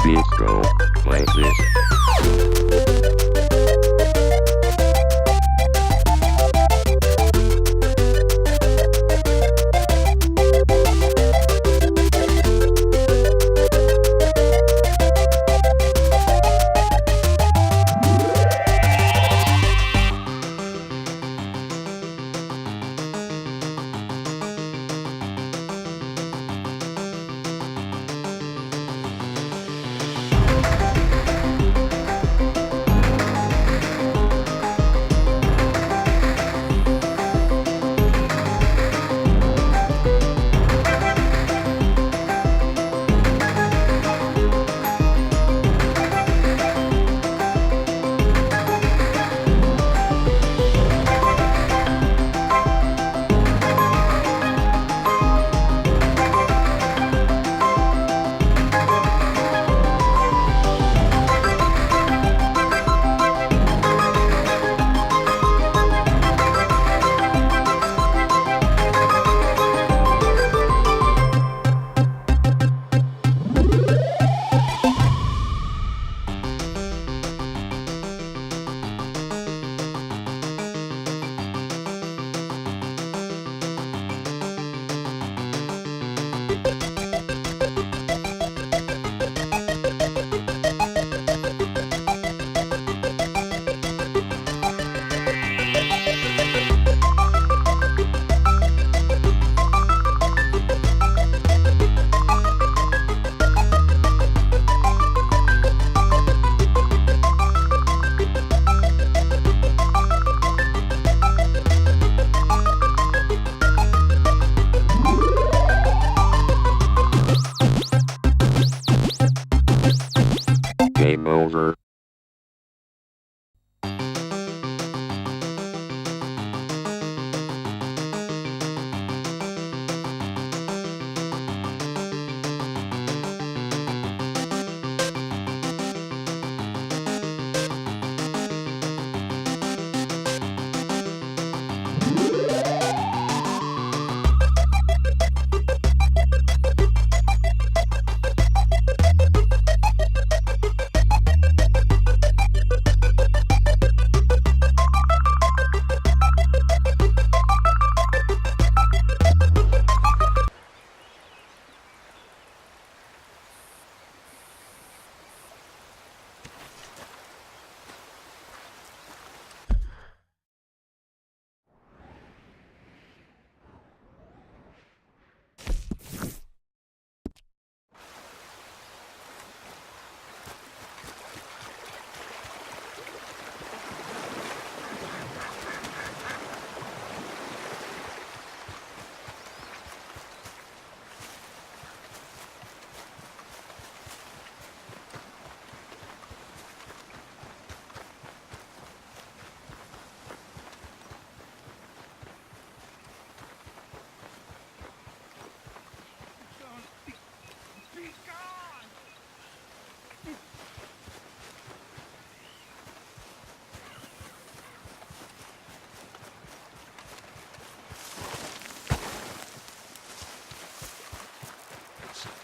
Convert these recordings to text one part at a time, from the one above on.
beats go like this. Game over.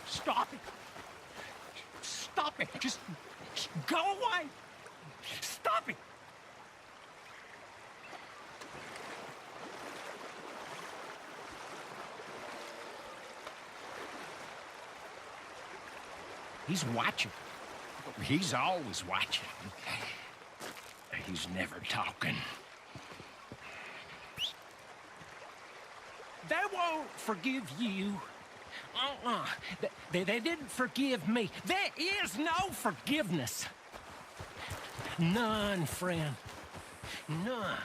Stop it! Stop it! Just go away! Stop it! He's watching. He's always watching. He's never talking. They won't forgive you. They didn't forgive me. There is no forgiveness. None, friend. None.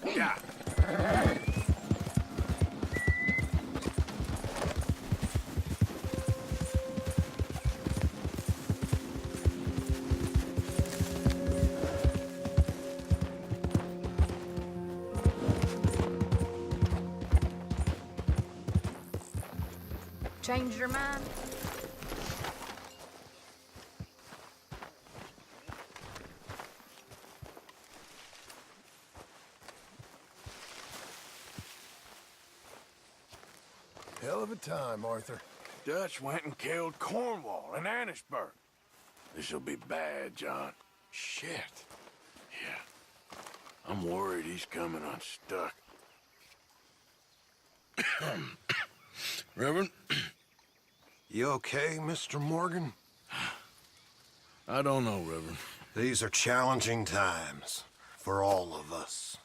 Yeah. Changed your mind? time, Arthur. Dutch went and killed Cornwall and Annisburg. This'll be bad, John. Shit. Yeah. I'm worried he's coming unstuck. Reverend? You okay, Mr. Morgan? I don't know, Reverend. These are challenging times for all of us.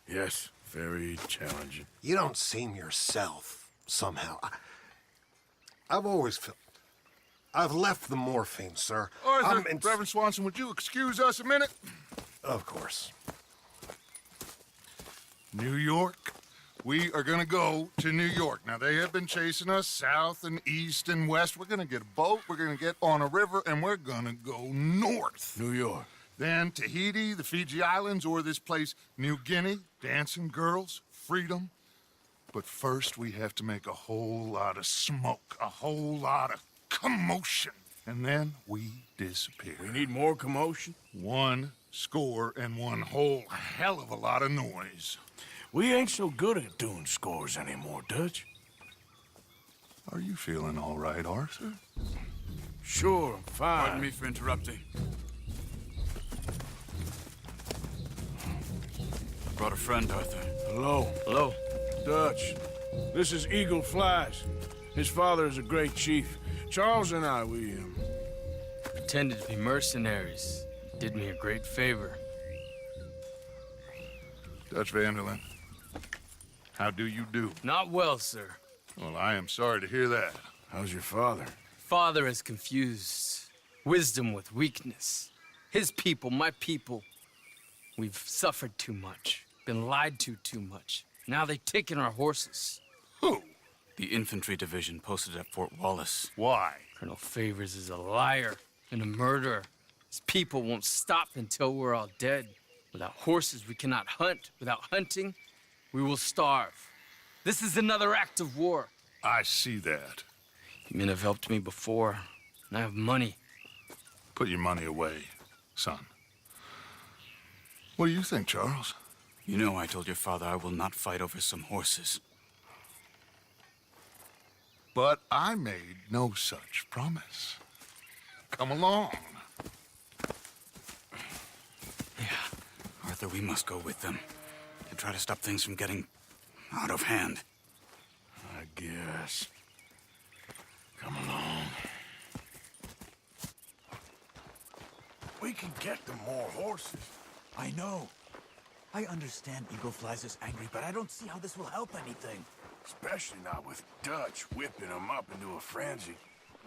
Yes, very challenging. You don't seem yourself, somehow. I've always felt... I've left the morphine, sir. Arthur, Reverend Swanson, would you excuse us a minute? Of course. New York. We are gonna go to New York. Now, they have been chasing us south and east and west. We're gonna get a boat, we're gonna get on a river, and we're gonna go north. New York. Then Tahiti, the Fiji Islands, or this place, New Guinea, dancing girls, freedom. But first, we have to make a whole lot of smoke, a whole lot of commotion. And then we disappear. We need more commotion? 1 score and 1 whole hell of a lot of noise. We ain't so good at doing scores anymore, Dutch. Are you feeling all right, Arthur? Sure, I'm fine. Pardon me for interrupting. Brought a friend, Arthur. Hello. Hello. Dutch. This is Eagle Flies. His father is a great chief. Charles and I, we Pretended to be mercenaries. Did me a great favor. Dutch Vanderlyn, how do you do? Not well, sir. Well, I am sorry to hear that. How's your father? Father has confused wisdom with weakness. His people, my people. We've suffered too much. Been lied to too much. Now they've taken our horses. Who? The infantry division posted at Fort Wallace. Why? Colonel Favors is a liar and a murderer. His people won't stop until we're all dead. Without horses, we cannot hunt. Without hunting, we will starve. This is another act of war. I see that. You men have helped me before, and I have money. Put your money away, son. What do you think, Charles? You know I told your father I will not fight over some horses. But I made no such promise. Come along. Yeah, Arthur, we must go with them to try to stop things from getting out of hand. I guess. Come along. We can get them more horses. I know. I understand Eagle Flies is angry, but I don't see how this will help anything. Especially not with Dutch whipping them up into a frenzy.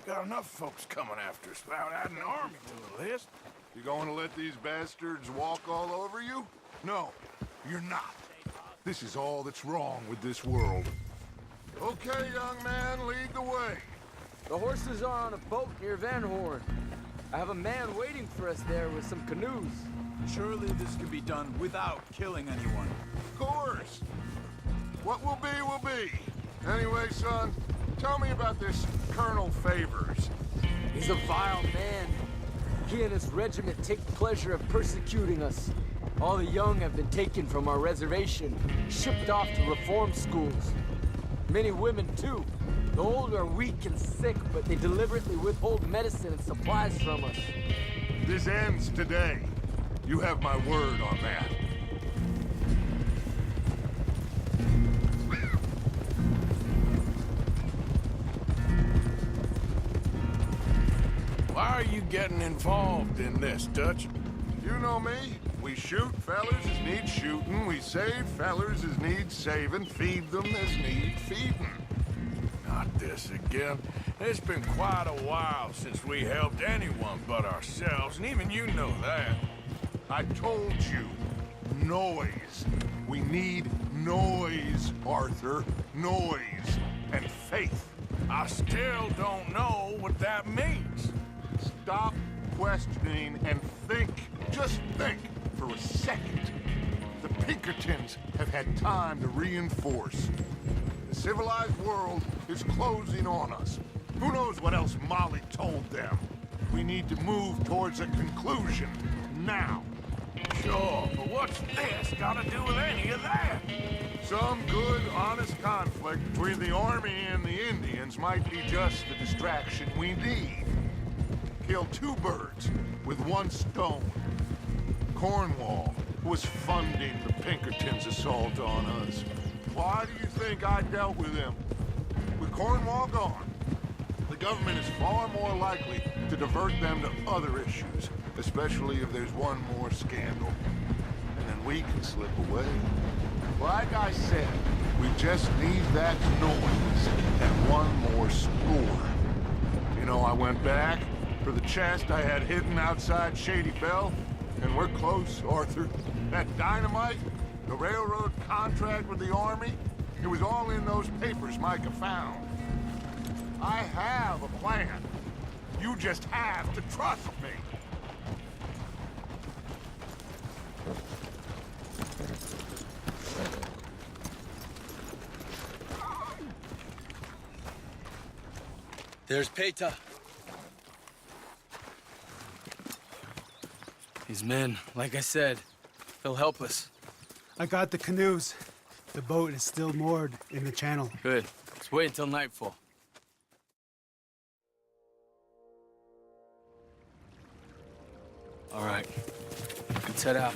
Got enough folks coming after us without adding an army to the list. You going to let these bastards walk all over you? No, you're not. This is all that's wrong with this world. Okay, young man, lead the way. The horses are on a boat near Van Horn. I have a man waiting for us there with some canoes. Surely this can be done without killing anyone. Of course. What will be, will be. Anyway, son, tell me about this Colonel Favors. He's a vile man. He and his regiment take pleasure of persecuting us. All the young have been taken from our reservation, shipped off to reform schools. Many women, too. The old are weak and sick, but they deliberately withhold medicine and supplies from us. This ends today. You have my word on that. Why are you getting involved in this, Dutch? You know me. We shoot fellers as need shooting. We save fellers as need saving. Feed them as need feeding. Not this again. It's been quite a while since we helped anyone but ourselves, and even you know that. I told you. Noise. We need noise, Arthur. Noise. And faith. I still don't know what that means. Stop questioning and think. Just think for a second. The Pinkertons have had time to reinforce. The civilized world is closing on us. Who knows what else Molly told them? We need to move towards a conclusion now. Sure, but what's this got to do with any of that? Some good, honest conflict between the Army and the Indians might be just the distraction we need. Kill two birds with one stone. Cornwall was funding the Pinkertons' assault on us. Why do you think I dealt with him? With Cornwall gone, the government is far more likely to divert them to other issues, especially if there's one more scandal. And then we can slip away. Like I said, we just need that noise and one more score. You know, I went back for the chest I had hidden outside Shady Bell, and we're close, Arthur. That dynamite, the railroad contract with the Army, it was all in those papers Micah found. I have a plan. You just have to trust me. There's Peta. These men, like I said, they'll help us. I got the canoes. The boat is still moored in the channel. Good. Let's wait until nightfall. All right. Let's head out.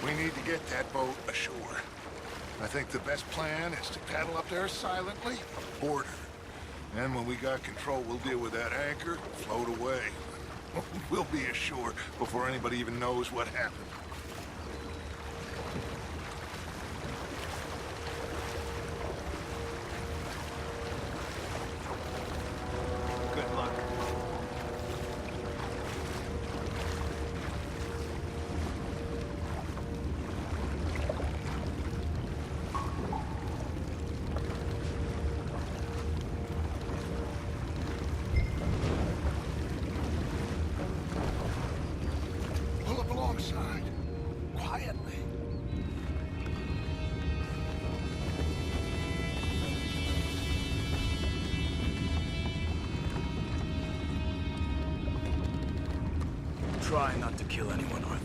We need to get that boat ashore. I think the best plan is to paddle up there silently, board her. And when we got control, we'll deal with that anchor, float away. We'll be ashore before anybody even knows what happened. Good luck. Pull up alongside. Quietly. Try not to kill anyone, Arthur.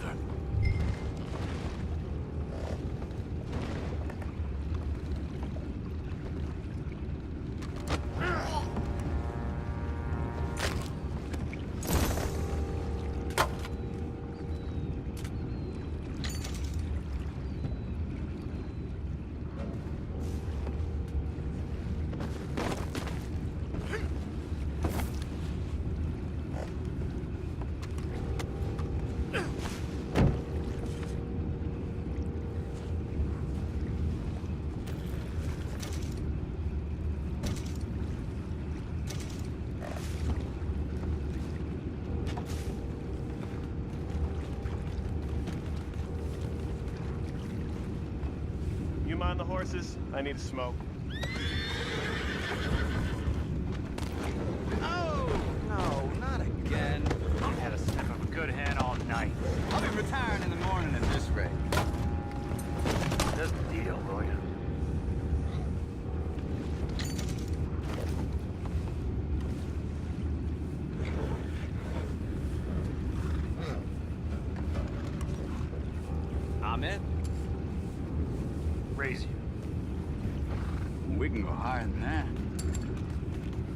You mind the horses? I need a smoke. Oh, no, not again. I've had a sniff of a good hand all night. I'll be retiring in the morning at this rate. Just a deal, will ya? I'm in. Raise you. We can go higher than that.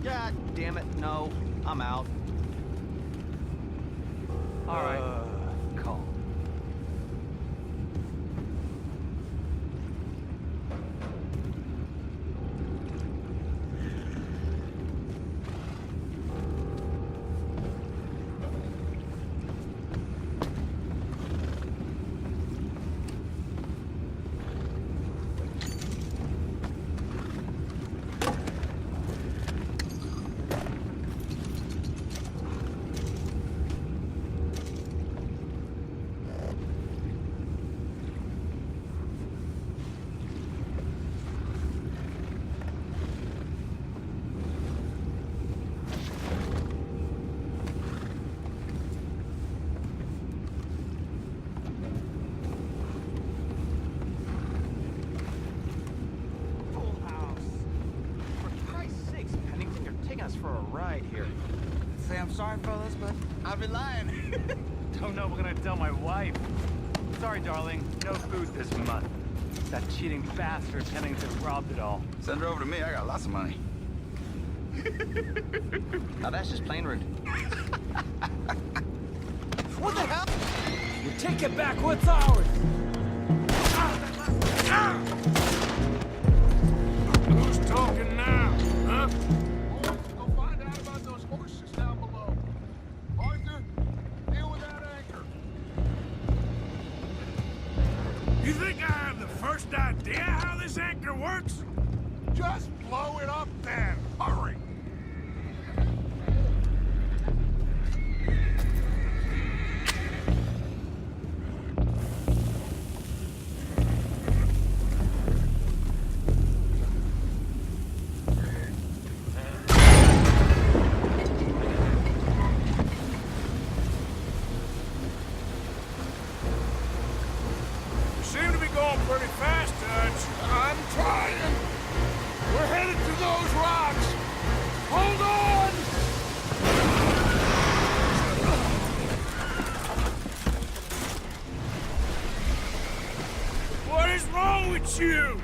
God damn it, no. I'm out. All right. Call. night here. Say I'm sorry, fellas, but I've been lying. Don't know what I'm gonna tell my wife. Sorry, darling. No food this month. That cheating bastard Pennington robbed it all. Send her over to me. I got lots of money. Now that's just plain rude. What the hell? You take it back, what's ours? Who's talking now, huh? Boys, go find out about those horses down below. Arthur, deal with that anchor. You think I have the first idea how this anchor works? Just blow it up then. Hurry. You seem to be going pretty fast, Dutch. I'm trying. We're headed to those rocks. Hold on! What is wrong with you?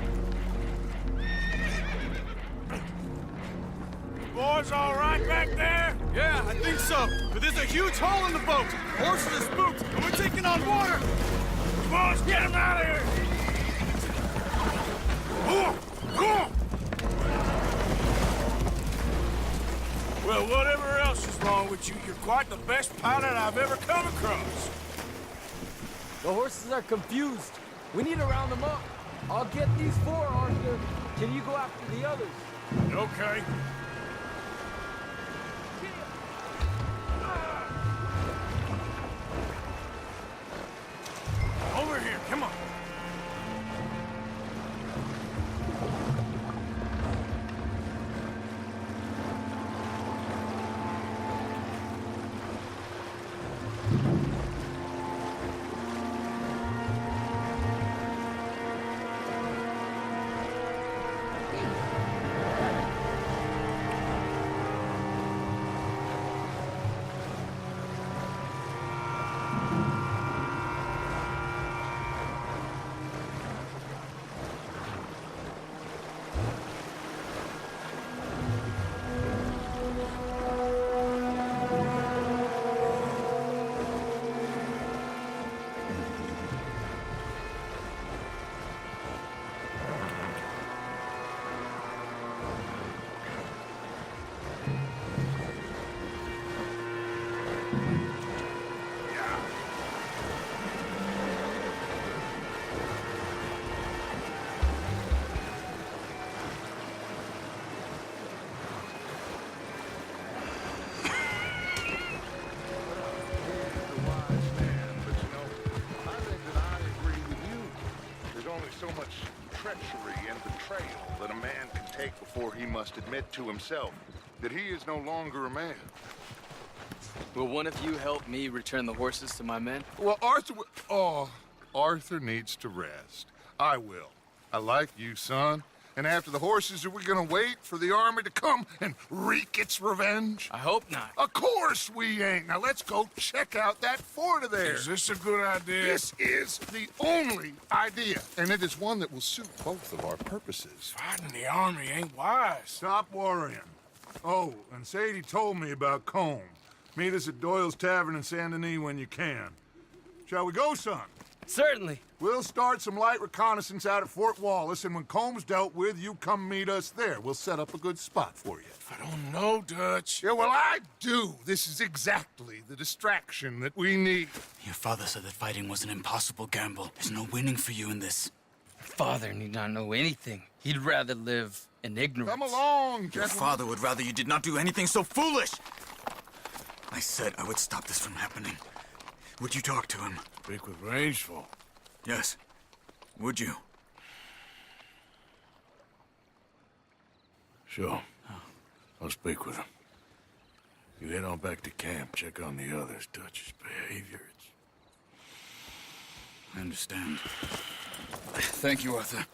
Boys all right back there? Yeah, I think so. But there's a huge hole in the boat. Horses are spooked, and we're taking on water. Come on, let's get him out of here! Come on! Well, whatever else is wrong with you, you're quite the best pilot I've ever come across. The horses are confused. We need to round them up. I'll get these four, Arthur. Can you go after the others? Okay. Over here, come on. So much treachery and betrayal that a man can take before he must admit to himself that he is no longer a man. Will one of you help me return the horses to my men? Well, Arthur needs to rest. I will. I like you, son. And after the horses, are we gonna wait for the army to come and wreak its revenge? I hope not. Of course we ain't. Now let's go check out that fort of theirs. Is this a good idea? This is the only idea, and it is one that will suit both of our purposes. Fighting the army ain't wise. Stop worrying. Oh, and Sadie told me about Combe. Meet us at Doyle's Tavern in Saint Denis when you can. Shall we go, son? Certainly. We'll start some light reconnaissance out at Fort Wallace, and when Comb's dealt with, you come meet us there. We'll set up a good spot for you. I don't know, Dutch. Yeah, well, I do. This is exactly the distraction that we need. Your father said that fighting was an impossible gamble. There's no winning for you in this. Father need not know anything. He'd rather live in ignorance. Come along, Your gentlemen. father would rather you did not do anything so foolish. I said I would stop this from happening. Would you talk to him? Speak with Rangeful. Yes. Would you? Sure. I'll speak with him. You head on back to camp, check on the others. Dutch's behavior, I understand. Thank you, Arthur.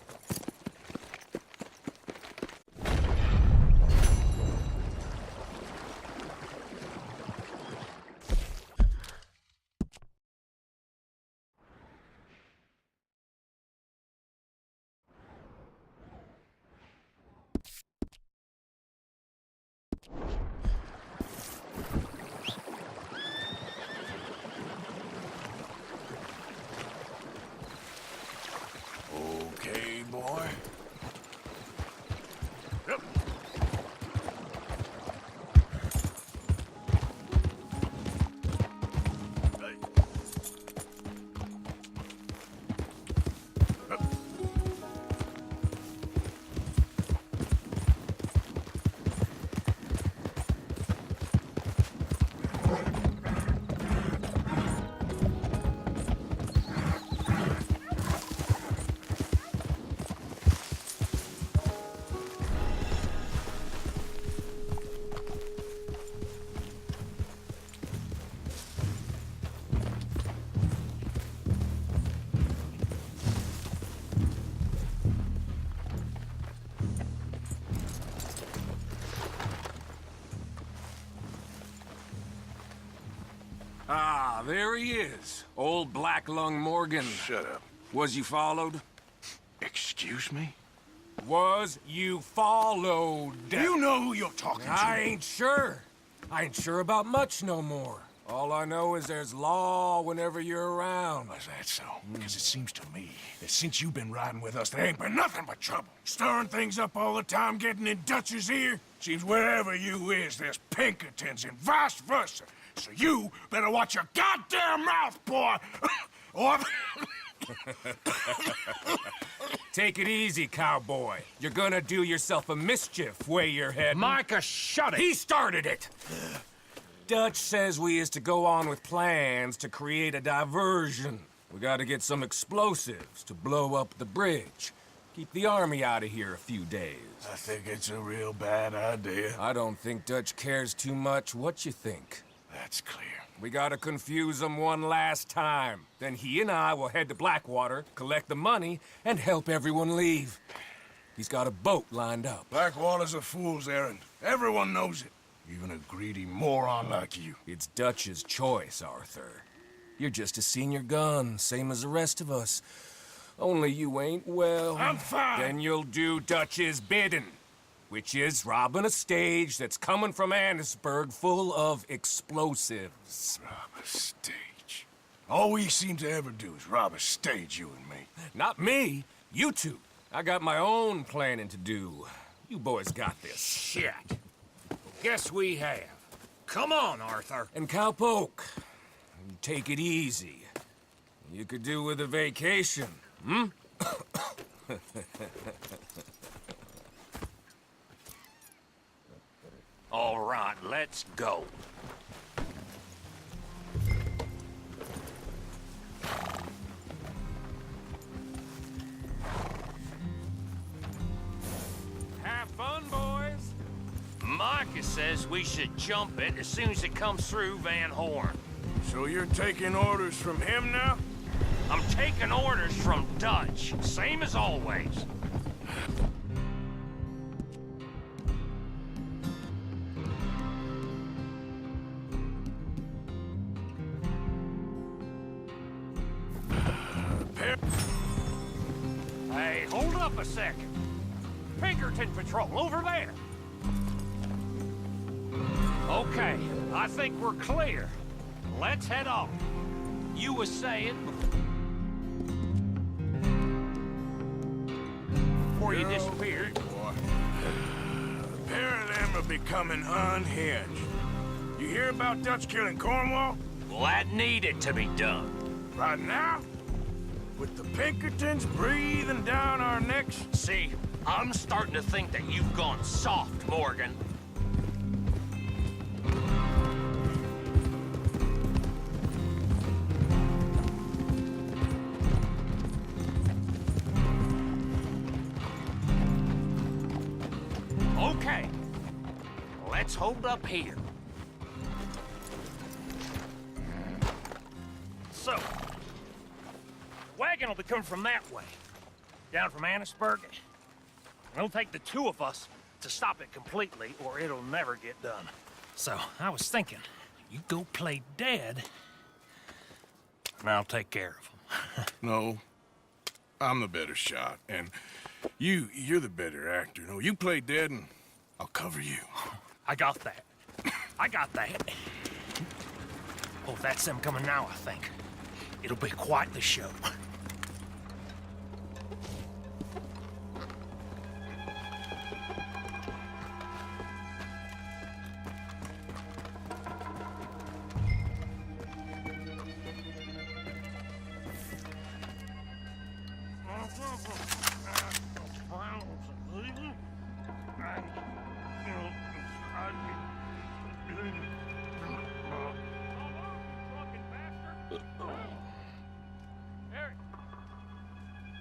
Ah, there he is. Old Black Lung Morgan. Shut up. Was you followed? Excuse me? Was you followed? You know who you're talking to. I ain't sure. I ain't sure about much no more. All I know is there's law whenever you're around. Is that so? Because it seems to me that since you've been riding with us, there ain't been nothing but trouble. Stirring things up all the time, getting in Dutch's ear. Seems wherever you is, there's Pinkertons and vice versa. So you better watch your goddamn mouth, boy! Or... Take it easy, cowboy. You're gonna do yourself a mischief way you're heading. Micah, shut it! He started it! Dutch says we is to go on with plans to create a diversion. We gotta get some explosives to blow up the bridge. Keep the army out of here a few days. I think it's a real bad idea. I don't think Dutch cares too much what you think. That's clear. We gotta confuse him one last time. Then he and I will head to Blackwater, collect the money, and help everyone leave. He's got a boat lined up. Blackwater's a fool's errand. Everyone knows it. Even a greedy moron like you. It's Dutch's choice, Arthur. You're just a senior gun, same as the rest of us. Only you ain't well. I'm fine. Then you'll do Dutch's bidding, which is robbing a stage that's coming from Annisburg full of explosives. Rob a stage. All we seem to ever do is rob a stage, you and me. Not me, you two. I got my own planning to do. You boys got this. Shit. Guess we have. Come on, Arthur. And Cowpoke, take it easy. You could do with a vacation, hmm? All right, let's go. Have fun, boys. Micah says we should jump it as soon as it comes through Van Horn. So you're taking orders from him now? I'm taking orders from Dutch, same as always. Hey, hold up a second. Pinkerton Patrol, over there. Okay, I think we're clear. Let's head off. You was saying before you disappeared. Boy. A pair of them are becoming unhinged. You hear about Dutch killing Cornwall? Well, that needed to be done. Right now? With the Pinkertons breathing down our necks? See, I'm starting to think that you've gone soft, Morgan. Okay, let's hold up here. So, wagon will be coming from that way, down from Annisburg. It'll take the two of us to stop it completely, or it'll never get done. So, I was thinking, you go play dead, and I'll take care of him. No, I'm the better shot, and you're the better actor. No, you play dead, and I'll cover you. I got that. I got that. Oh, that's them coming now, I think. It'll be quite the show.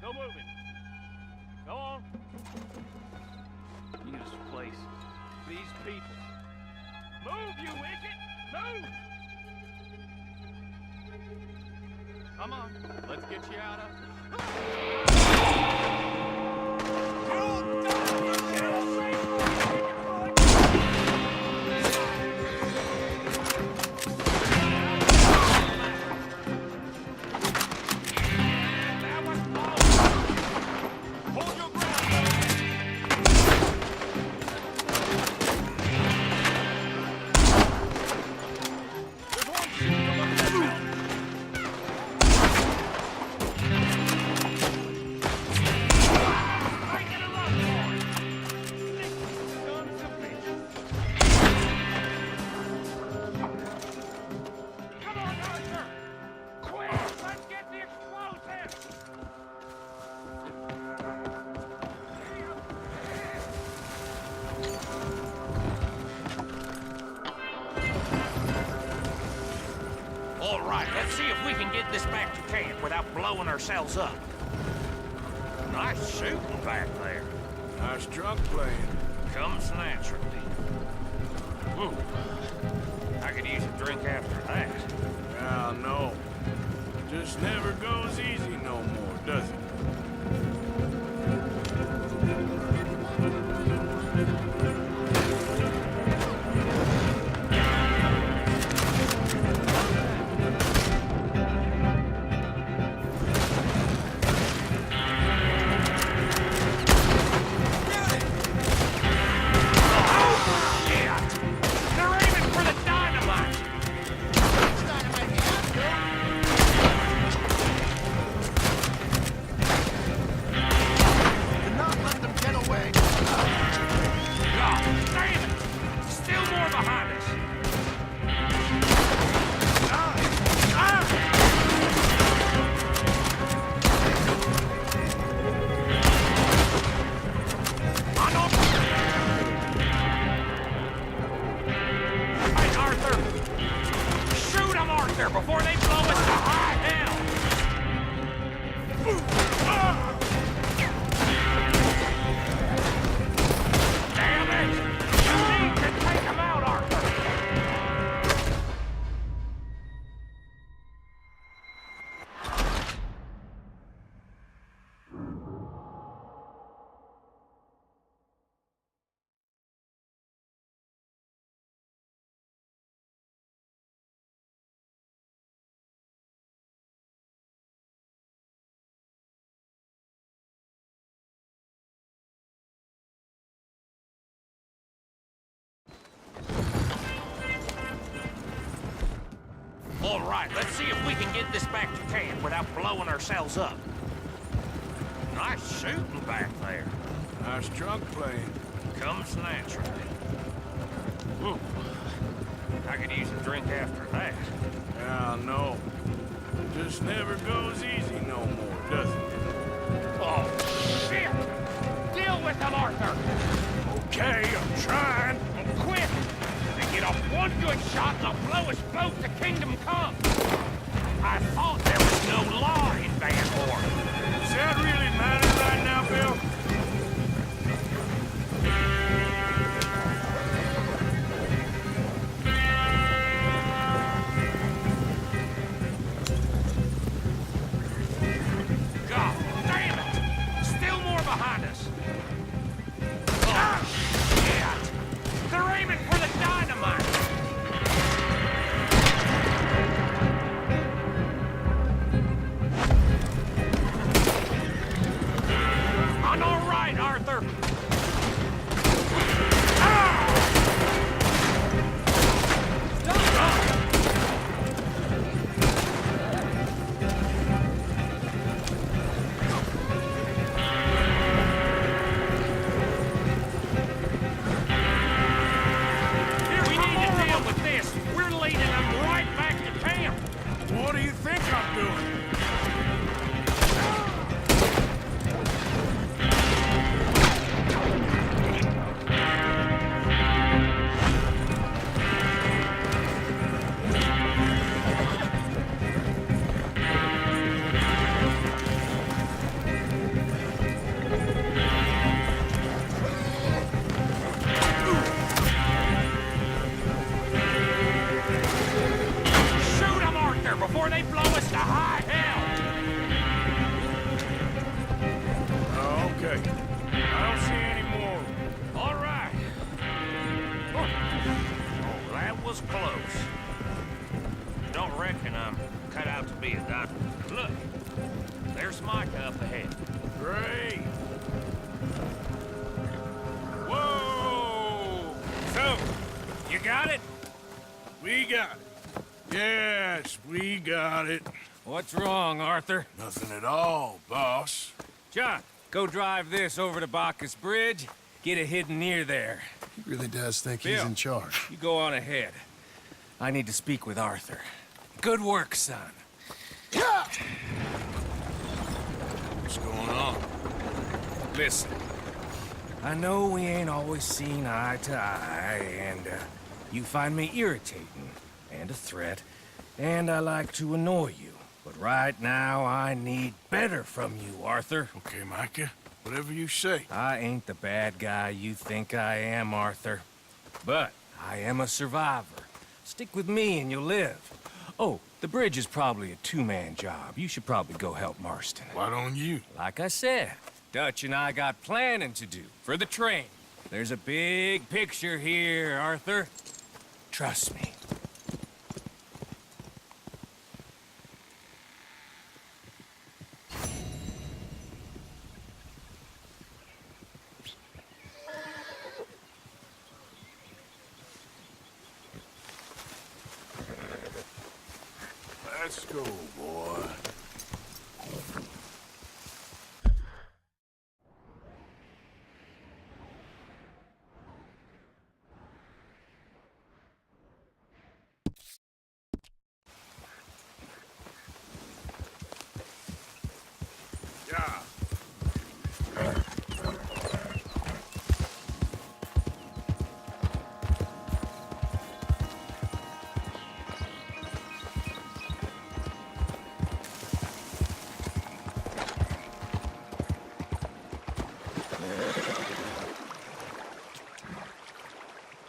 Go moving. Go on. This place. These people. Move, you wicked! Move! Come on. Let's get you out of... All right, let's see if we can get this back to camp without blowing ourselves up. Nice shooting back there. Nice drunk playing. Comes naturally. I could use a drink after that. Ah, no. Just never goes easy no more, does it? Before they blow us to high hell! Damn it! You need to take them out, Arthur! All right, let's see if we can get this back to camp without blowing ourselves up. Nice shooting back there. Nice drunk playing. Comes naturally. I could use a drink after that. Ah, no. Just never goes easy no more, does it? Oh, shit! Deal with them, Arthur! Okay, I'm trying. Quick! They get off one good shot and they'll blow us both to Kingdom Come! I thought there was no law in Van Horn. Does that really matter right now, Bill? God damn it! Still more behind us! Shit! They're aiming for the dynamite! I'm all right, Arthur! We need to deal with this. We're leading them right back to camp. What do you think I'm doing? Shoot them, Arthur, before they blow us to high hell. Okay. I don't see any more. All right. Oh, that was close. Don't reckon I'm cut out to be a doctor. Look, there's Micah up ahead. Great. Whoa! So, you got it? We got it. Yes, we got it. What's wrong, Arthur? Nothing at all, boss. John, go drive this over to Bacchus Bridge. Get it hidden near there. He really does think Bill, he's in charge. You go on ahead. I need to speak with Arthur. Good work, son. What's going on? Listen, I know we ain't always seen eye to eye, and you find me irritating and a threat, And I like to annoy you. But right now, I need better from you, Arthur. Okay, Micah. Whatever you say. I ain't the bad guy you think I am, Arthur. But I am a survivor. Stick with me and you'll live. Oh, the bridge is probably a two-man job. You should probably go help Marston. Why don't you? Like I said, Dutch and I got planning to do for the train. There's a big picture here, Arthur. Trust me. Let's go, boy. Yeah.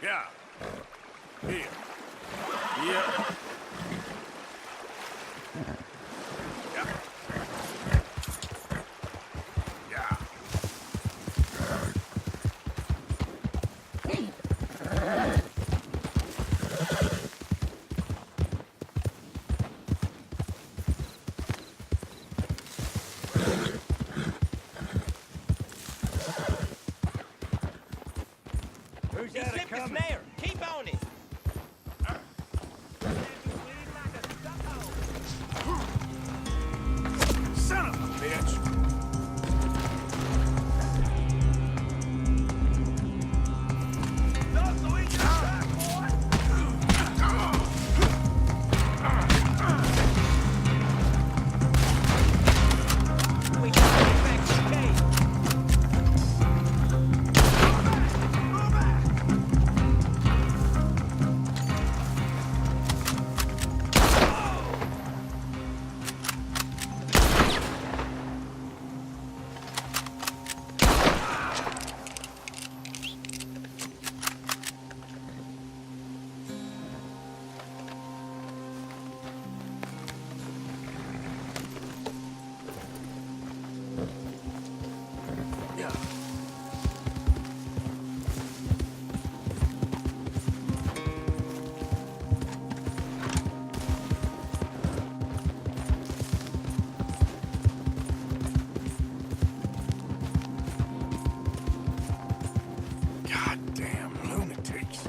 Yeah. Here. Yeah. Yeah. Yeah. Who's that a coming? Snare. Keep on it. Son of a bitch! Goddamn lunatics.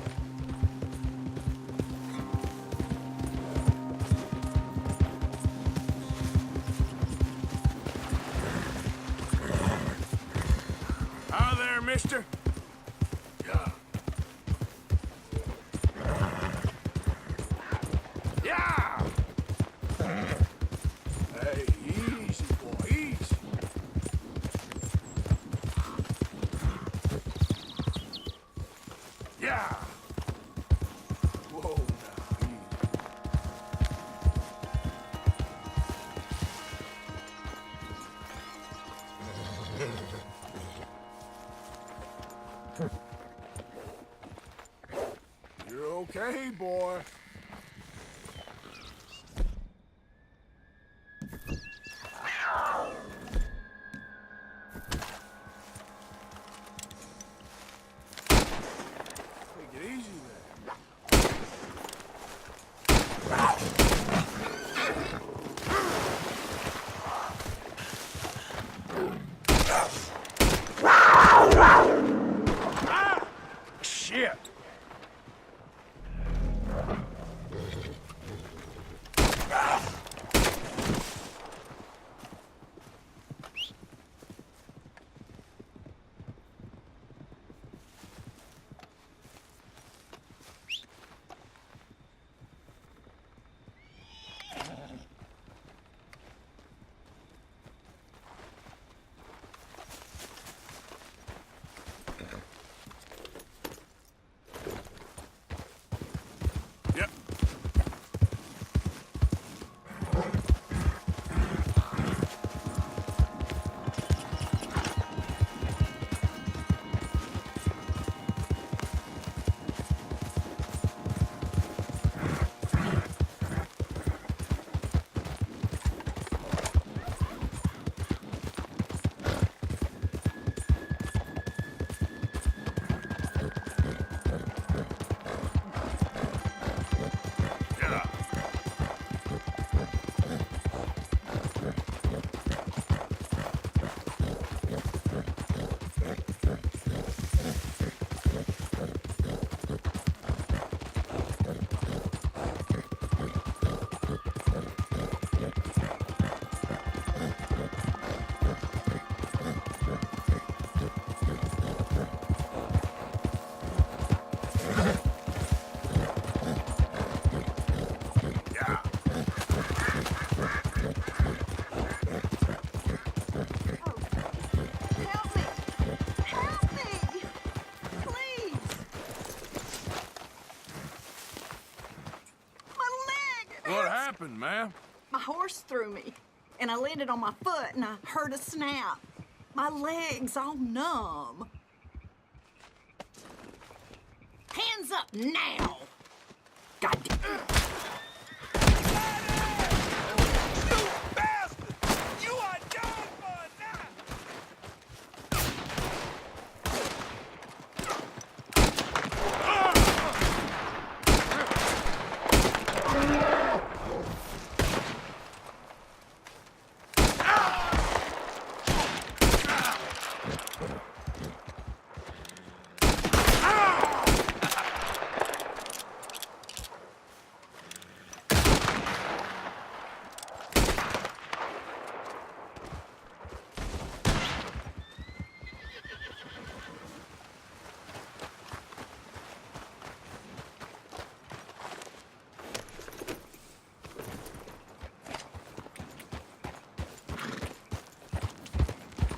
Hi there, mister. Yeah. Yeah! Hey, easy, boy, easy. Yeah! Whoa, now, You're okay, boy. Take it easy there. Ah! Shit! What happened, ma'am? My horse threw me, and I landed on my foot, and I heard a snap. My legs all numb. Hands up now! Goddamn.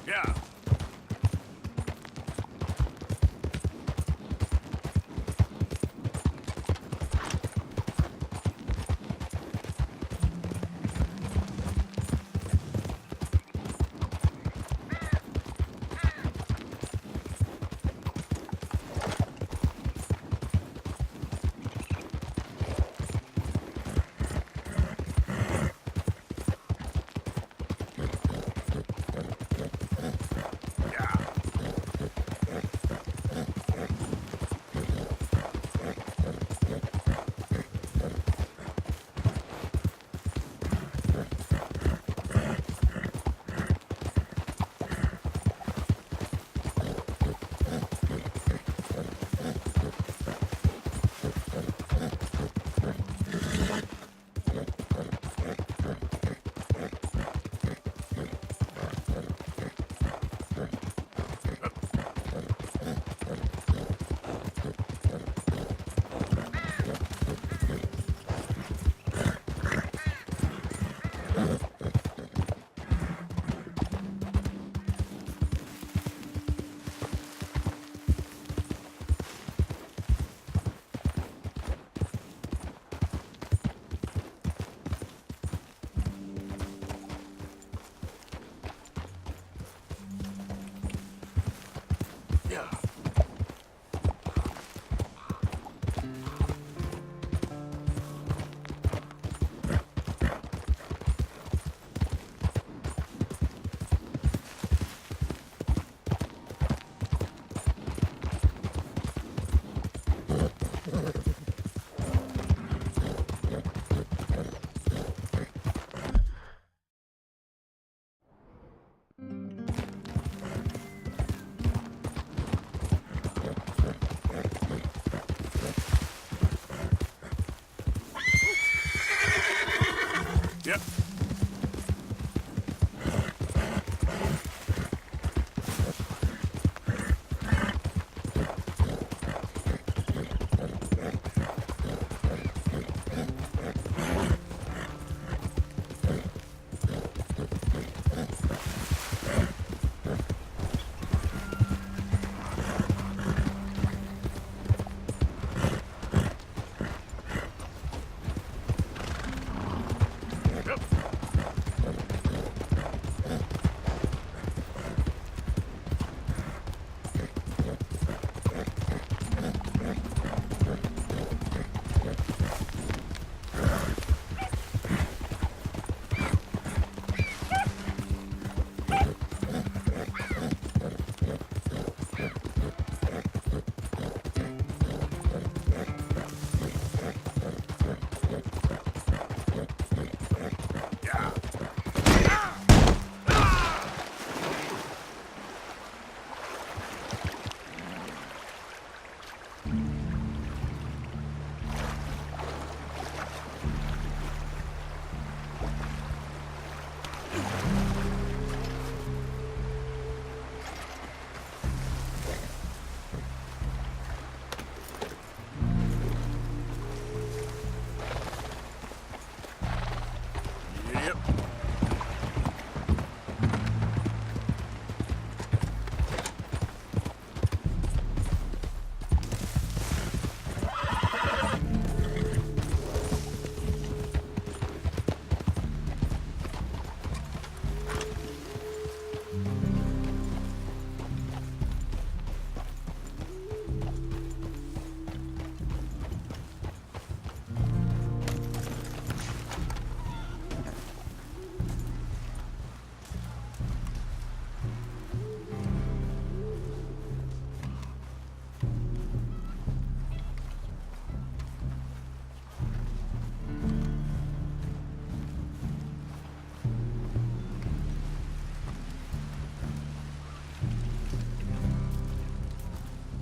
Yeah. Yep. Yep.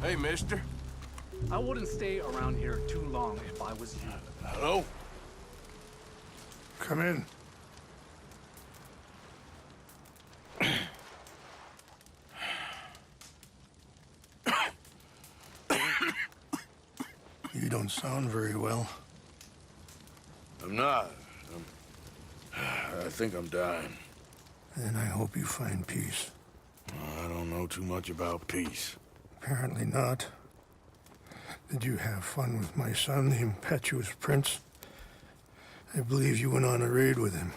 Hey, mister. I wouldn't stay around here too long if I was you. Hello? Come in. You don't sound very well. I'm not. I think I'm dying. Then I hope you find peace. I don't know too much about peace. Apparently not. Did you have fun with my son, the impetuous prince? I believe you went on a raid with him.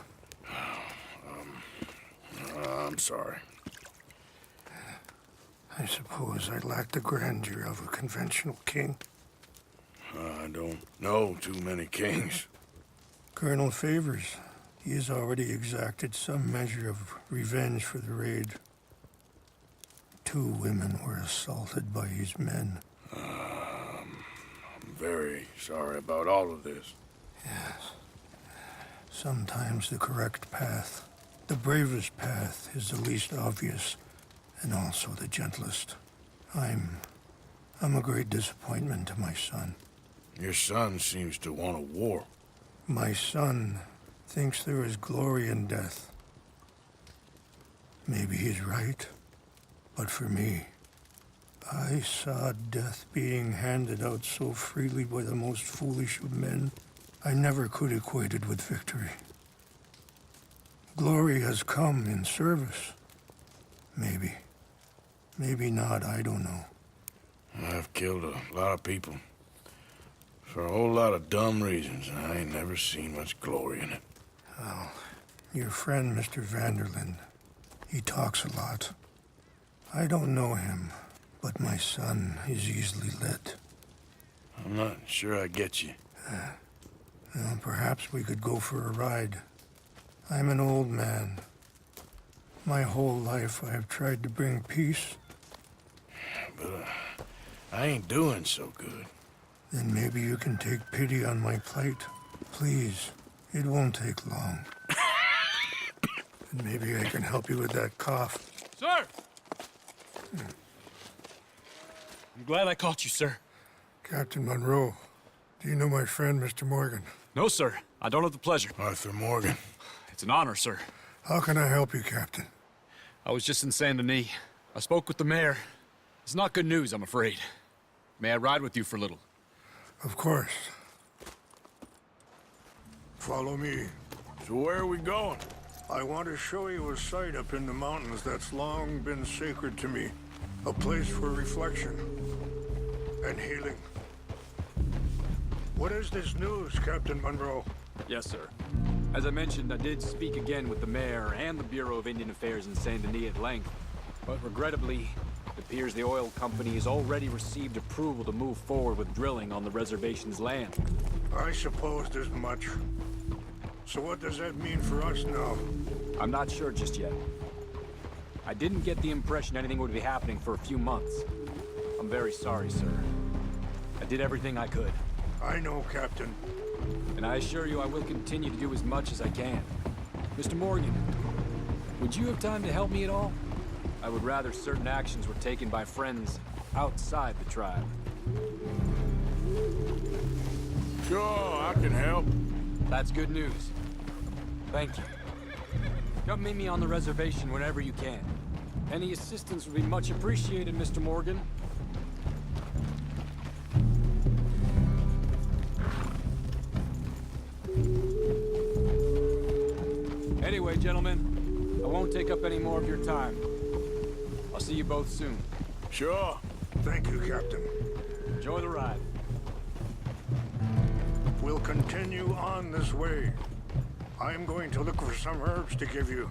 I'm sorry. I suppose I lack the grandeur of a conventional king. I don't know too many kings. Colonel Favors, he has already exacted some measure of revenge for the raid. 2 women were assaulted by his men. I'm very sorry about all of this. Yes. Sometimes the correct path, the bravest path, is the least obvious and also the gentlest. I'm a great disappointment to my son. Your son seems to want a war. My son thinks there is glory in death. Maybe he's right, but for me, I saw death being handed out so freely by the most foolish of men, I never could equate it with victory. Glory has come in service. Maybe. Maybe not, I don't know. I've killed a lot of people. For a whole lot of dumb reasons, and I ain't never seen much glory in it. Well, your friend, Mr. Vanderlyn, he talks a lot. I don't know him, but my son is easily led. I'm not sure I get you. Well, perhaps we could go for a ride. I'm an old man. My whole life I have tried to bring peace. But I ain't doing so good. Then maybe you can take pity on my plight. Please, it won't take long. And maybe I can help you with that cough. Sir! I'm glad I caught you, sir. Captain Monroe, do you know my friend, Mr. Morgan? No, sir. I don't have the pleasure. Arthur Morgan. It's an honor, sir. How can I help you, Captain? I was just in Saint Denis. I spoke with the mayor. It's not good news, I'm afraid. May I ride with you for a little? Of course. Follow me. So where are we going? I want to show you a site up in the mountains that's long been sacred to me. A place for reflection and healing. What is this news, Captain Monroe? Yes, sir. As I mentioned, I did speak again with the mayor and the Bureau of Indian Affairs in Saint Denis at length. But regrettably, it appears the oil company has already received approval to move forward with drilling on the reservation's land. I supposed as much. So what does that mean for us now? I'm not sure just yet. I didn't get the impression anything would be happening for a few months. I'm very sorry, sir. I did everything I could. I know, Captain. And I assure you I will continue to do as much as I can. Mr. Morgan, would you have time to help me at all? I would rather certain actions were taken by friends outside the tribe. Sure, I can help. That's good news. Thank you. Come meet me on the reservation whenever you can. Any assistance would be much appreciated, Mr. Morgan. Anyway, gentlemen, I won't take up any more of your time. I'll see you both soon. Sure. Thank you, Captain. Enjoy the ride. We'll continue on this way. I'm going to look for some herbs to give you.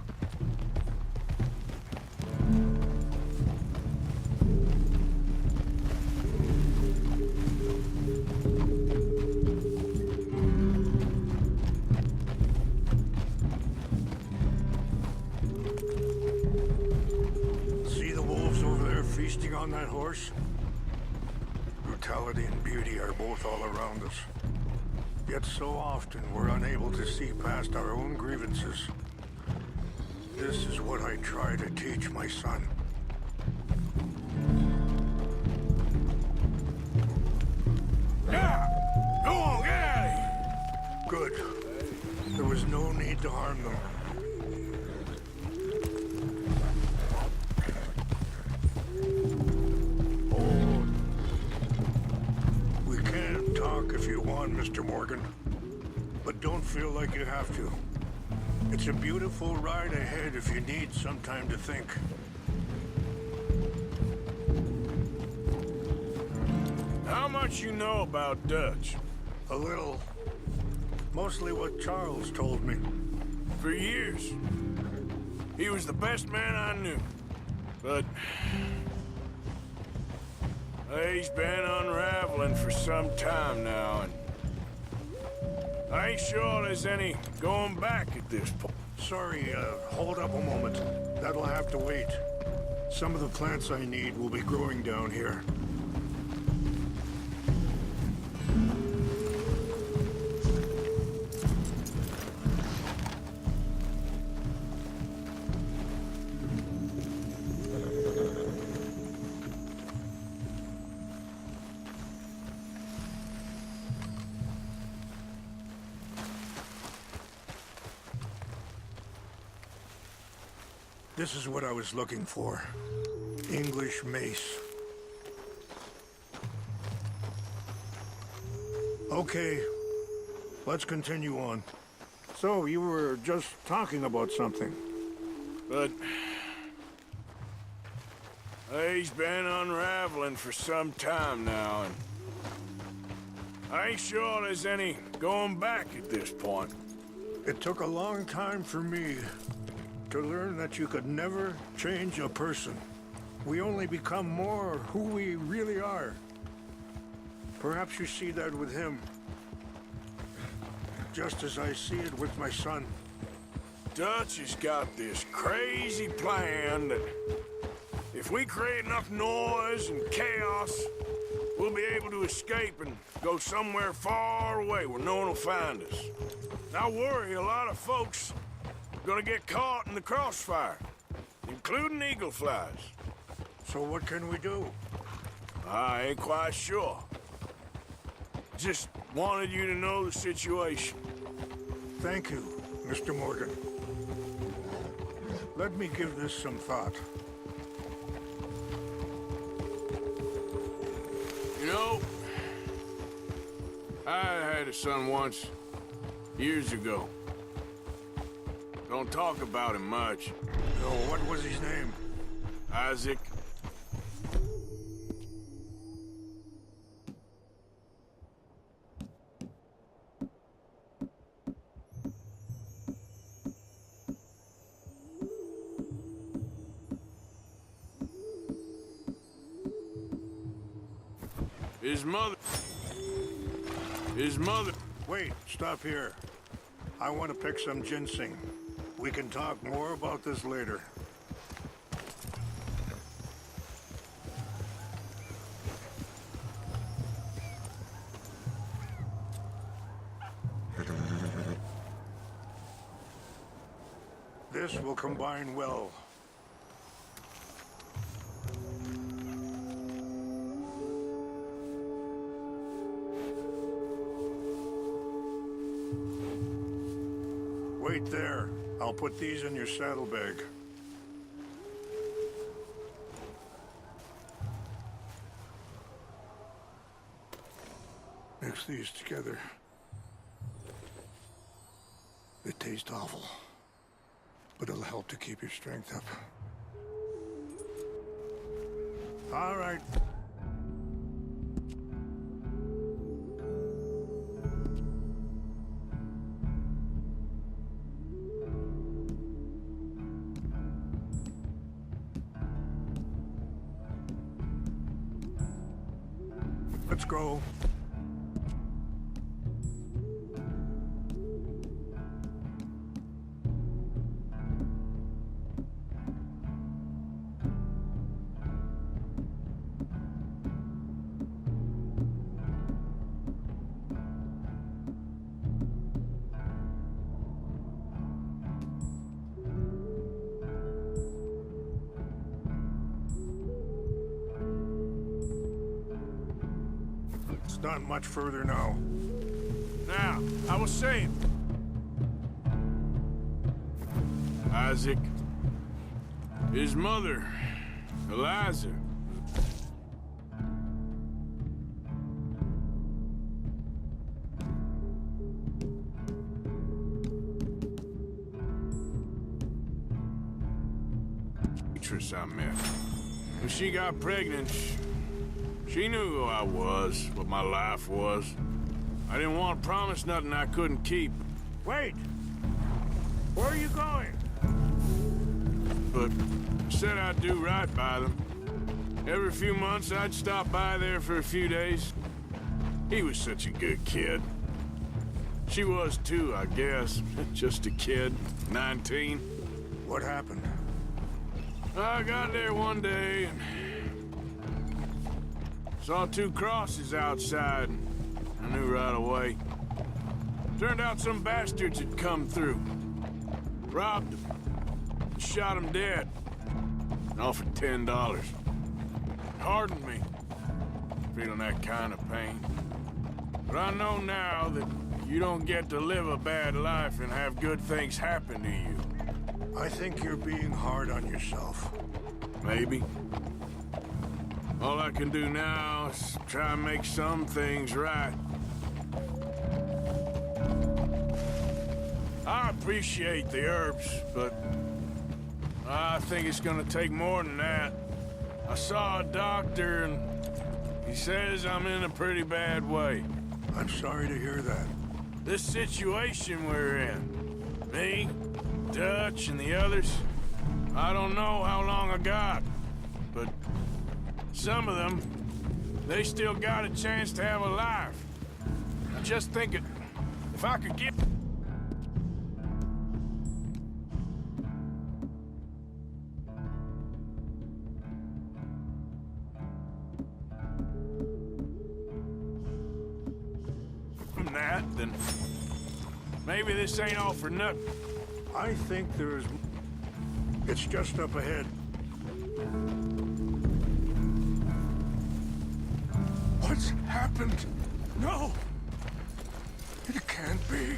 See the wolves over there feasting on that horse? Brutality and beauty are both all around us. Yet so often we're unable to see past our own grievances. This is what I try to teach my son. Good. There was no need to harm them. Oh. We can talk if you want, Mr. Morgan. But don't feel like you have to. It's a beautiful ride ahead if you need some time to think. How much you know about Dutch? A little. Mostly what Charles told me. For years. He was the best man I knew. But... he's been unraveling for some time now, and... I ain't sure there's any going back at this point. Sorry, hold up a moment. That'll have to wait. Some of the plants I need will be growing down here. This is what I was looking for. English mace. Okay, let's continue on. So, you were just talking about something. But... he's been unraveling for some time now, and... I ain't sure there's any going back at this point. It took a long time for me to learn that you could never change a person. We only become more who we really are. Perhaps you see that with him, just as I see it with my son. Dutch has got this crazy plan that if we create enough noise and chaos, we'll be able to escape and go somewhere far away where no one will find us. I worry a lot of folks gonna get caught in the crossfire, including eagle flies. So what can we do? I ain't quite sure. Just wanted you to know the situation. Thank you, Mr. Morgan. Let me give this some thought. You know, I had a son once, years ago. Don't talk about him much. No, what was his name? Isaac. His mother... Wait, stop here. I want to pick some ginseng. We can talk more about this later. This will combine well. Wait there. I'll put these in your saddlebag. Mix these together. They taste awful, but it'll help to keep your strength up. All right. Let's go. Not much further now. Now, I was saying... Isaac... His mother, Eliza... I met. When she got pregnant, she knew who I was, what my life was. I didn't want to promise nothing I couldn't keep. Wait! Where are you going? But I said I'd do right by them. Every few months, I'd stop by there for a few days. He was such a good kid. She was too, I guess. Just a kid, 19. What happened? I got there one day and saw two crosses outside. I knew right away. Turned out some bastards had come through. Robbed them. Shot them dead. And offered $10. Hardened me. Feeling that kind of pain. But I know now that you don't get to live a bad life and have good things happen to you. I think you're being hard on yourself. Maybe. All I can do now is try and make some things right. I appreciate the herbs, but I think it's gonna take more than that. I saw a doctor and he says I'm in a pretty bad way. I'm sorry to hear that. This situation we're in, me, Dutch, and the others, I don't know how long I got, but some of them, they still got a chance to have a life. I'm just thinking, if I could get... from that, then maybe this ain't all for nothing. I think there's... It's just up ahead. What's happened? No! It can't be.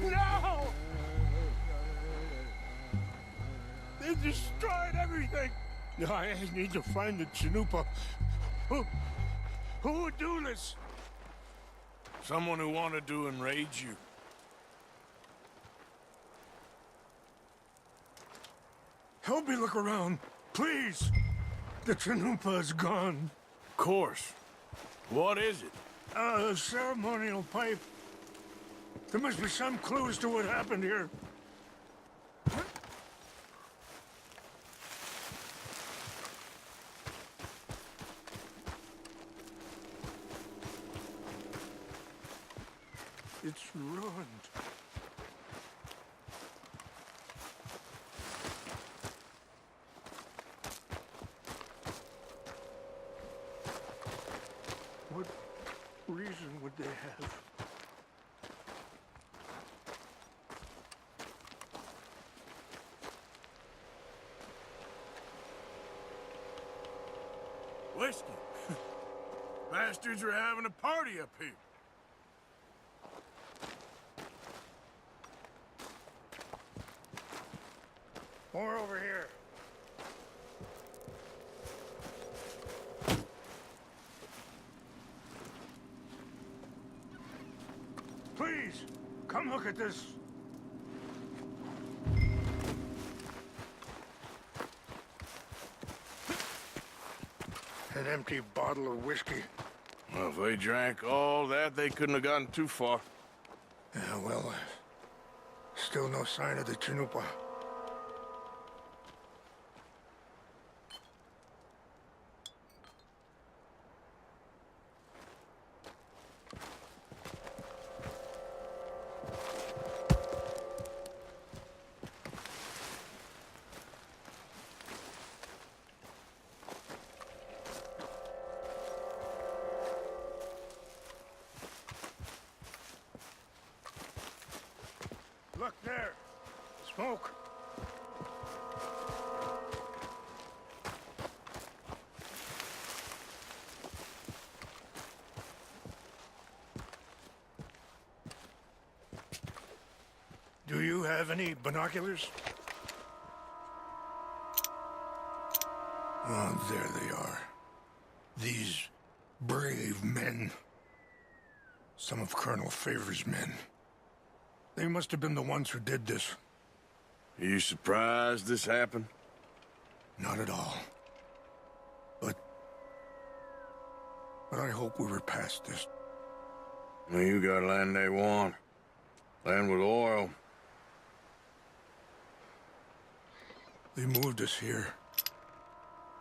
No! They destroyed everything! I need to find the Chanupa. Who would do this? Someone who wanted to enrage you. Help me look around, please. The Chanupa is gone. Of course. What is it? A ceremonial pipe. There must be some clues to what happened here. It's ruined. What reason would they have? Whiskey. Bastards are having a party up here. More over here. Please, come look at this. An empty bottle of whiskey. Well, if they drank all that, they couldn't have gotten too far. Yeah, well, still no sign of the Chanupa. Look there. Smoke. Do you have any binoculars? Oh, there they are. These brave men. Some of Colonel Favor's men. They must have been the ones who did this. Are you surprised this happened? Not at all. But I hope we were past this. Well, you got land they want. Land with oil. They moved us here.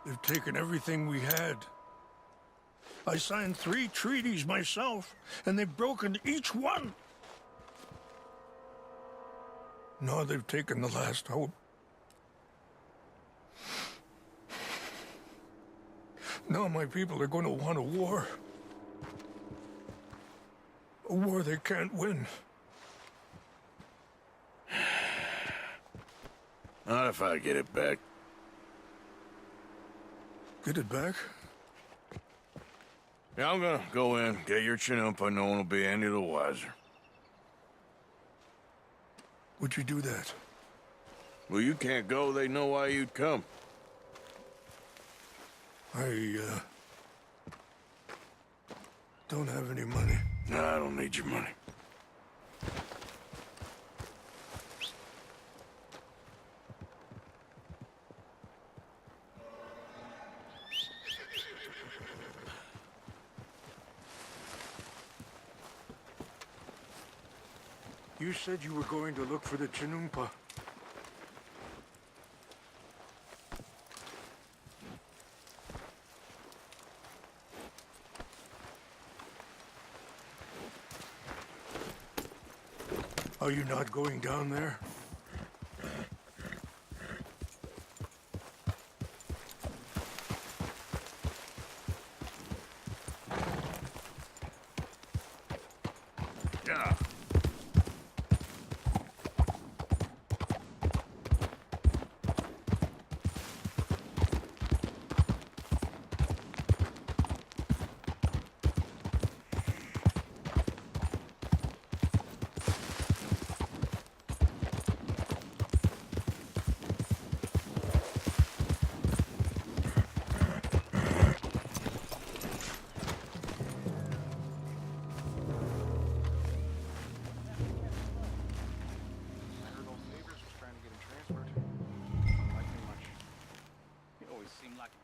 They've taken everything we had. I signed 3 treaties myself, and they've broken each one. Now they've taken the last hope. Now my people are going to want a war. A war they can't win. Not if I get it back. Get it back? Yeah, I'm gonna go in, get your Chinoopa, and no one will be any the wiser. Would you do that? Well, you can't go, they know why you'd come. I don't have any money. No, I don't need your money. You said you were going to look for the Chinoopa. Are you not going down there? Yeah.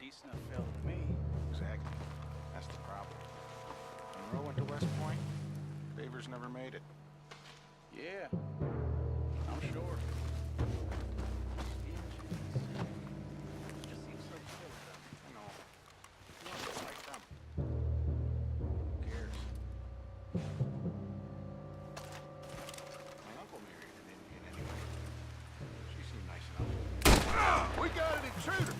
Decent enough fellow to me. Exactly. That's the problem. Monroe went to West Point. Favors never made it. Yeah. I'm sure. Just seems so chill though. I know. You want to like them. Who cares? My uncle married an Indian anyway. She seemed nice enough. We got an intruder!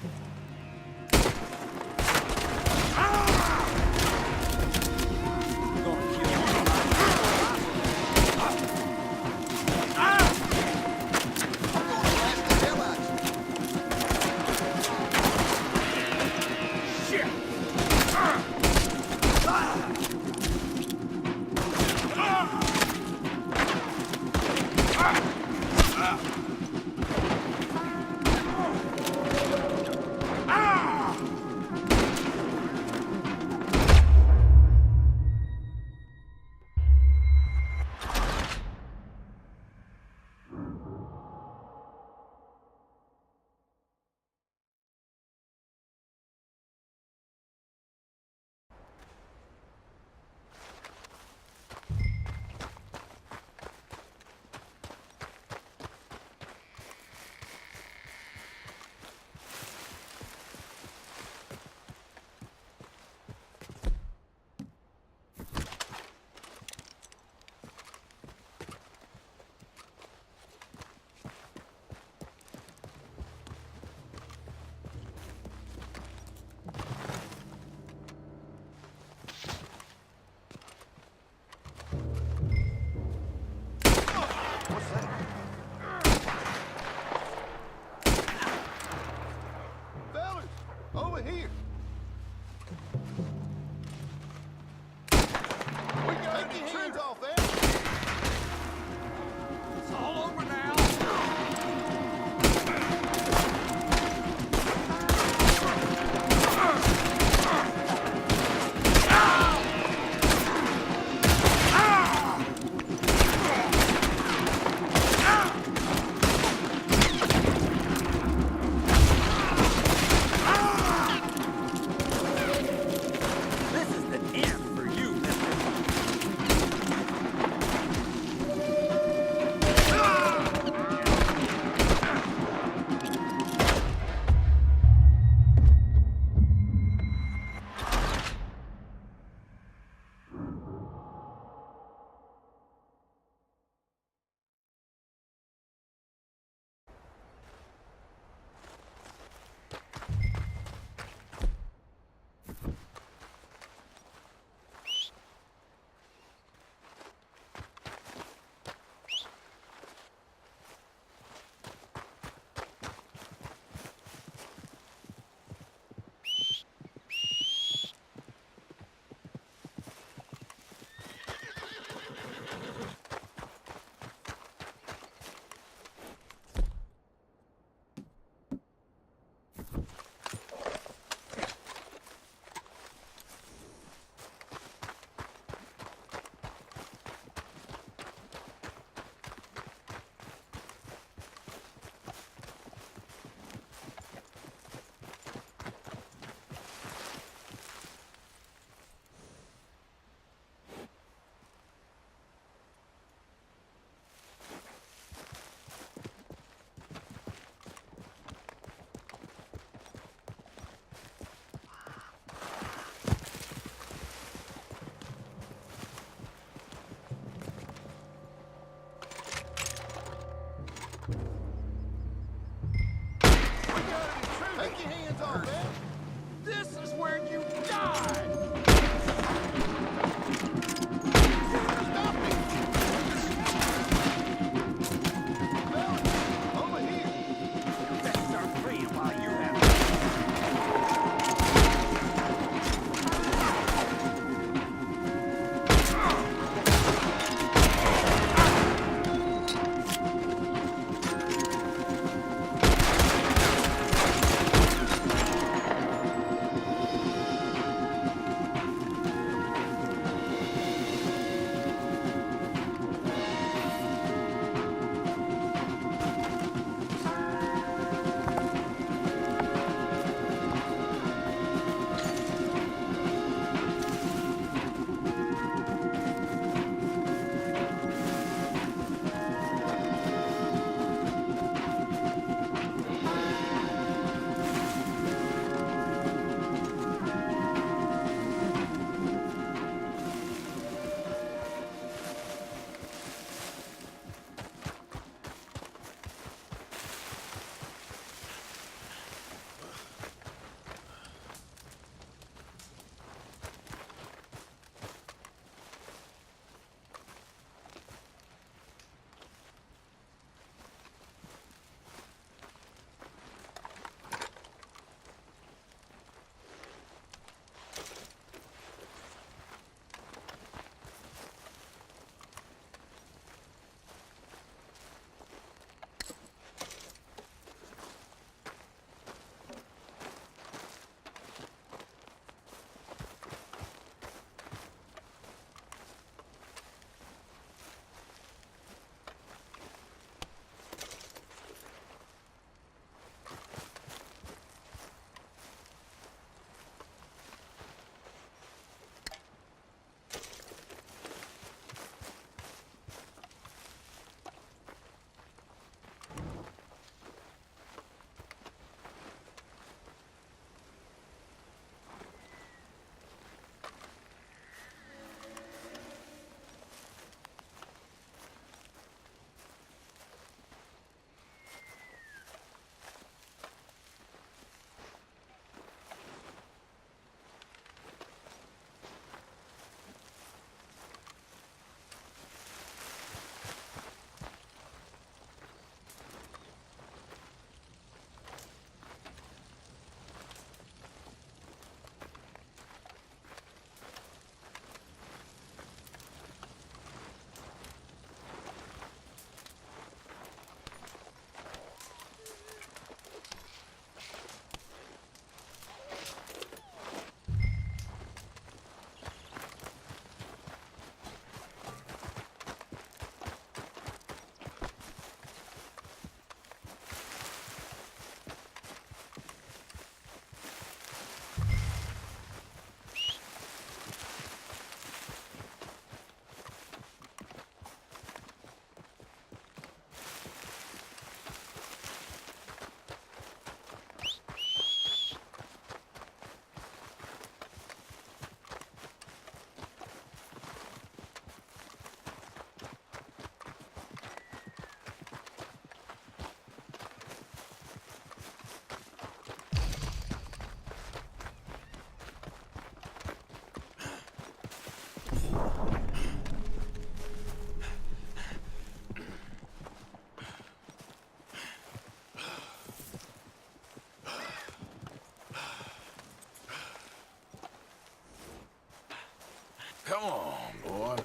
Come on, boy.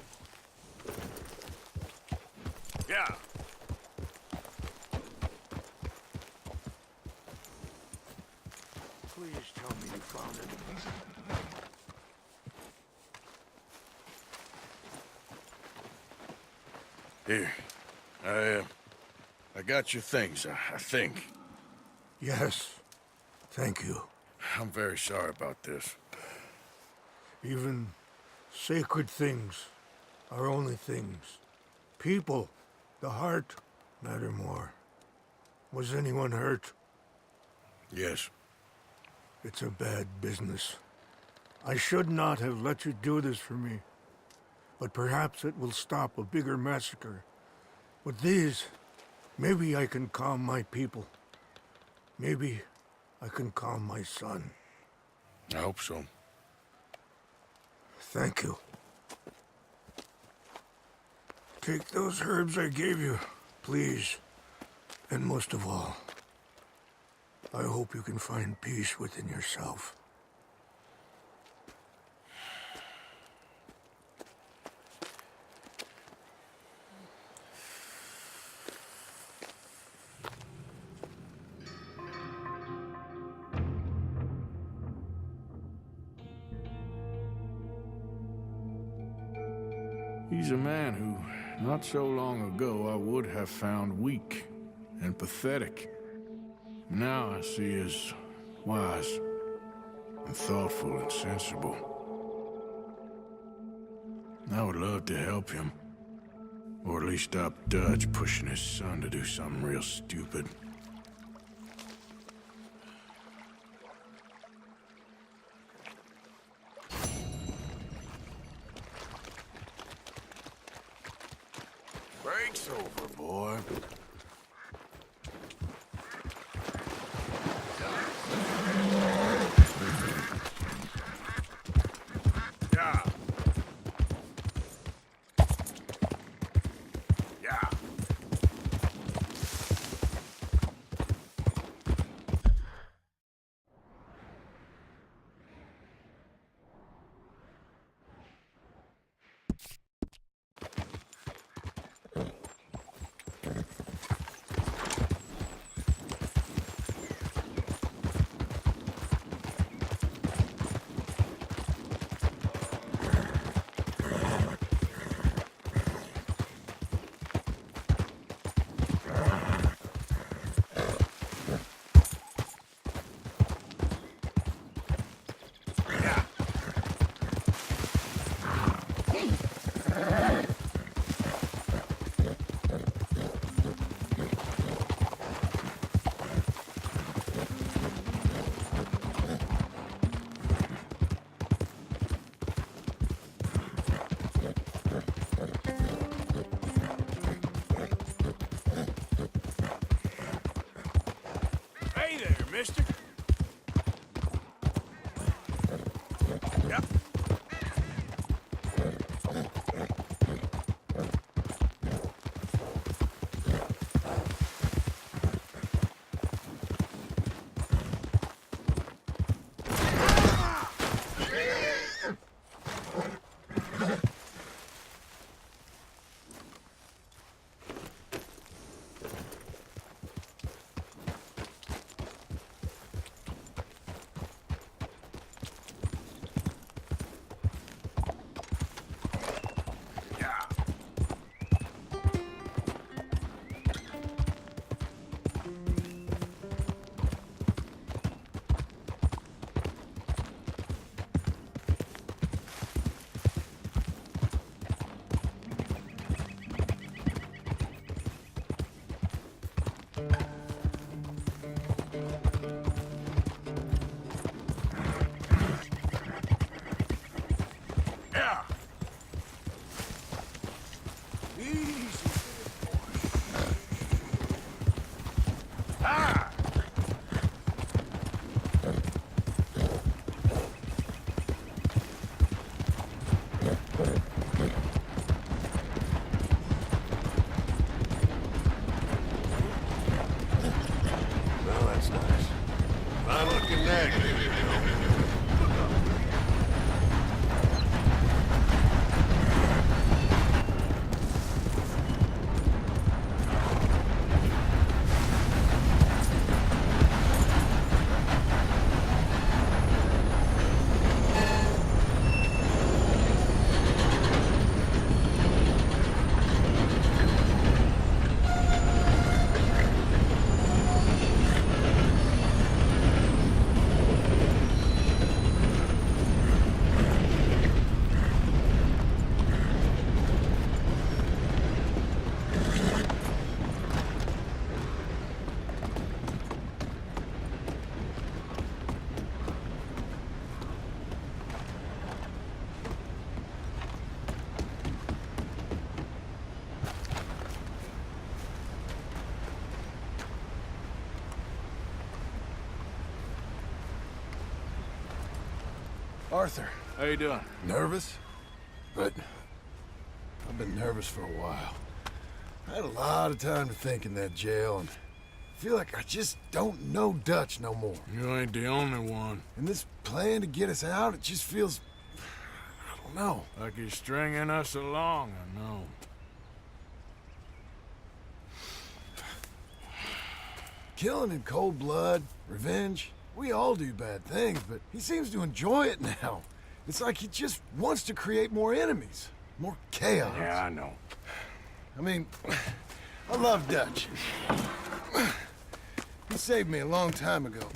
Yeah. Please tell me you found it. Here. I got your things, I think. Yes. Thank you. I'm very sorry about this. Even sacred things are only things. People, the heart, matter more. Was anyone hurt? Yes. It's a bad business. I should not have let you do this for me. But perhaps it will stop a bigger massacre. With these, maybe I can calm my people. Maybe I can calm my son. I hope so. Thank you. Take those herbs I gave you, please. And most of all, I hope you can find peace within yourself. He's a man who, not so long ago, I would have found weak and pathetic. Now I see as wise and thoughtful and sensible. I would love to help him, or at least stop Dutch pushing his son to do something real stupid. Break's over, boy. Yeah. Yeah. Hey there, mister. Yep. Arthur. How you doing? Nervous? But I've been nervous for a while. I had a lot of time to think in that jail, and I feel like I just don't know Dutch no more. You ain't the only one. And this plan to get us out, it just feels... I don't know. Like he's stringing us along, I know. Killing in cold blood, revenge, we all do bad things, but he seems to enjoy it now. It's like he just wants to create more enemies, more chaos. Yeah, I know. I mean, I love Dutch. He saved me a long time ago.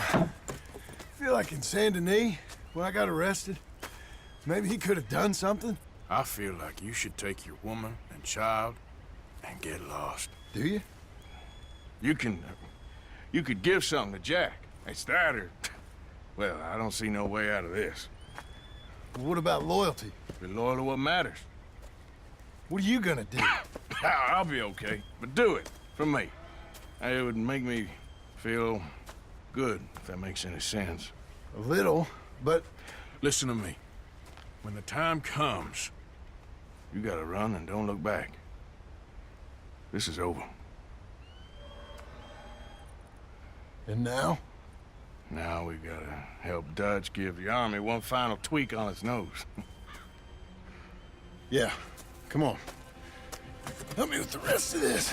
I feel like in Saint Denis, when I got arrested, maybe he could have done something. I feel like you should take your woman and child and get lost. Do you? You could give something to Jack. It's that or... Well, I don't see no way out of this. What about loyalty? Be loyal to what matters. What are you gonna do? I'll be okay, but do it, for me. It would make me feel good, if that makes any sense. A little, but... Listen to me. When the time comes, you gotta run and don't look back. This is over. And now? Now we gotta help Dutch give the army one final tweak on its nose. Yeah, come on. Help me with the rest of this.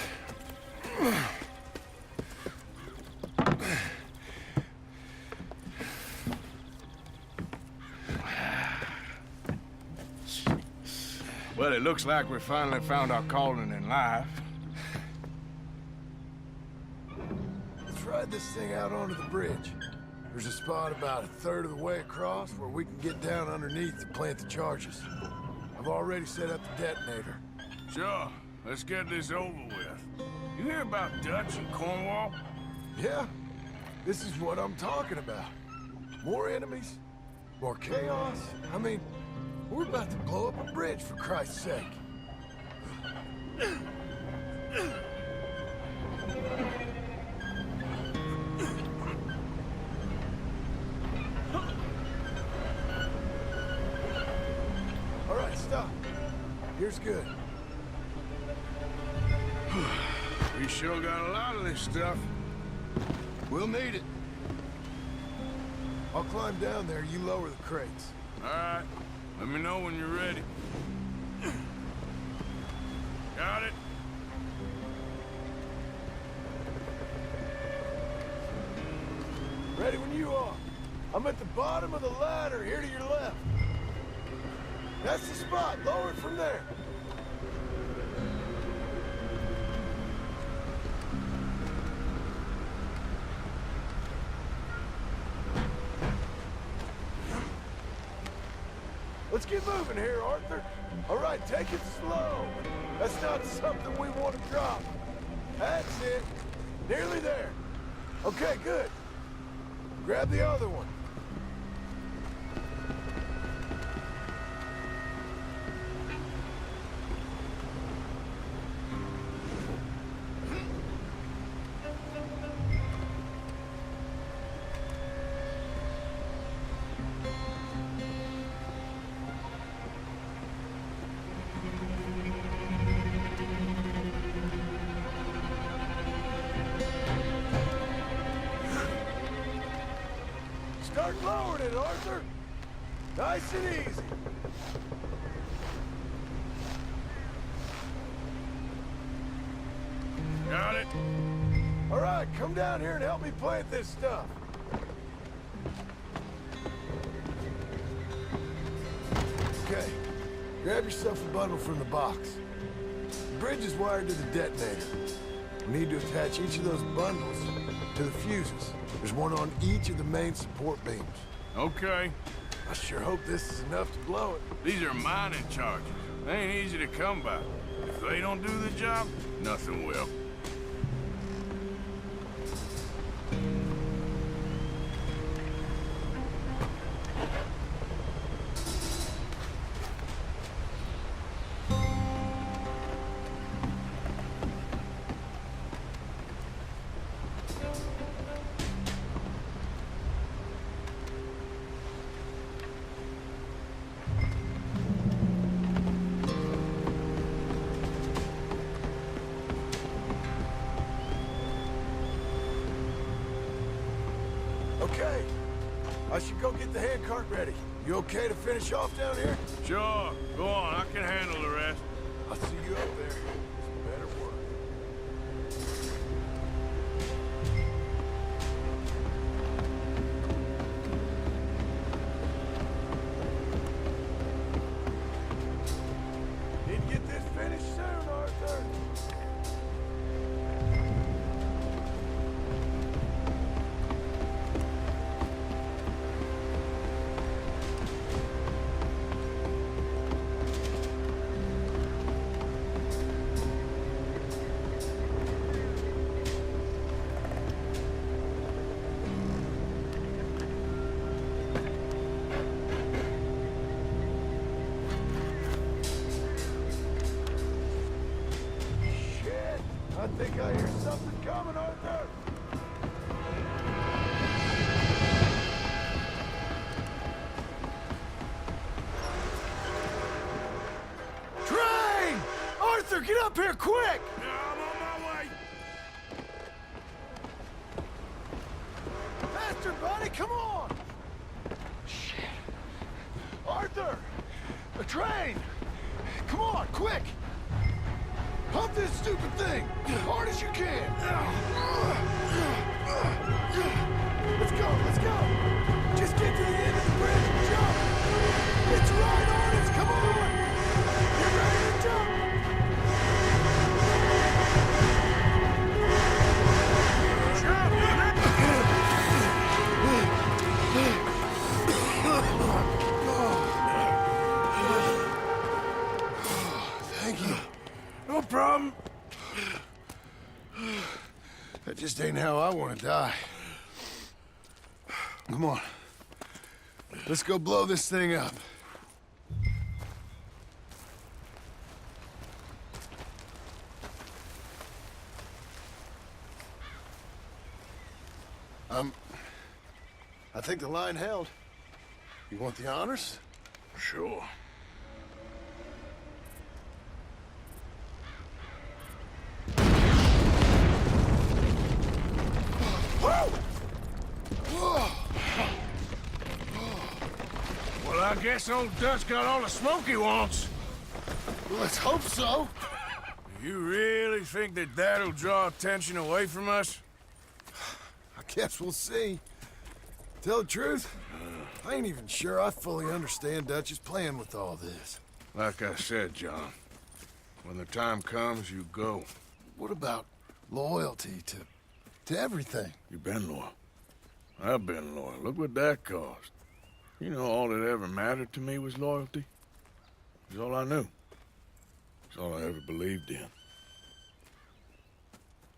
Well, it looks like we finally found our calling in life. Let's ride this thing out onto the bridge. There's a spot about a third of the way across where we can get down underneath to plant the charges. I've already set up the detonator. Sure, let's get this over with. You hear about Dutch and Cornwall? Yeah, this is what I'm talking about. More enemies, more chaos. I mean, we're about to blow up a bridge, for Christ's sake. All right, stop. Here's good. We sure got a lot of this stuff. We'll need it. I'll climb down there, you lower the crates. All right. Let me know when you're ready. Got it? Ready when you are. I'm at the bottom of the ladder, here to your left. That's the spot. Lower it from there. Let's get moving here, Arthur. All right, take it slow. That's not something we want to drop. That's it. Nearly there. Okay, good. Grab the other one. Start lowering it, Arthur. Nice and easy. Got it? All right, come down here and help me plant this stuff. Okay, grab yourself a bundle from the box. The bridge is wired to the detonator. We need to attach each of those bundles to the fuses. There's one on each of the main support beams. Okay. I sure hope this is enough to blow it. These are mining charges. They ain't easy to come by. If they don't do the job, nothing will. I should go get the handcart ready. You okay to finish off down here? Sure. Go on. I can handle the rest. I'll see you up there. Better work. Need to get this finished soon, Arthur. I think I hear something coming, Arthur. Train! Arthur, get up here quick! Yeah, I'm on my way. Faster, buddy, come on! Shit. Arthur! A train! Come on, quick! Pump this stupid thing! As hard as you can! Let's go, let's go! Just get to the end of the bridge and jump! It's right on us, come on! Get ready to jump! Thank you. No problem. That just ain't how I want to die. Come on. Let's go blow this thing up. I think the line held. You want the honors? Sure. Well, I guess old Dutch got all the smoke he wants. Well, let's hope so. You really think that that'll draw attention away from us? I guess we'll see. Tell the truth, I ain't even sure I fully understand Dutch's plan with all this. Like I said, John, when the time comes, you go. What about loyalty to everything? You've been loyal. I've been loyal. Look what that cost. You know, all that ever mattered to me was loyalty. It's all I knew. It's all I ever believed in.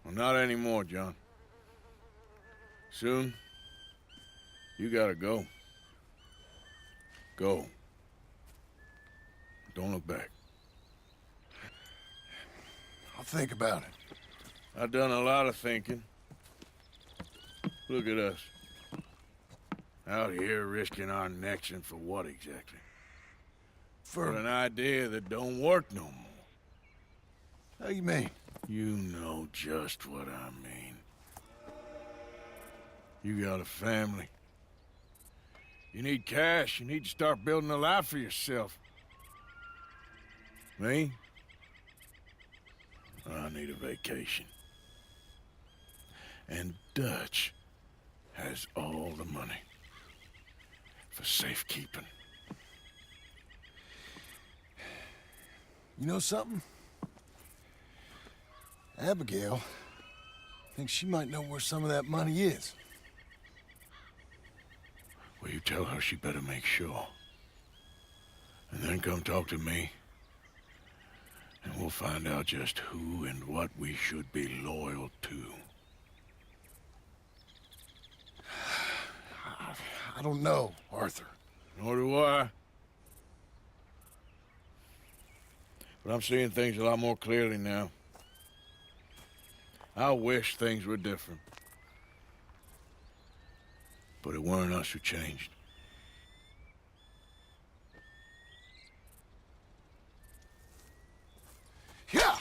Well, not anymore, John. Soon, you gotta go. Go. Don't look back. I'll think about it. I've done a lot of thinking. Look at us. Out here risking our necks, and for what exactly? For an idea that don't work no more. How you mean? You know just what I mean. You got a family. You need cash. You need to start building a life for yourself. Me? I need a vacation. And Dutch has all the money for safekeeping. You know something? Abigail thinks she might know where some of that money is. Well, you tell her she better make sure. And then come talk to me. And we'll find out just who and what we should be loyal to. I don't know, Arthur. Nor do I. But I'm seeing things a lot more clearly now. I wish things were different. But it weren't us who changed. Yeah!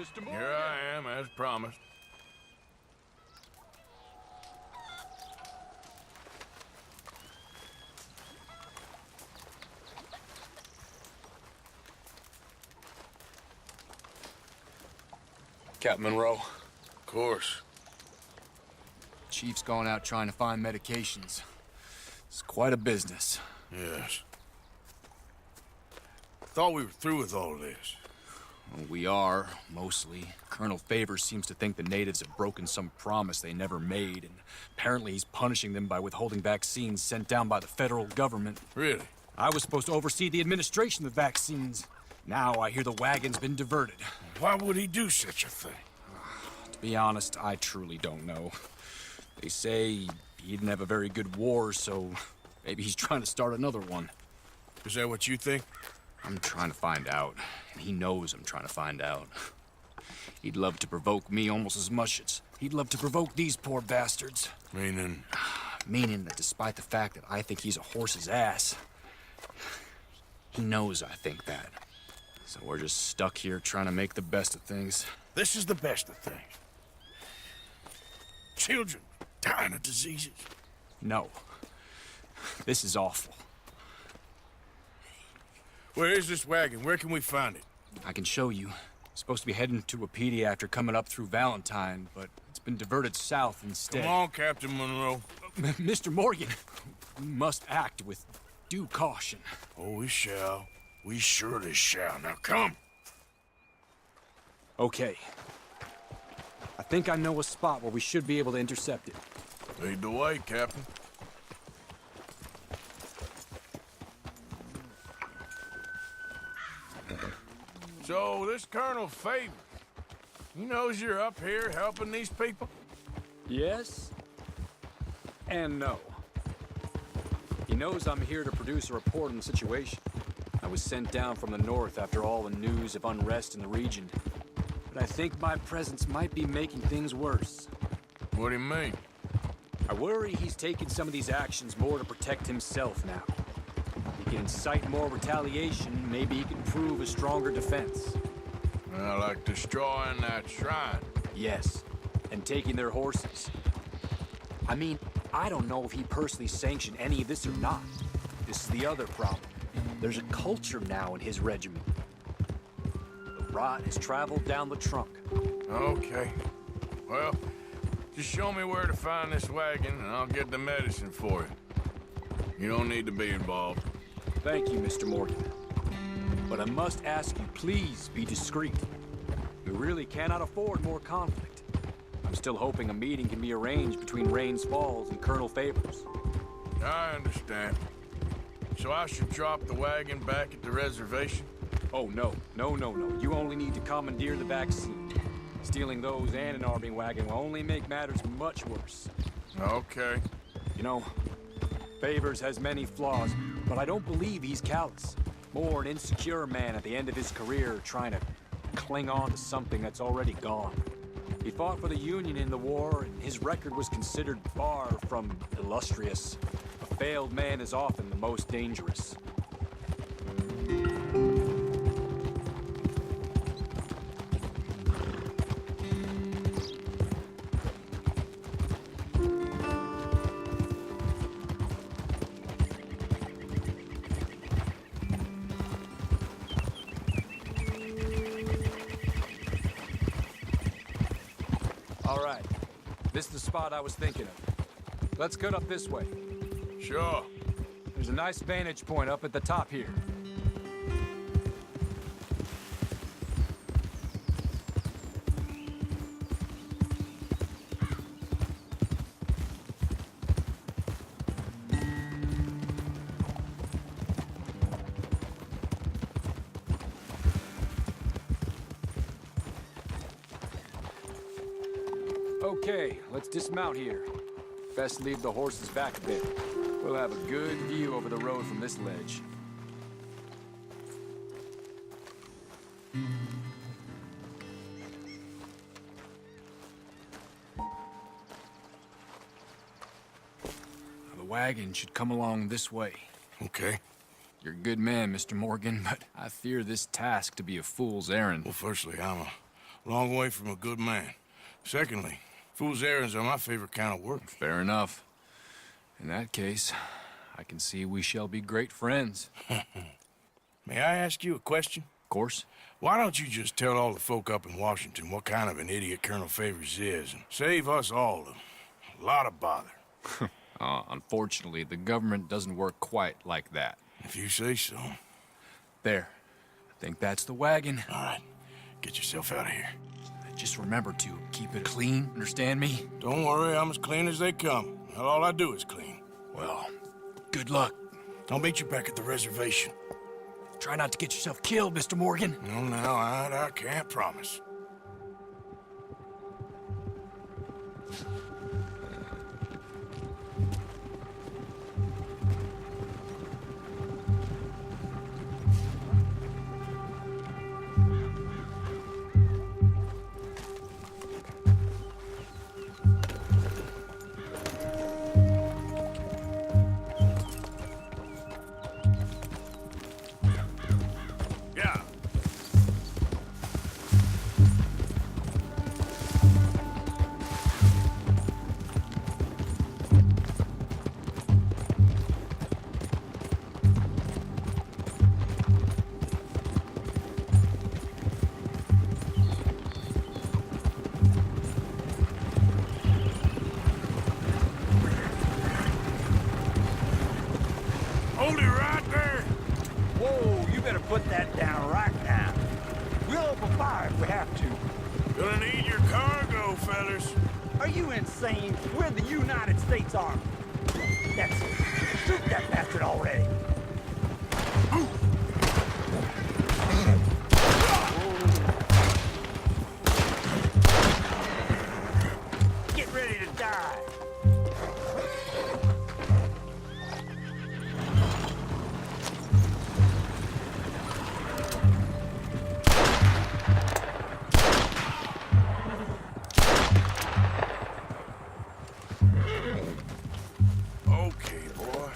Mr. Morgan. Here I am, as promised. Captain Monroe. Of course. Chief's gone out trying to find medications. It's quite a business. Yes. Thought we were through with all this. Well, we are, mostly. Colonel Favors seems to think the natives have broken some promise they never made, and apparently he's punishing them by withholding vaccines sent down by the federal government. Really? I was supposed to oversee the administration of vaccines. Now I hear the wagon's been diverted. Why would he do such a thing? To be honest, I truly don't know. They say he didn't have a very good war, so maybe he's trying to start another one. Is that what you think? I'm trying to find out, and he knows I'm trying to find out. He'd love to provoke me almost as much as he'd love to provoke these poor bastards. Meaning? Meaning that despite the fact that I think he's a horse's ass, he knows I think that. So we're just stuck here trying to make the best of things. This is the best of things. Children dying of diseases. No. This is awful. Where is this wagon? Where can we find it? I can show you. It's supposed to be heading to Wapiti after coming up through Valentine, but it's been diverted south instead. Come on, Captain Monroe. Mr. Morgan, we must act with due caution. Oh, we shall. We surely shall. Now come. Okay. I think I know a spot where we should be able to intercept it. Lead the way, Captain. So, this Colonel Favors, he knows you're up here helping these people? Yes. And no. He knows I'm here to produce a report on the situation. I was sent down from the north after all the news of unrest in the region. But I think my presence might be making things worse. What do you mean? I worry he's taking some of these actions more to protect himself now. He can incite more retaliation, maybe he can prove a stronger defense. Like destroying that shrine. Yes, and taking their horses. I mean, I don't know if he personally sanctioned any of this or not. This is the other problem. There's a culture now in his regiment. The rot has traveled down the trunk. Okay. Well, just show me where to find this wagon, and I'll get the medicine for you. You don't need to be involved. Thank you, Mr. Morgan. But I must ask you, please be discreet. We really cannot afford more conflict. I'm still hoping a meeting can be arranged between Rains Falls and Colonel Favors. I understand. So I should drop the wagon back at the reservation? Oh, no. No. You only need to commandeer the vaccine. Stealing those and an army wagon will only make matters much worse. Okay. You know, Favors has many flaws, but I don't believe he's callous. More an insecure man at the end of his career trying to cling on to something that's already gone. He fought for the Union in the war, and his record was considered far from illustrious. A failed man is often the most dangerous. All right. This is the spot I was thinking of. Let's cut up this way. Sure. There's a nice vantage point up at the top here. Okay, let's dismount here. Best leave the horses back a bit. We'll have a good view over the road from this ledge. The wagon should come along this way. Okay. You're a good man, Mr. Morgan, but I fear this task to be a fool's errand. Well, firstly, I'm Long way from a good man. Secondly, fool's errands are my favorite kind of work. Fair enough. In that case, I can see we shall be great friends. May I ask you a question? Of course. Why don't you just tell all the folk up in Washington what kind of an idiot Colonel Favors is, and save us all a lot of bother? Unfortunately, the government doesn't work quite like that. If you say so. There. I think that's the wagon. All right. Get yourself out of here. Just remember to keep it clean, understand me? Don't worry, I'm as clean as they come. Not all I do is clean. Well, good luck. I'll meet you back at the reservation. Try not to get yourself killed, Mr. Morgan. No, I can't promise. Hold it right there. Whoa, you better put that down right now. We'll open fire if we have to. Gonna need your cargo, fellas. Are you insane? We're the United States Army. That's it. Shoot that bastard already. Get ready to die. Okay, boy.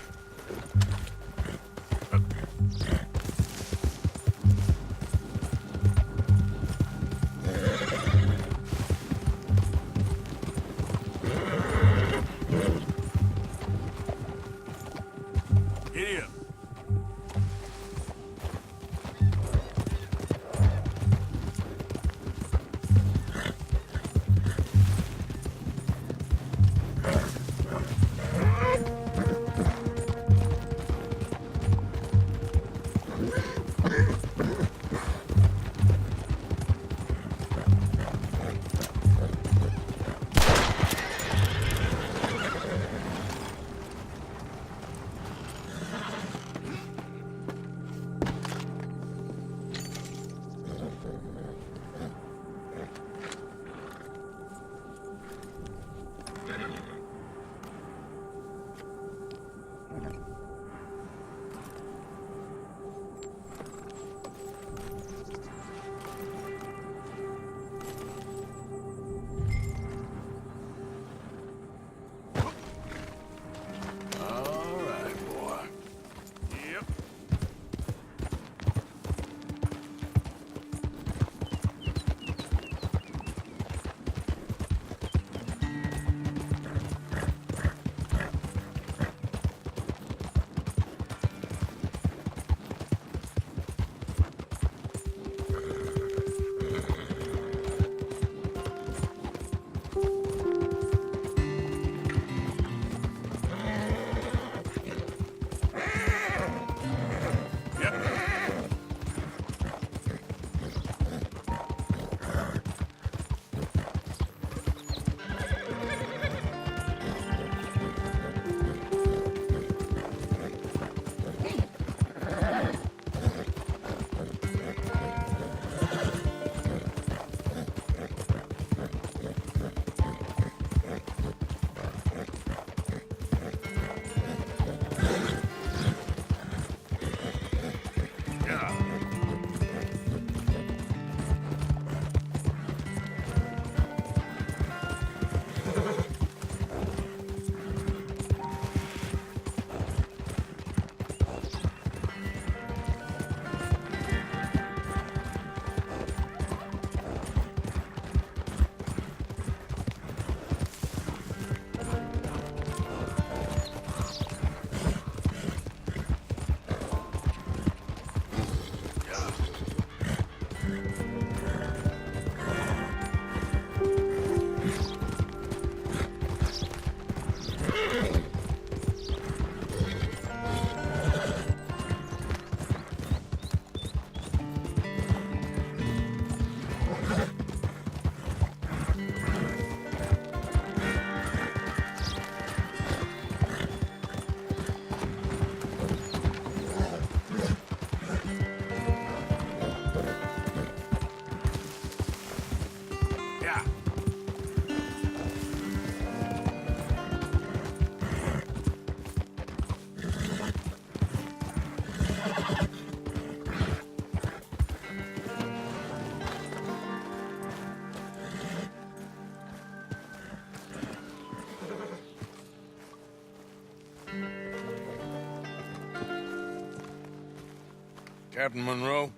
Captain Monroe,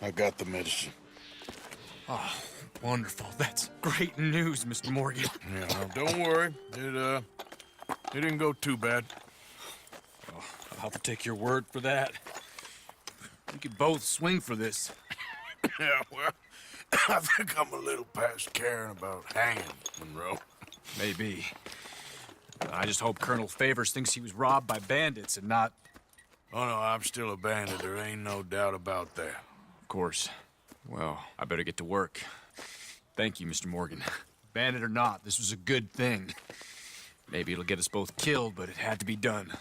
I got the medicine. Oh, wonderful. That's great news, Mr. Morgan. Yeah, well, don't worry. It didn't go too bad. Oh, I'll have to take your word for that. We could both swing for this. Yeah, well, I think I'm a little past caring about hanging, Monroe. Maybe. I just hope Colonel Favors thinks he was robbed by bandits and not... Oh, no, I'm still a bandit. There ain't no doubt about that. Of course. Well, I better get to work. Thank you, Mr. Morgan. Bandit or not, this was a good thing. Maybe it'll get us both killed, but it had to be done.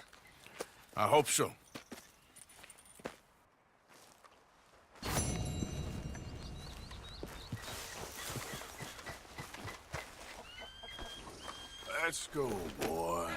I hope so. Let's go, boy.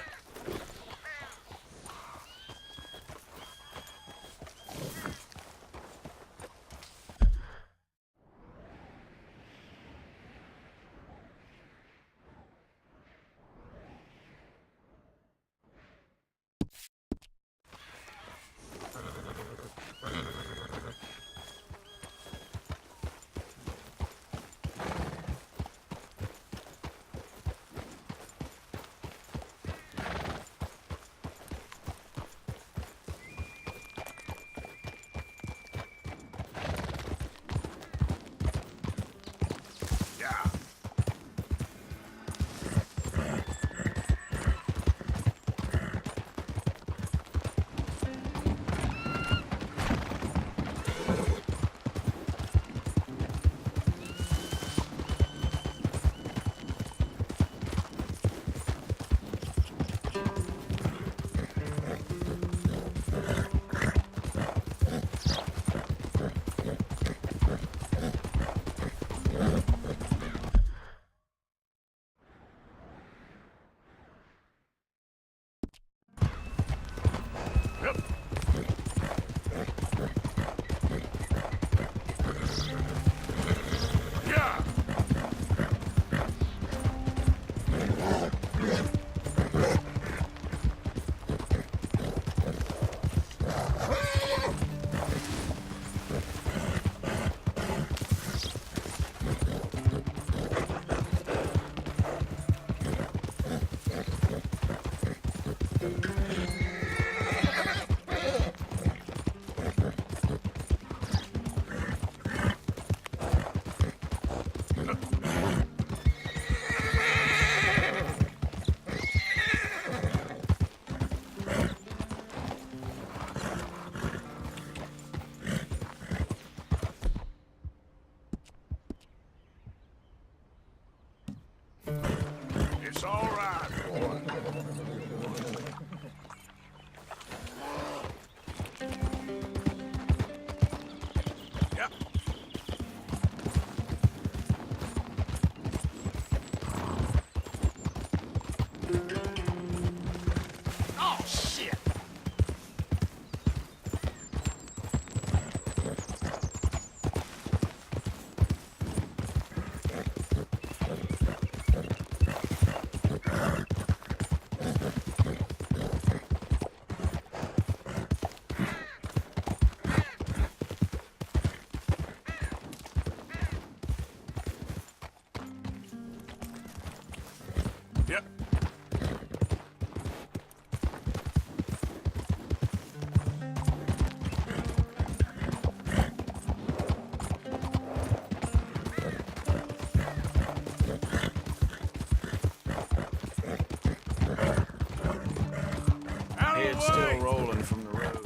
It's all right, boy. Yep. Oh, shit! Yep. Head's still rolling from the road.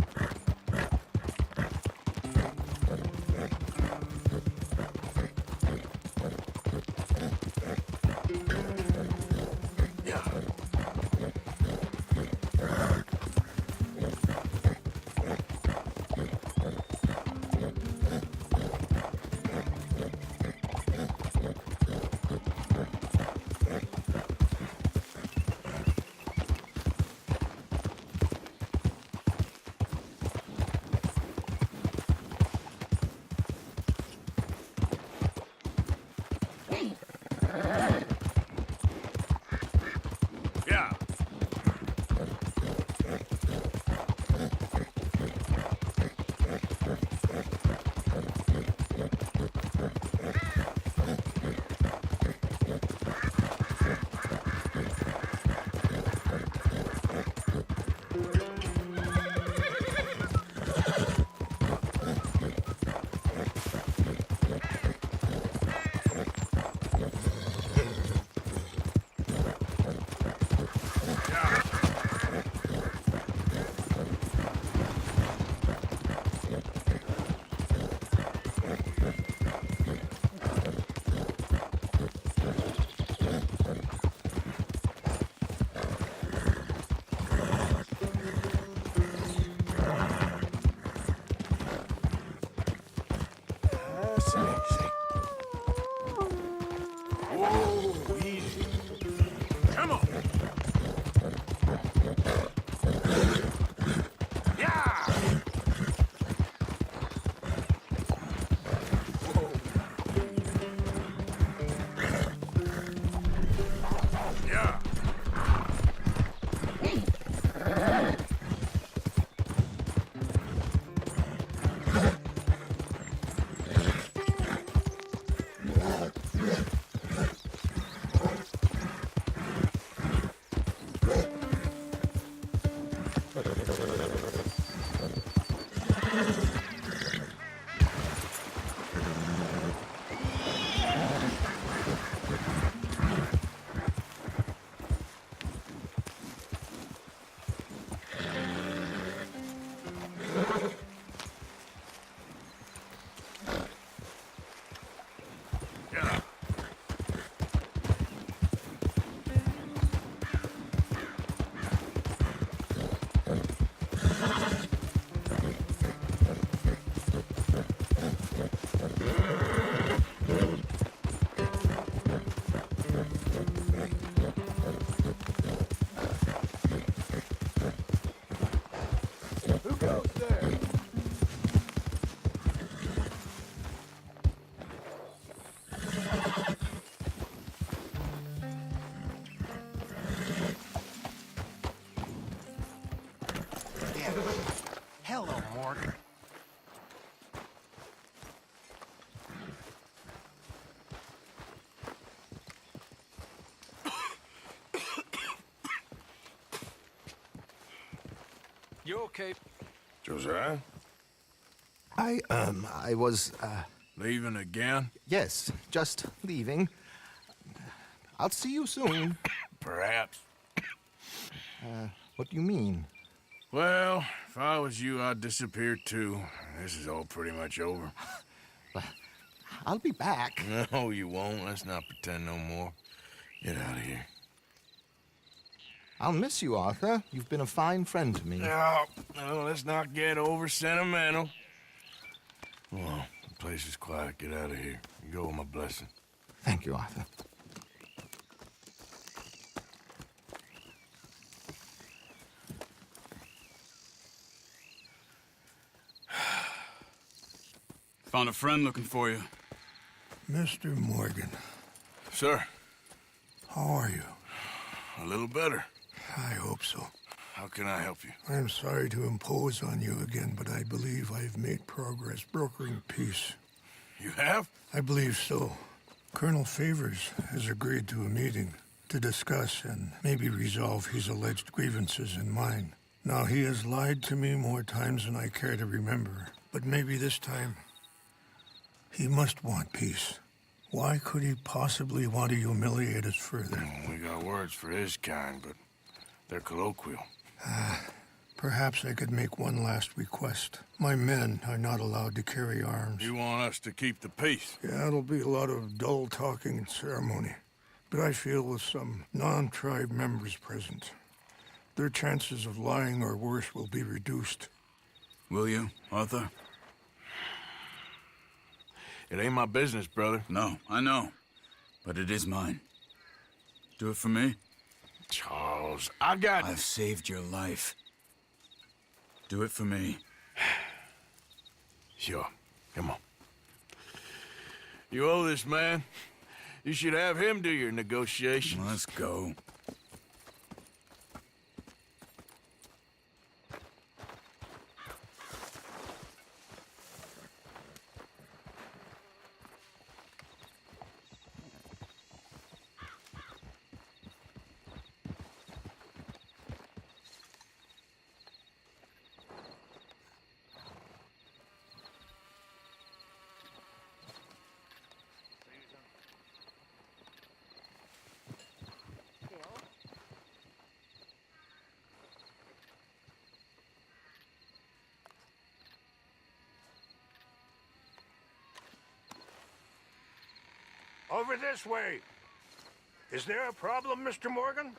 Who goes there? Yeah. Hello, Morgan. You okay? Josiah? I was, Leaving again? yes, just leaving. I'll see you soon. Perhaps. What do you mean? Well, if I was you, I'd disappear too. This is all pretty much over. I'll be back. No, you won't. Let's not pretend no more. Get out of here. I'll miss you, Arthur. You've been a fine friend to me. No, let's not get over sentimental. Come on, the place is quiet. Get out of here. You go with my blessing. Thank you, Arthur. Found a friend looking for you. Mr. Morgan, Sir, how are you? a little better. I hope so. How can I help you? I'm sorry to impose on you again, but I believe I've made progress brokering peace. You have? I believe so. Colonel Favors has agreed to a meeting to discuss and maybe resolve his alleged grievances and mine. Now, he has lied to me more times than I care to remember, but maybe this time he must want peace. Why could he possibly want to humiliate us further? We got words for his kind, but they're colloquial. Perhaps I could make one last request. My men are not allowed to carry arms. You want us to keep the peace? Yeah, it'll be a lot of dull talking and ceremony. But I feel with some non-tribe members present, their chances of lying or worse will be reduced. Will you, Arthur? It ain't my business, brother. No, I know. But it is mine. Do it for me? Charles, I've saved your life. Do it for me. Sure. Come on. You owe this man. You should have him do your negotiations. Let's go. Over this way. Is there a problem, Mr. Morgan?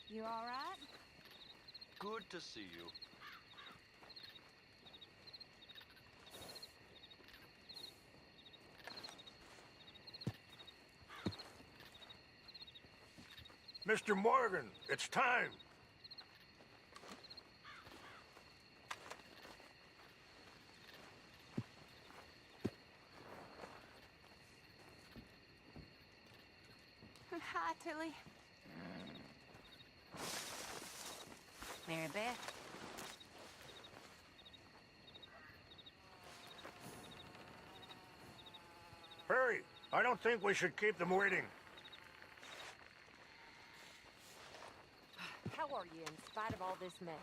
You all right? Good to see you. Mr. Morgan, it's time. Hi, Tilly. Mary Beth. Hurry! I don't think we should keep them waiting. How are you in spite of all this mess?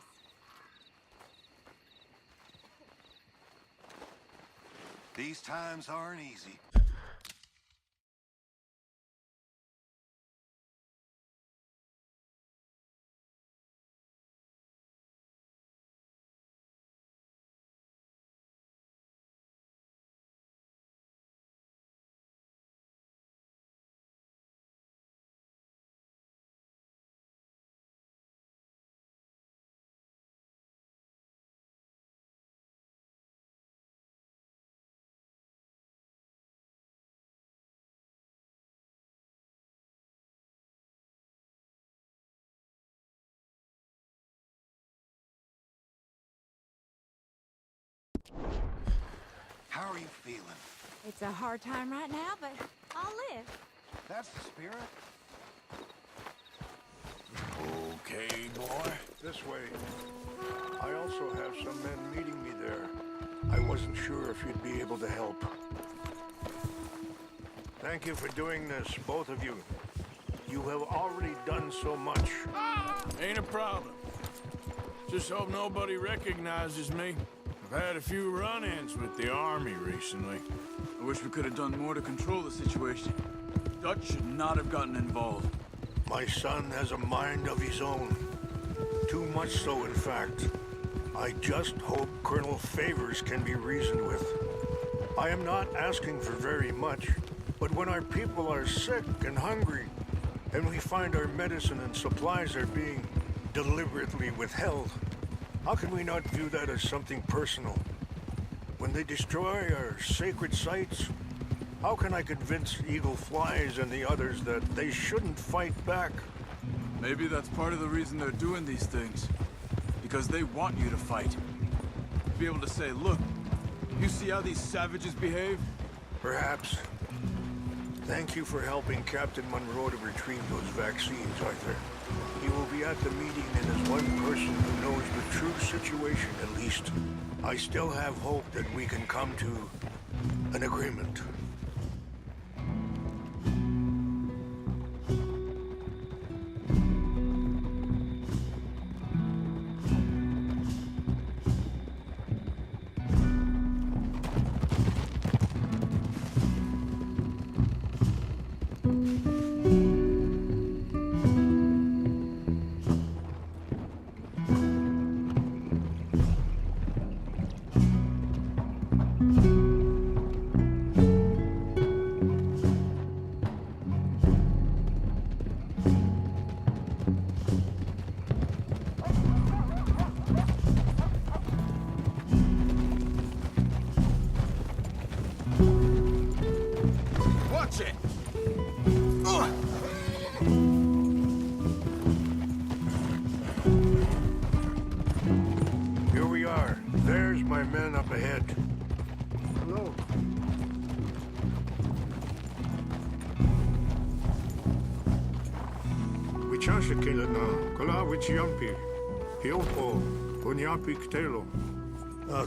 These times aren't easy. How are you feeling? It's a hard time right now, but I'll live. That's the spirit. Okay, boy. This way. I also have some men meeting me there. I wasn't sure if you'd be able to help. Thank you for doing this, both of you. You have already done so much. Ain't a problem. Just hope nobody recognizes me. I've had a few run-ins with the army recently. I wish we could have done more to control the situation. Dutch should not have gotten involved. My son has a mind of his own. Too much so, in fact. I just hope Colonel Favors can be reasoned with. I am not asking for very much, but when our people are sick and hungry, and we find our medicine and supplies are being deliberately withheld, how can we not view that as something personal? When they destroy our sacred sites, how can I convince Eagle Flies and the others that they shouldn't fight back? Maybe that's part of the reason they're doing these things. Because they want you to fight. Be able to say, look, you see how these savages behave? Perhaps. Thank you for helping Captain Monroe to retrieve those vaccines, Arthur. He will be at the meeting and is one person who knows the true situation, at least. I still have hope that we can come to an agreement. Watch it! Here we are. There's my men up ahead. Hello. Wichansze kele na kola wichyampi. Hiopo punyampi ktelo.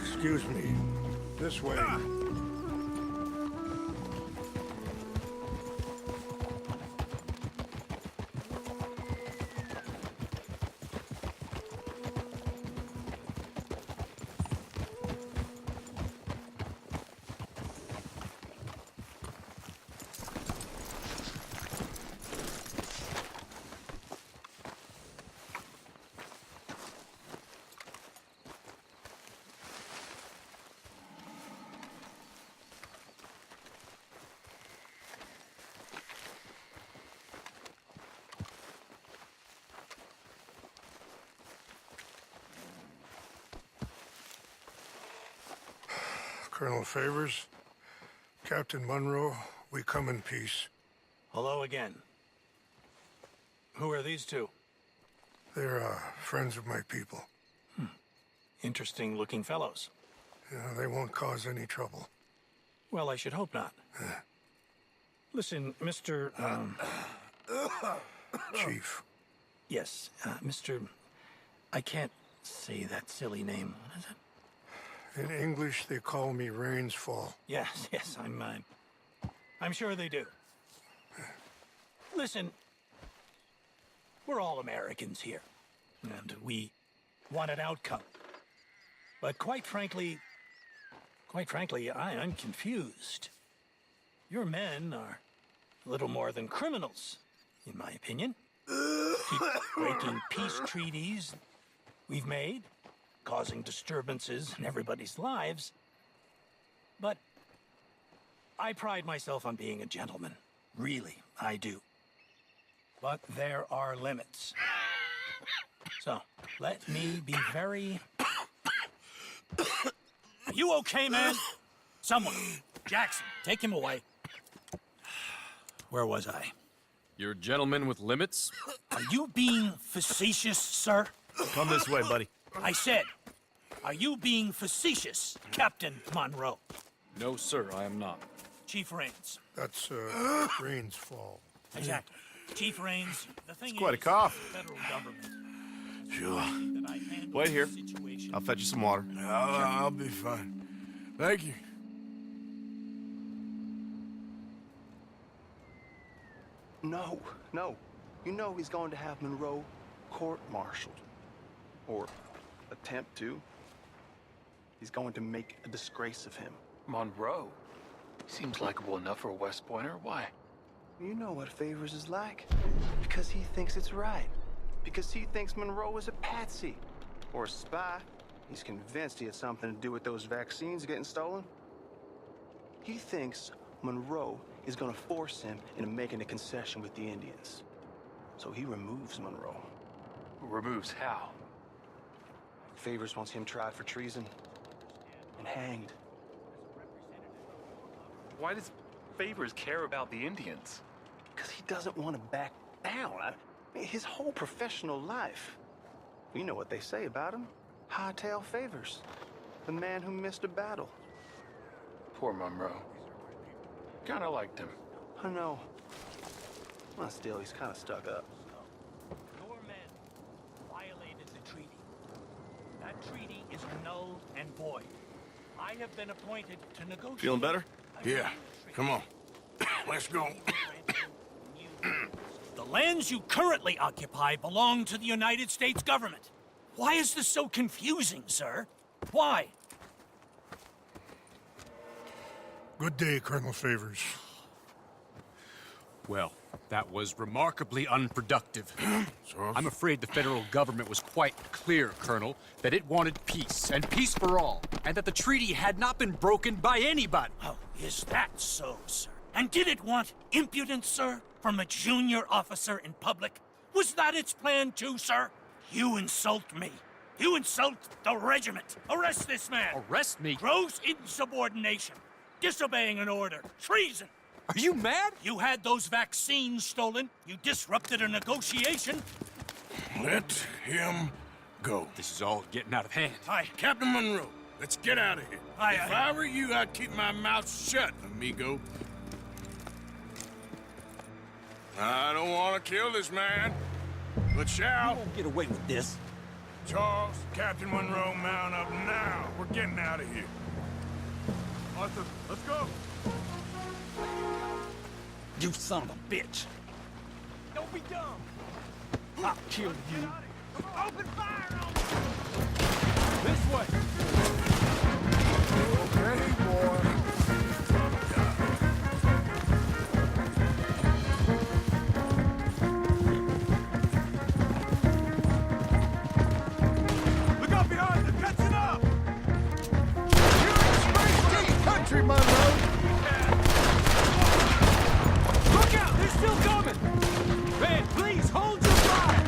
Excuse me. This way. Colonel Favors, Captain Monroe, we come in peace. Hello again. Who are these two? They're friends of my people. Interesting looking fellows. Yeah, they won't cause any trouble. Well, I should hope not. Listen, Mr. Chief. Yes, Mr. I can't say that silly name. What is it? In English, they call me Rainsfall. Yes, I'm sure they do. Listen, we're all Americans here, and we want an outcome. But quite frankly, I'm confused. Your men are a little more than criminals, in my opinion. Keep breaking peace treaties we've made, causing disturbances in everybody's lives. But I pride myself on being a gentleman. Really, I do. But there are limits. So, let me be very... Are you okay, man? Someone. Jackson, take him away. Where was I? You're a gentleman with limits? Are you being facetious, sir? Come this way, buddy. I said, are you being facetious, Captain Monroe? No, sir, I am not. Chief Rains. That's, Rains' fault. Exactly. Chief Rains, the thing It's quite a is, cough. the federal government. Sure. that I handle Wait here. the situation. I'll fetch you some water. I'll be fine. Thank you. No, no. You know he's going to have Monroe court-martialed. Or attempt to. He's going to make a disgrace of him. Monroe? Seems likable enough for a West Pointer. Why? You know what Favors is like. Because he thinks it's right. Because he thinks Monroe is a patsy. Or a spy. He's convinced he had something to do with those vaccines getting stolen. He thinks Monroe is gonna force him into making a concession with the Indians. So he removes Monroe. Removes how? Favors wants him tried for treason and hanged. Why does Favors care about the Indians? Because he doesn't want to back down. I mean, his whole professional life. You know what they say about him. Hightail Favors. The man who missed a battle. Poor Monroe. Kinda liked him. I know. Well, still, he's kind of stuck up. Your men violated the treaty. That treaty is null and void. I have been appointed to negotiate. Feeling better? Yeah. Come on. Let's go. The lands you currently occupy belong to the United States government. Why is this so confusing, sir? Why? Good day, Colonel Favors. Well, that was remarkably unproductive. I'm afraid the federal government was quite clear, Colonel, that it wanted peace, and peace for all, and that the treaty had not been broken by anybody. Oh, is that so, sir? And did it want impudence, sir, from a junior officer in public? Was that its plan too, sir? You insult me. You insult the regiment. Arrest this man. Arrest me? Gross insubordination. Disobeying an order. Treason. Are you mad? You had those vaccines stolen. You disrupted a negotiation. Let him go. This is all getting out of hand. Captain Monroe, let's get out of here. If I were you, I'd keep my mouth shut, amigo. I don't want to kill this man, but shall. You won't get away with this. Charles, Captain Monroe, mount up now. We're getting out of here. Arthur, let's go. You son of a bitch. Don't be dumb. I'll kill you. Open fire on me. This way. Okay, boy. Look out behind you. Catching up. Country, Monroe! Look out! They're still coming! Man, please, hold your fire!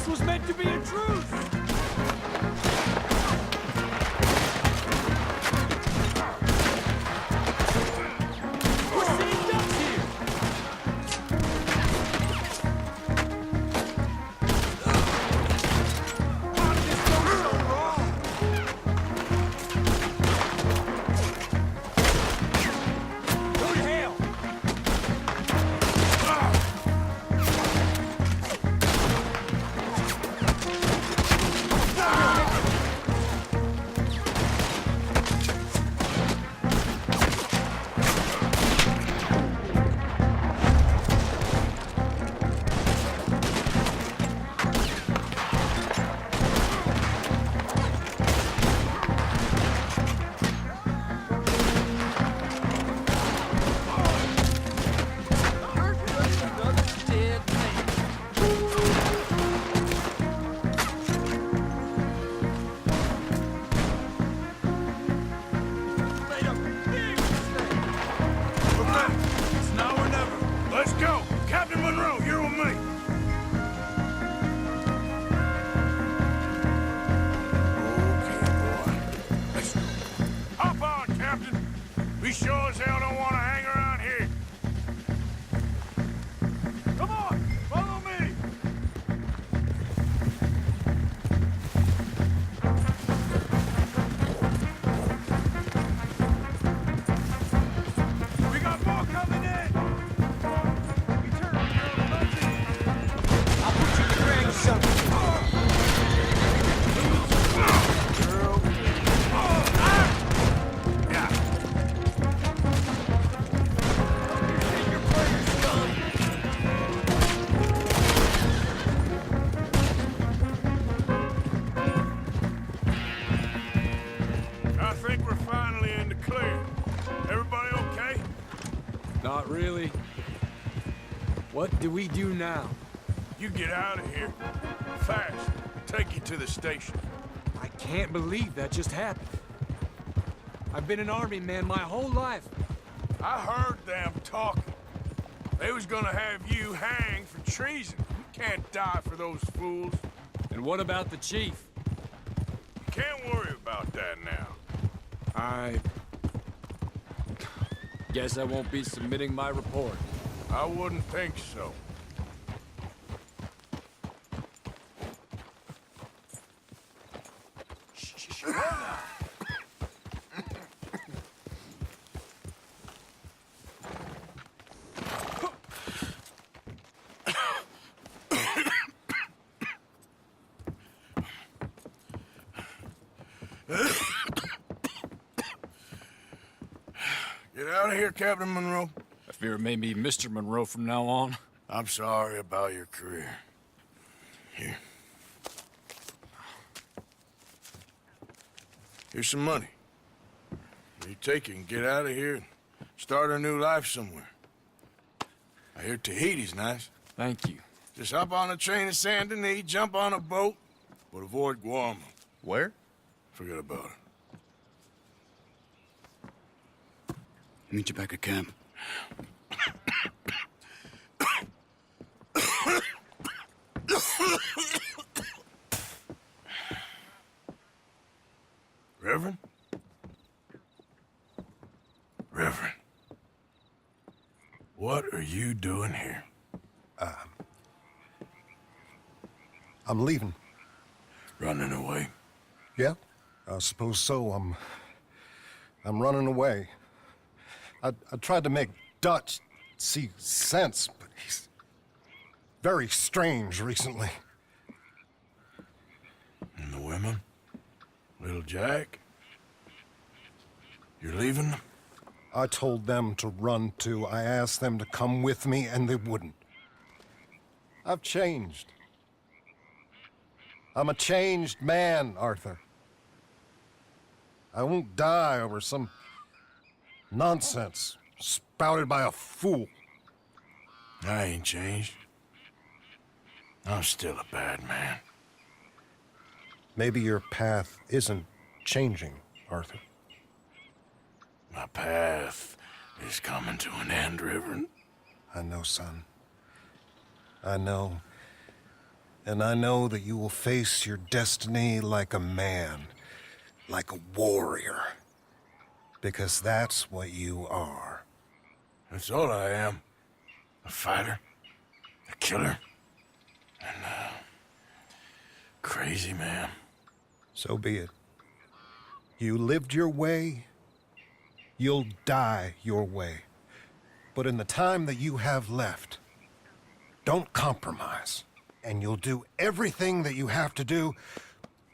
This was meant to be a truce! We're sitting ducks here! How did this go so wrong? Good hell! It's now or never. Let's go. Captain Monroe, you're with me. Okay, boy. Let's go. Hop on, Captain. We sure as hell don't want to hang around here. Come on, follow me. We got more coming in. I'll put you in the grave, son. I think we're finally in the clear. Everybody okay? Not really. What do we do now? You get out of here. Fast. Take you to the station. I can't believe that just happened. I've been an army man my whole life. I heard them talking. They was gonna have you hanged for treason. You can't die for those fools. And what about the chief? You can't worry about that now. I guess I won't be submitting my report. I wouldn't think so. Get out of here, Captain Monroe. I fear it may be Mr. Monroe from now on. I'm sorry about your career. Here. Here's some money. You take it and get out of here and start a new life somewhere. I hear Tahiti's nice. Thank you. Just hop on a train to Saint Denis, jump on a boat, but avoid Guam. Where? Forget about it. Meet you back at camp. Reverend? Reverend. What are you doing here? I'm leaving. Running away? Yeah, I suppose so. I'm running away. I tried to make Dutch see sense, but he's very strange recently. And the women? Little Jack? You're leaving them? I told them to run too. I asked them to come with me, and they wouldn't. I've changed. I'm a changed man, Arthur. I won't die over some nonsense spouted by a fool. I ain't changed. I'm still a bad man. Maybe your path isn't changing, Arthur. My path is coming to an end, Reverend. I know, son. I know. And I know that you will face your destiny like a man, like a warrior. Because that's what you are. That's all I am. A fighter, a killer, and a crazy man. So be it. You lived your way, you'll die your way. But in the time that you have left, don't compromise. And you'll do everything that you have to do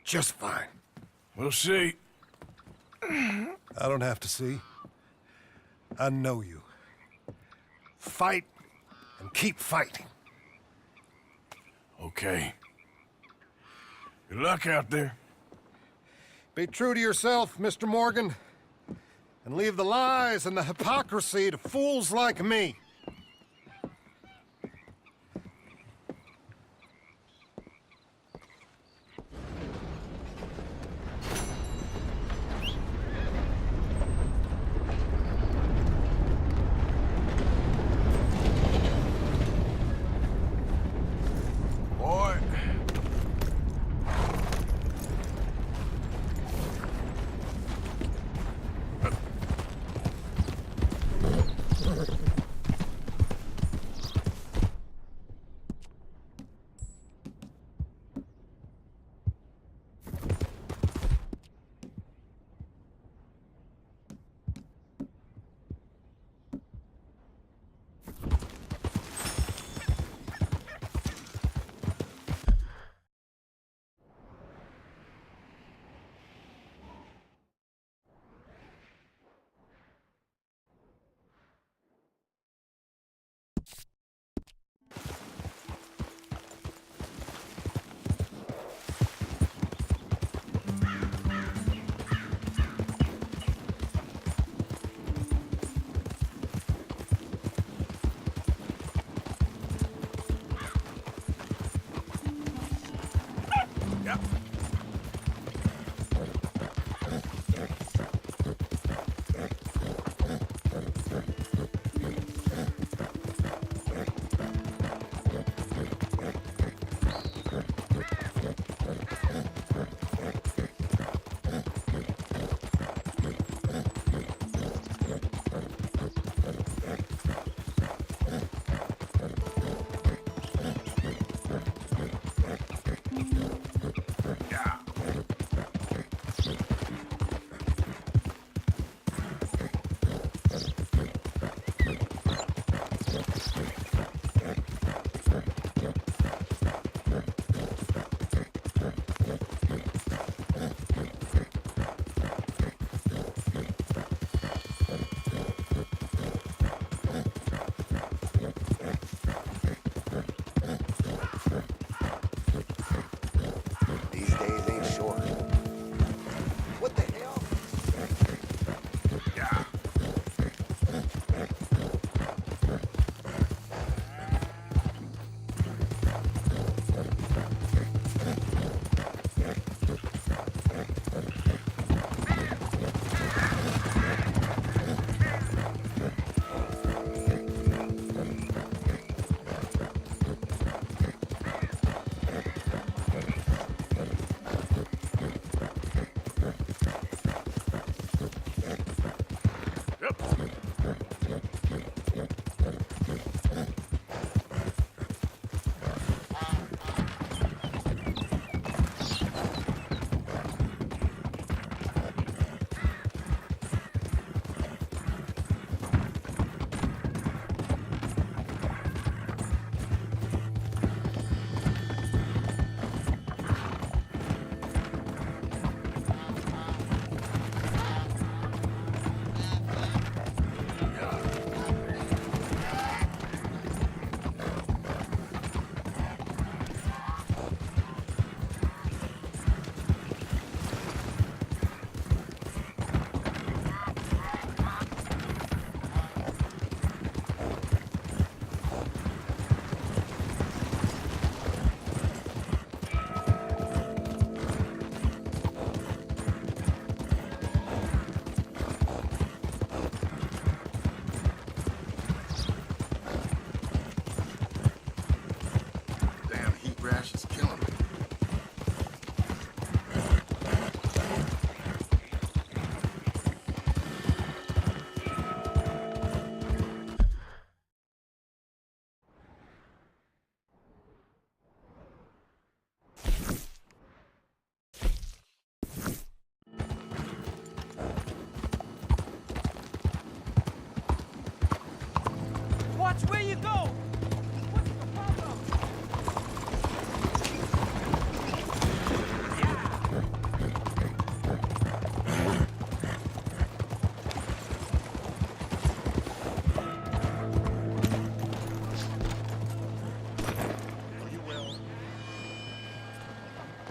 just fine. We'll see. I don't have to see. I know you. Fight and keep fighting. Okay. Good luck out there. Be true to yourself, Mr. Morgan, and leave the lies and the hypocrisy to fools like me. Boy.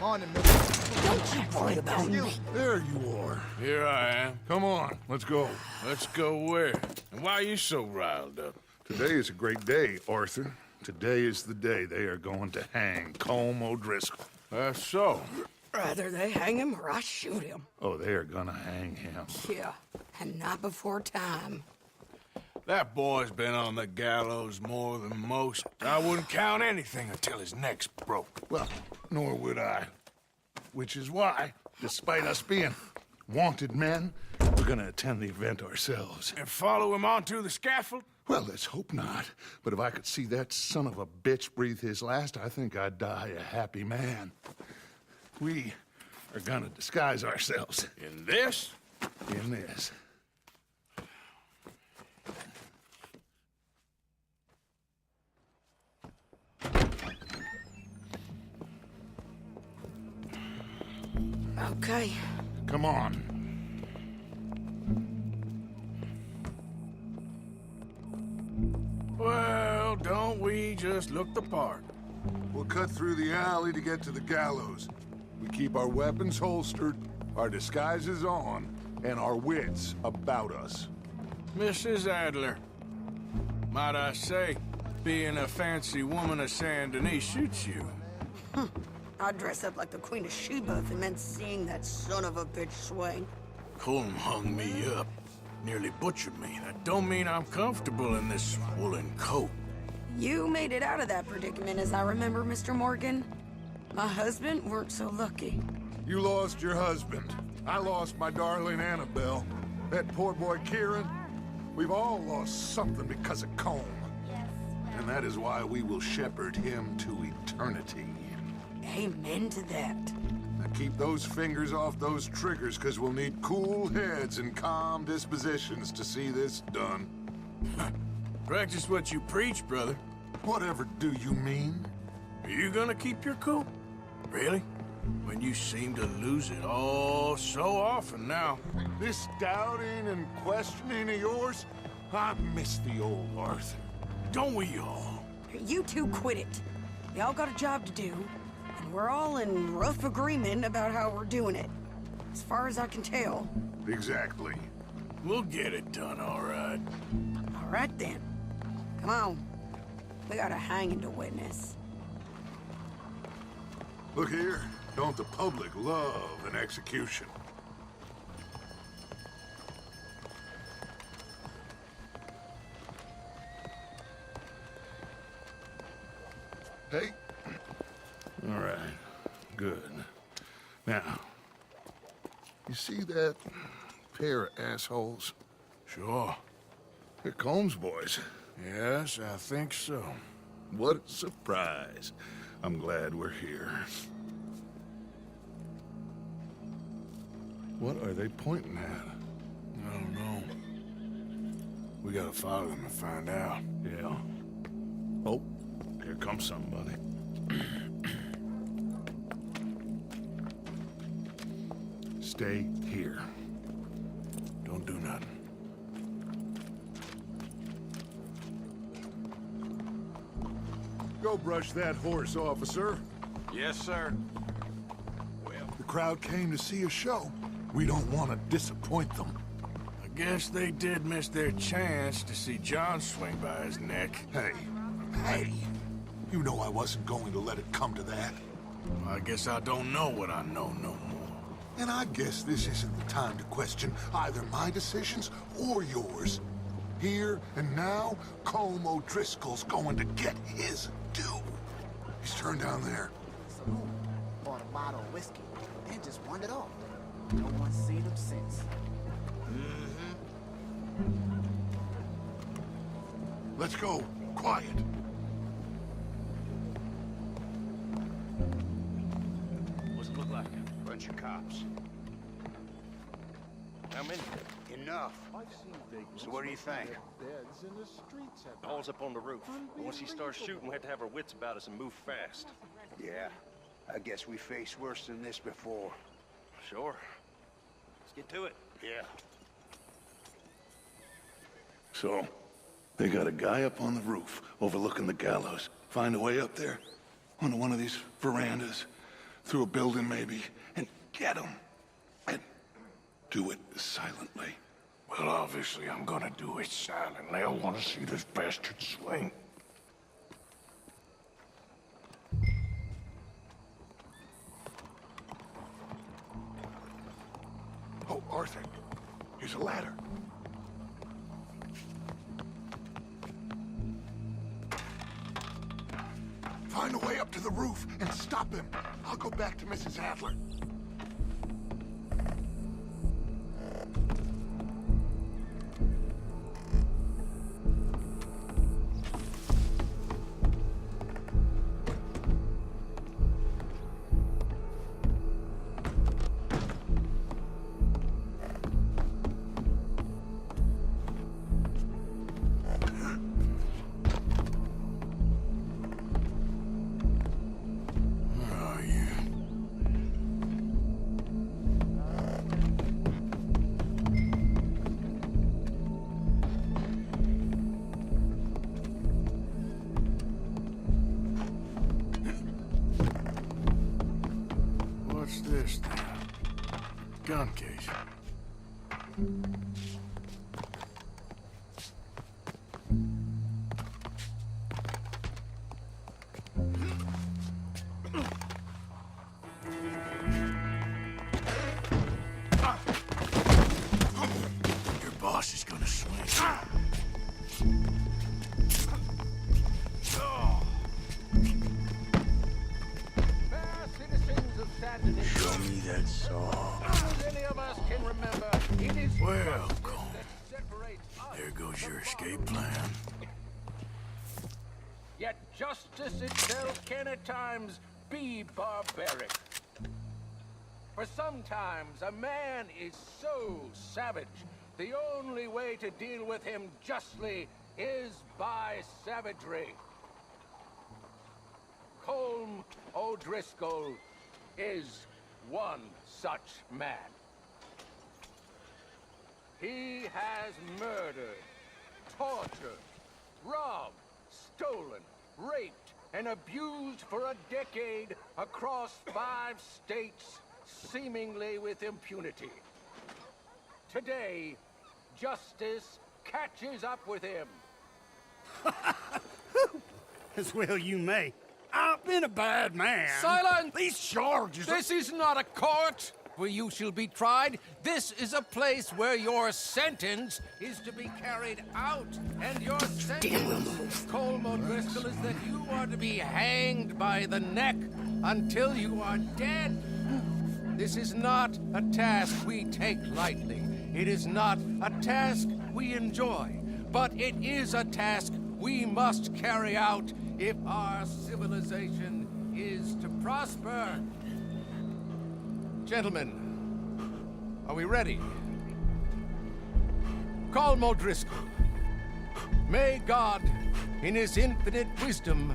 on and miss. Don't you worry about me. There you are. Here I am. Come on, let's go. Let's go where? And why are you so riled up? Today is a great day, Arthur. Today is the day they are going to hang Colm O'Driscoll. That's so. Rather they hang him or I shoot him. Oh, they are gonna hang him. Yeah, and not before time. That boy's been on the gallows more than most. I wouldn't count anything until his neck's broke. Well, nor would I. Which is why, despite us being wanted men, we're gonna attend the event ourselves. And follow him onto the scaffold? Well, let's hope not. But if I could see that son of a bitch breathe his last, I think I'd die a happy man. We are gonna disguise ourselves. In this? In this. Okay. Come on. Well, don't we just look the part? We'll cut through the alley to get to the gallows. We keep our weapons holstered, our disguises on, and our wits about us. Mrs. Adler, might I say, being a fancy woman of Saint Denis suits you. I'd dress up like the Queen of Sheba if it meant seeing that son of a bitch swing. Colm hung me up, nearly butchered me. That don't mean I'm comfortable in this woolen coat. You made it out of that predicament, as I remember, Mr. Morgan. My husband weren't so lucky. You lost your husband. I lost my darling Annabelle. That poor boy Kieran. We've all lost something because of Colm. And that is why we will shepherd him to eternity. Amen to that. Now keep those fingers off those triggers, because we'll need cool heads and calm dispositions to see this done. Practice what you preach, brother. Whatever do you mean? Are you gonna keep your cool? Really? When you seem to lose it all so often now. This doubting and questioning of yours, I miss the old Arthur. Don't we all? You two quit it. Y'all got a job to do, and we're all in rough agreement about how we're doing it. As far as I can tell. Exactly. We'll get it done, all right. All right, then. Come on. We got a hanging to witness. Look here. Don't the public love an execution? Hey. All right. Good. Now, you see that pair of assholes? Sure. They're Colm's boys. Yes, I think so. What a surprise. I'm glad we're here. What are they pointing at? I don't know. We gotta follow them and find out. Yeah. Oh, here comes somebody. Stay here. Don't do nothing. Go brush that horse, officer. Yes, sir. The crowd came to see a show. We don't want to disappoint them. I guess they did miss their chance to see John swing by his neck. Hey, you know I wasn't going to let it come to that. I guess I don't know what I know no more. And I guess this isn't the time to question either my decisions or yours. Here and now, Colm O'Driscoll's going to get his due. He's turned down there. Saloon. Bought a bottle of whiskey, then just wandered off. No one's seen him since. Let's go. Quiet. What's it look like? Bunch of cops. How many? Enough. So what do you think? Paul's up on the roof. But once he starts shooting, we have to have our wits about us and move fast. Yeah. I guess we faced worse than this before. Sure. Let's get to it. Yeah. So, they got a guy up on the roof overlooking the gallows. Find a way up there? Onto one of these verandas. through a building maybe, and get them. And do it silently. Well, obviously I'm gonna do it silently. I want to see this bastard swing. Oh, Arthur, here's a ladder. Find a way up to the roof and stop him. I'll go back to Mrs. Adler. What's this thing? Gun case. Your boss is gonna swing. Show me that saw. Well, there goes your escape plan. Yet justice itself can at times be barbaric. For sometimes a man is so savage, the only way to deal with him justly is by savagery. Colm O'Driscoll is one such man. He has murdered, tortured, robbed, stolen, raped, and abused for a decade across 5 states, seemingly with impunity. Today, justice catches up with him. As well you may. I've been a bad man. Silence! These charges This is not a court where you shall be tried. This is a place where your sentence is to be carried out. And your sentence, Colm O'Driscoll, is that you are to be hanged by the neck until you are dead. This is not a task we take lightly. It is not a task we enjoy. But it is a task we must carry out if our civilization is to prosper. Gentlemen, are we ready? Colm O'Driscoll, may God, in his infinite wisdom,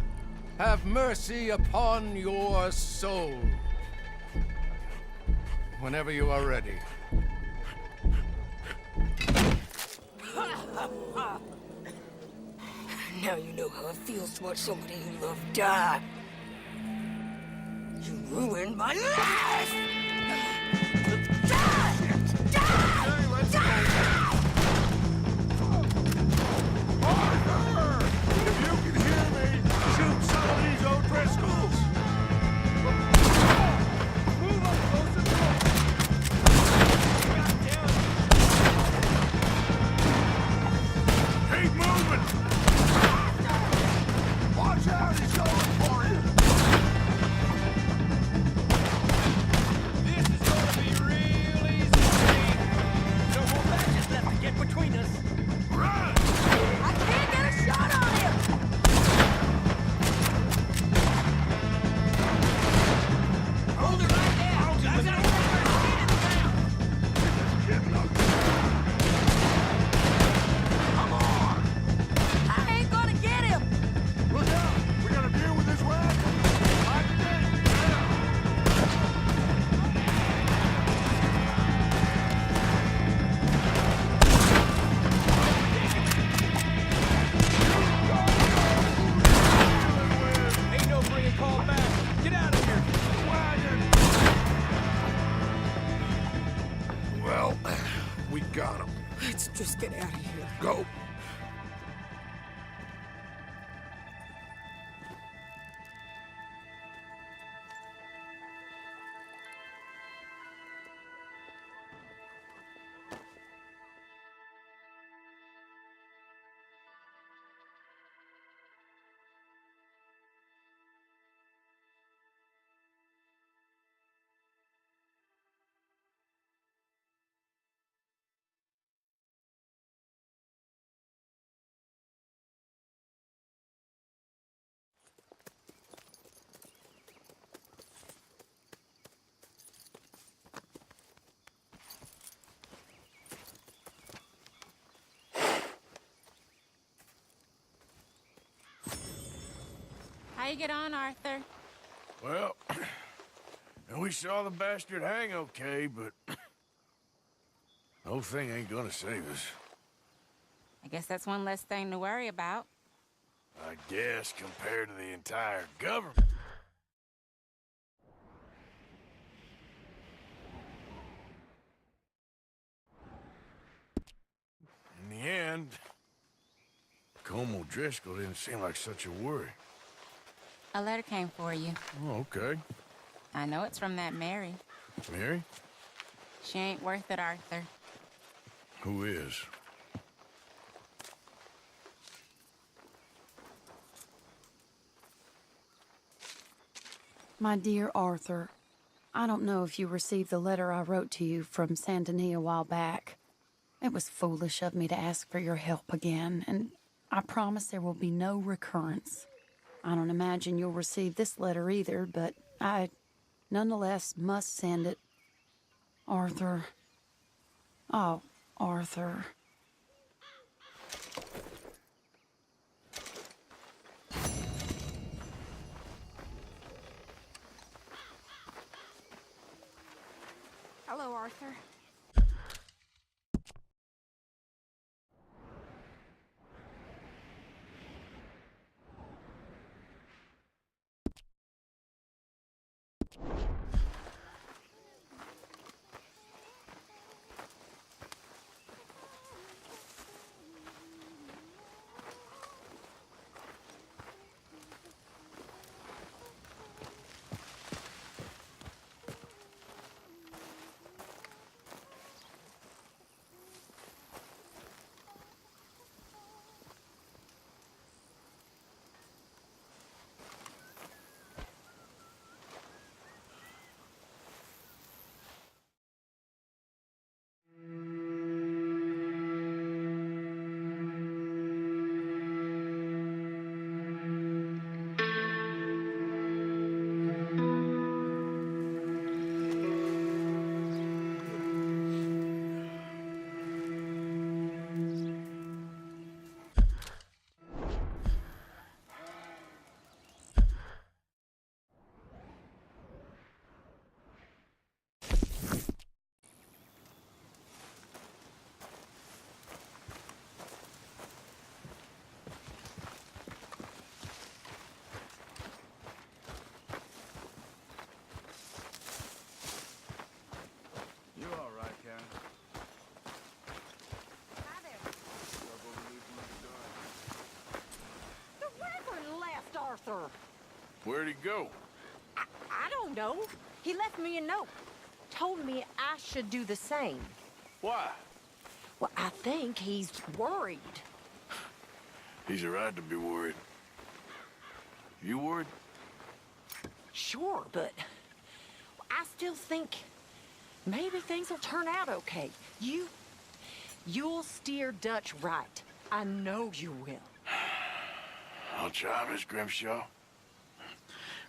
have mercy upon your soul. Whenever you are ready. Now you know how it feels to watch somebody you love die. You ruined my life! Die! Die! Die! Arthur! If you can hear me, shoot some of these O'Driscolls! Move up closer to him! Keep moving! Watch out, he's going for you! This is gonna be real get out of here. Go. How you get on, Arthur? Well, we saw the bastard hang okay, but the whole thing ain't gonna save us. I guess that's one less thing to worry about. I guess, compared to the entire government. In the end, Como Driscoll didn't seem like such a worry. A letter came for you. Oh, okay. I know it's from that Mary. Mary? She ain't worth it, Arthur. Who is? My dear Arthur, I don't know if you received the letter I wrote to you from Saint Denis a while back. It was foolish of me to ask for your help again, and I promise there will be no recurrence. I don't imagine you'll receive this letter either, but I nonetheless must send it. Arthur. Oh, Arthur. Hello, Arthur. Arthur. Where'd he go? I don't know. He left me a note. Told me I should do the same. Why? Well, I think he's worried. He's a right to be worried. You worried? Sure, but I still think maybe things will turn out okay. You'll steer Dutch right. I know you will. I'll try, Miss Grimshaw.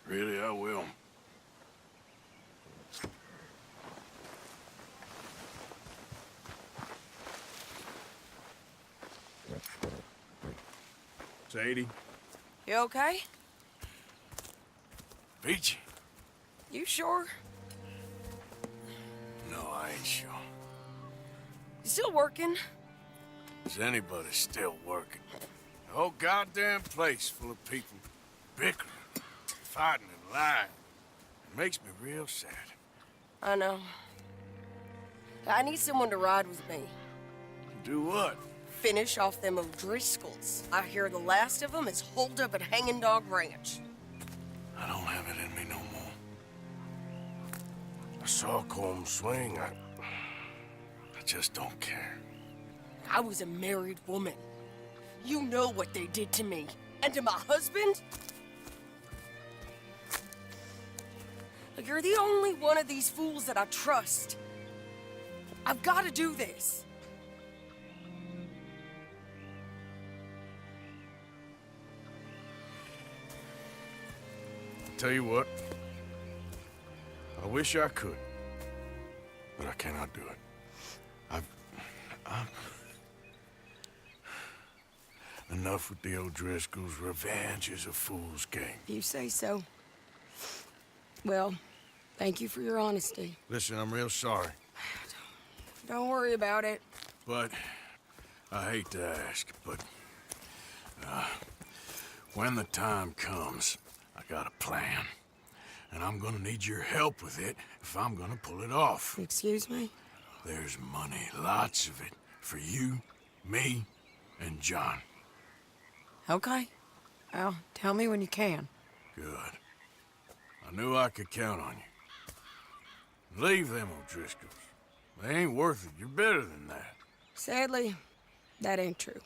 Really, I will. Sadie? You okay? Peachy? You sure? No, I ain't sure. You still working? Is anybody still working? The whole goddamn place full of people bickering, fighting and lying. It makes me real sad. I know. I need someone to ride with me. Do what? Finish off them O'Driscolls. I hear the last of them is holed up at Hanging Dog Ranch. I don't have it in me no more. I saw Colm swing. I just don't care. I was a married woman. You know what they did to me. And to my husband? You're the only one of these fools that I trust. I've got to do this. Tell you what. I wish I could. But I cannot do it. Enough with the O'Driscolls. Revenge is a fool's game. If you say so. Well, thank you for your honesty. Listen, I'm real sorry. Don't worry about it. But I hate to ask, but when the time comes, I got a plan. And I'm gonna need your help with it if I'm gonna pull it off. Excuse me? There's money, lots of it, for you, me, and John. Okay. Well, tell me when you can. Good. I knew I could count on you. Leave them O'Driscolls. They ain't worth it. You're better than that. Sadly, that ain't true.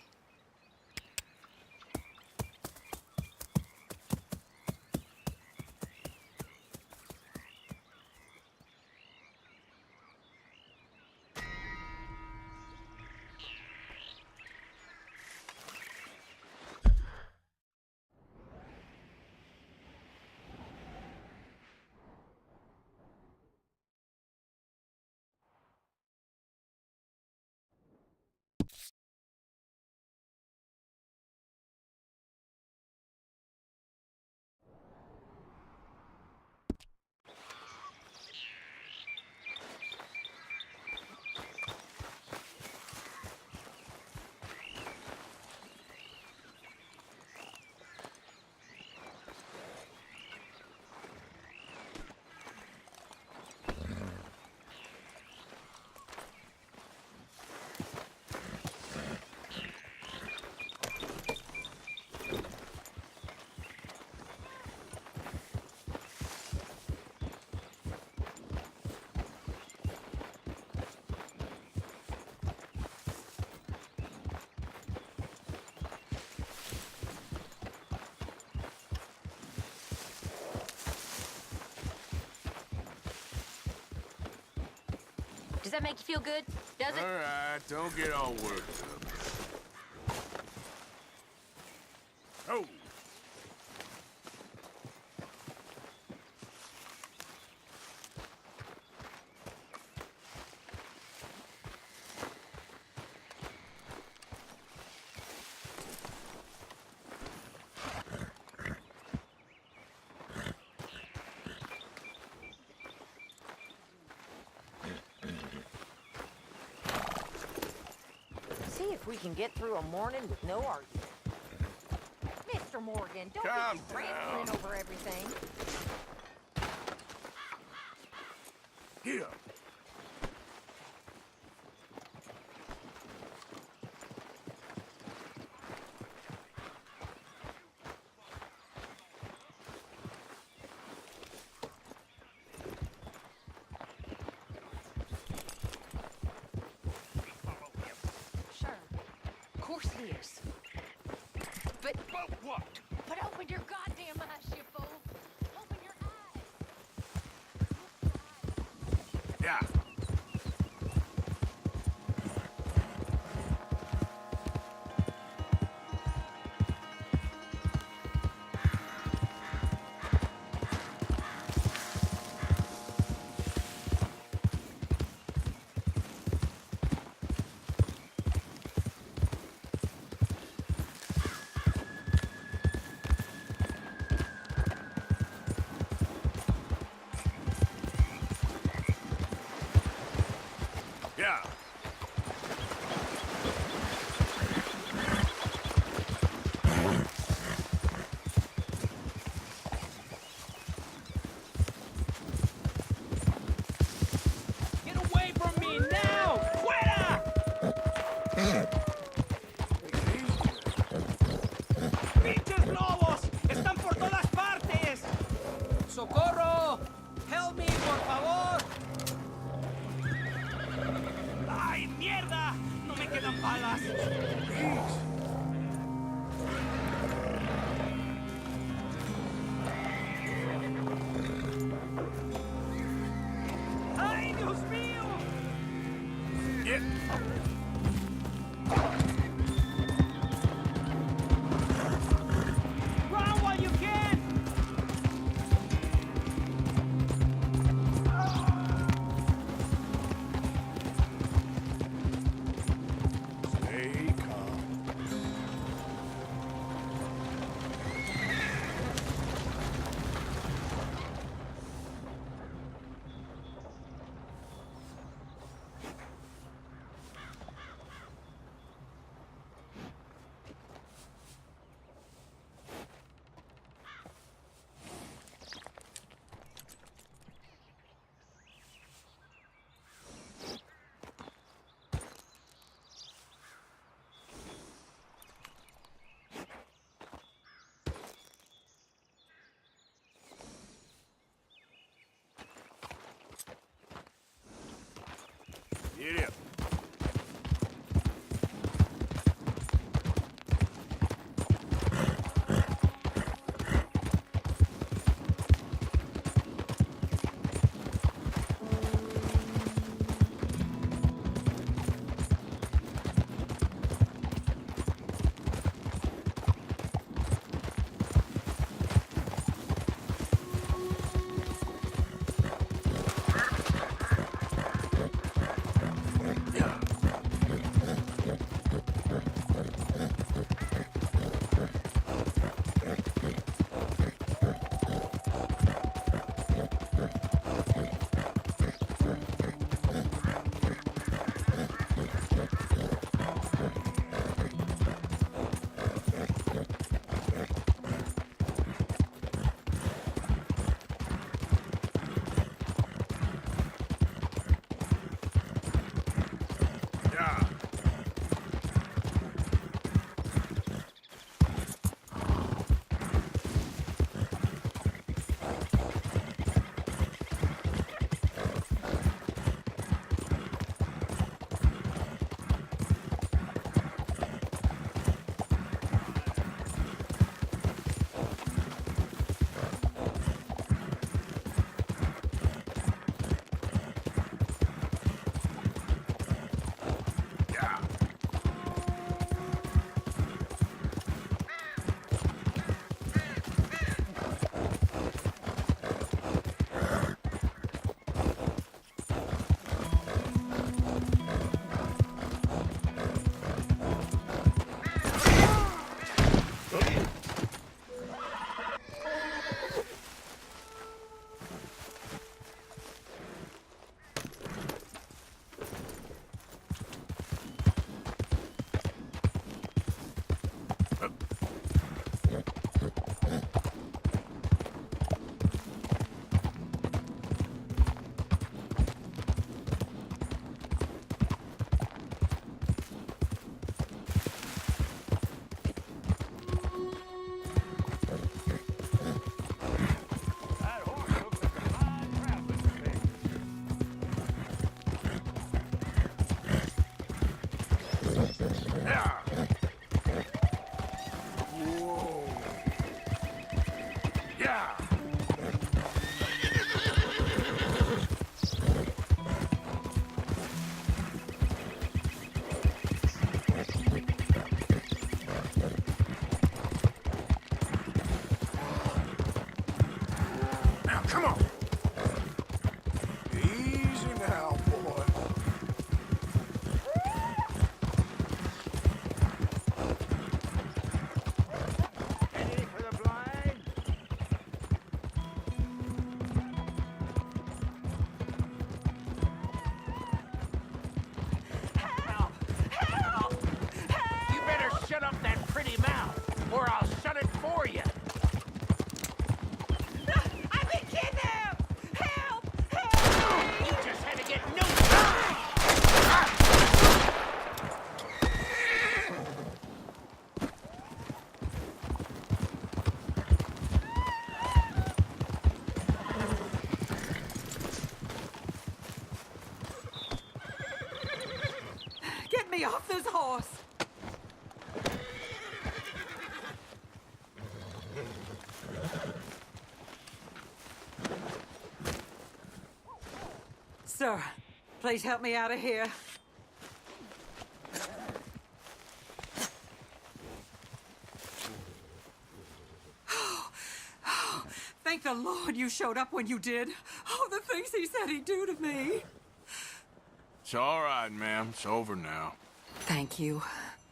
Does that make you feel good? Does it? All right, don't get all worked up. Oh! See if we can get through a morning with no argument. Mr. Morgan, don't Calm be rambling over everything. Here. Of course it is. But what? But open your goddamn eyes, you fool. Open your eyes. Yeah. Yeah. Get away from me now! Quitter! ¡Ay, Dios mío! Run while you can! Stay calm. Get up. or I'll shut it for you. I've been kidnapped! me off this horse! Sir, please help me out of here. Thank the Lord you showed up when you did. Oh, the things he said he'd do to me. It's all right, ma'am. It's over now. Thank you.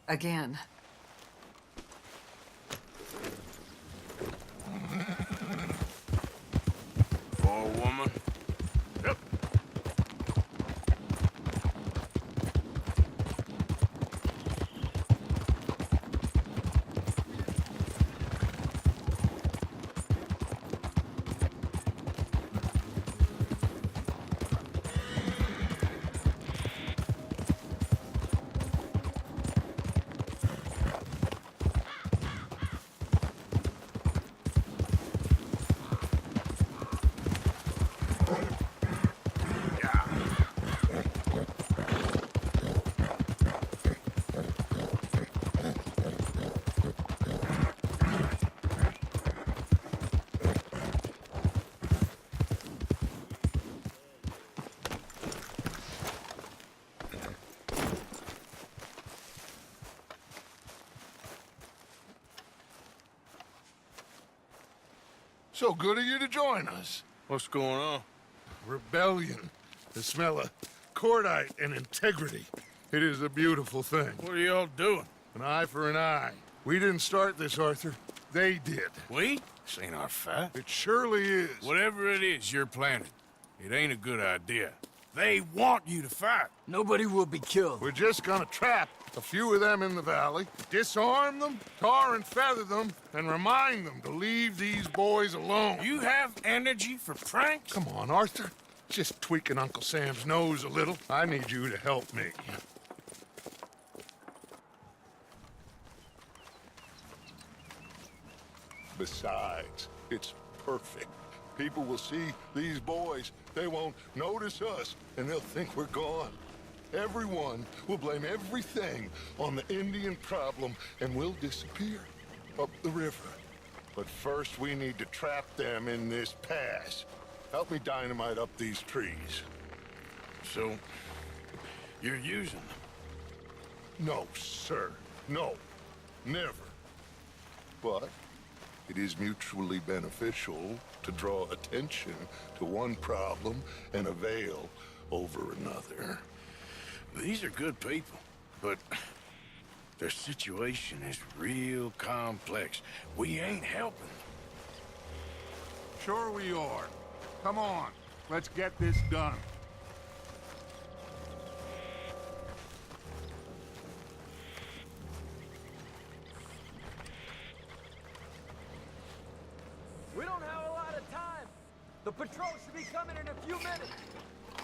Again. For a woman? Yep. So good of you to join us. What's going on? Rebellion. The smell of cordite and integrity. It is a beautiful thing. What are y'all doing? An eye for an eye. We didn't start this, Arthur. They did. We? This ain't our fight. It surely is. Whatever it is you're planning, it ain't a good idea. They want you to fight. Nobody will be killed. We're just gonna trap a few of them in the valley, disarm them, tar and feather them, and remind them to leave these boys alone. You have energy for pranks? Come on, Arthur. Just tweaking Uncle Sam's nose a little. I need you to help me. Besides, it's perfect. People will see these boys. They won't notice us, and they'll think we're gone. Everyone will blame everything on the Indian problem, and we'll disappear up the river. But first, we need to trap them in this pass. Help me dynamite up these trees. So, you're using them? No, sir. No. Never. But it is mutually beneficial to draw attention to one problem and avail over another. These are good people, but their situation is real complex. We ain't helping. Sure we are. Come on, let's get this done. We don't have a lot of time. The patrol should be coming in a few minutes.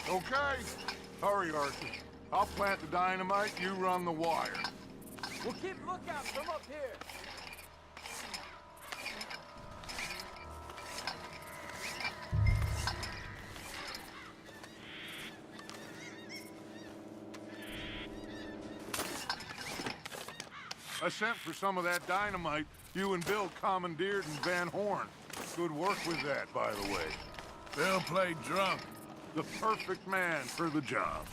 Okay. Hurry, Arthur. I'll plant the dynamite, you run the wire. We'll keep lookout from up here. I sent for some of that dynamite you and Bill commandeered in Van Horn. Good work with that, by the way. Bill played drunk. The perfect man for the job.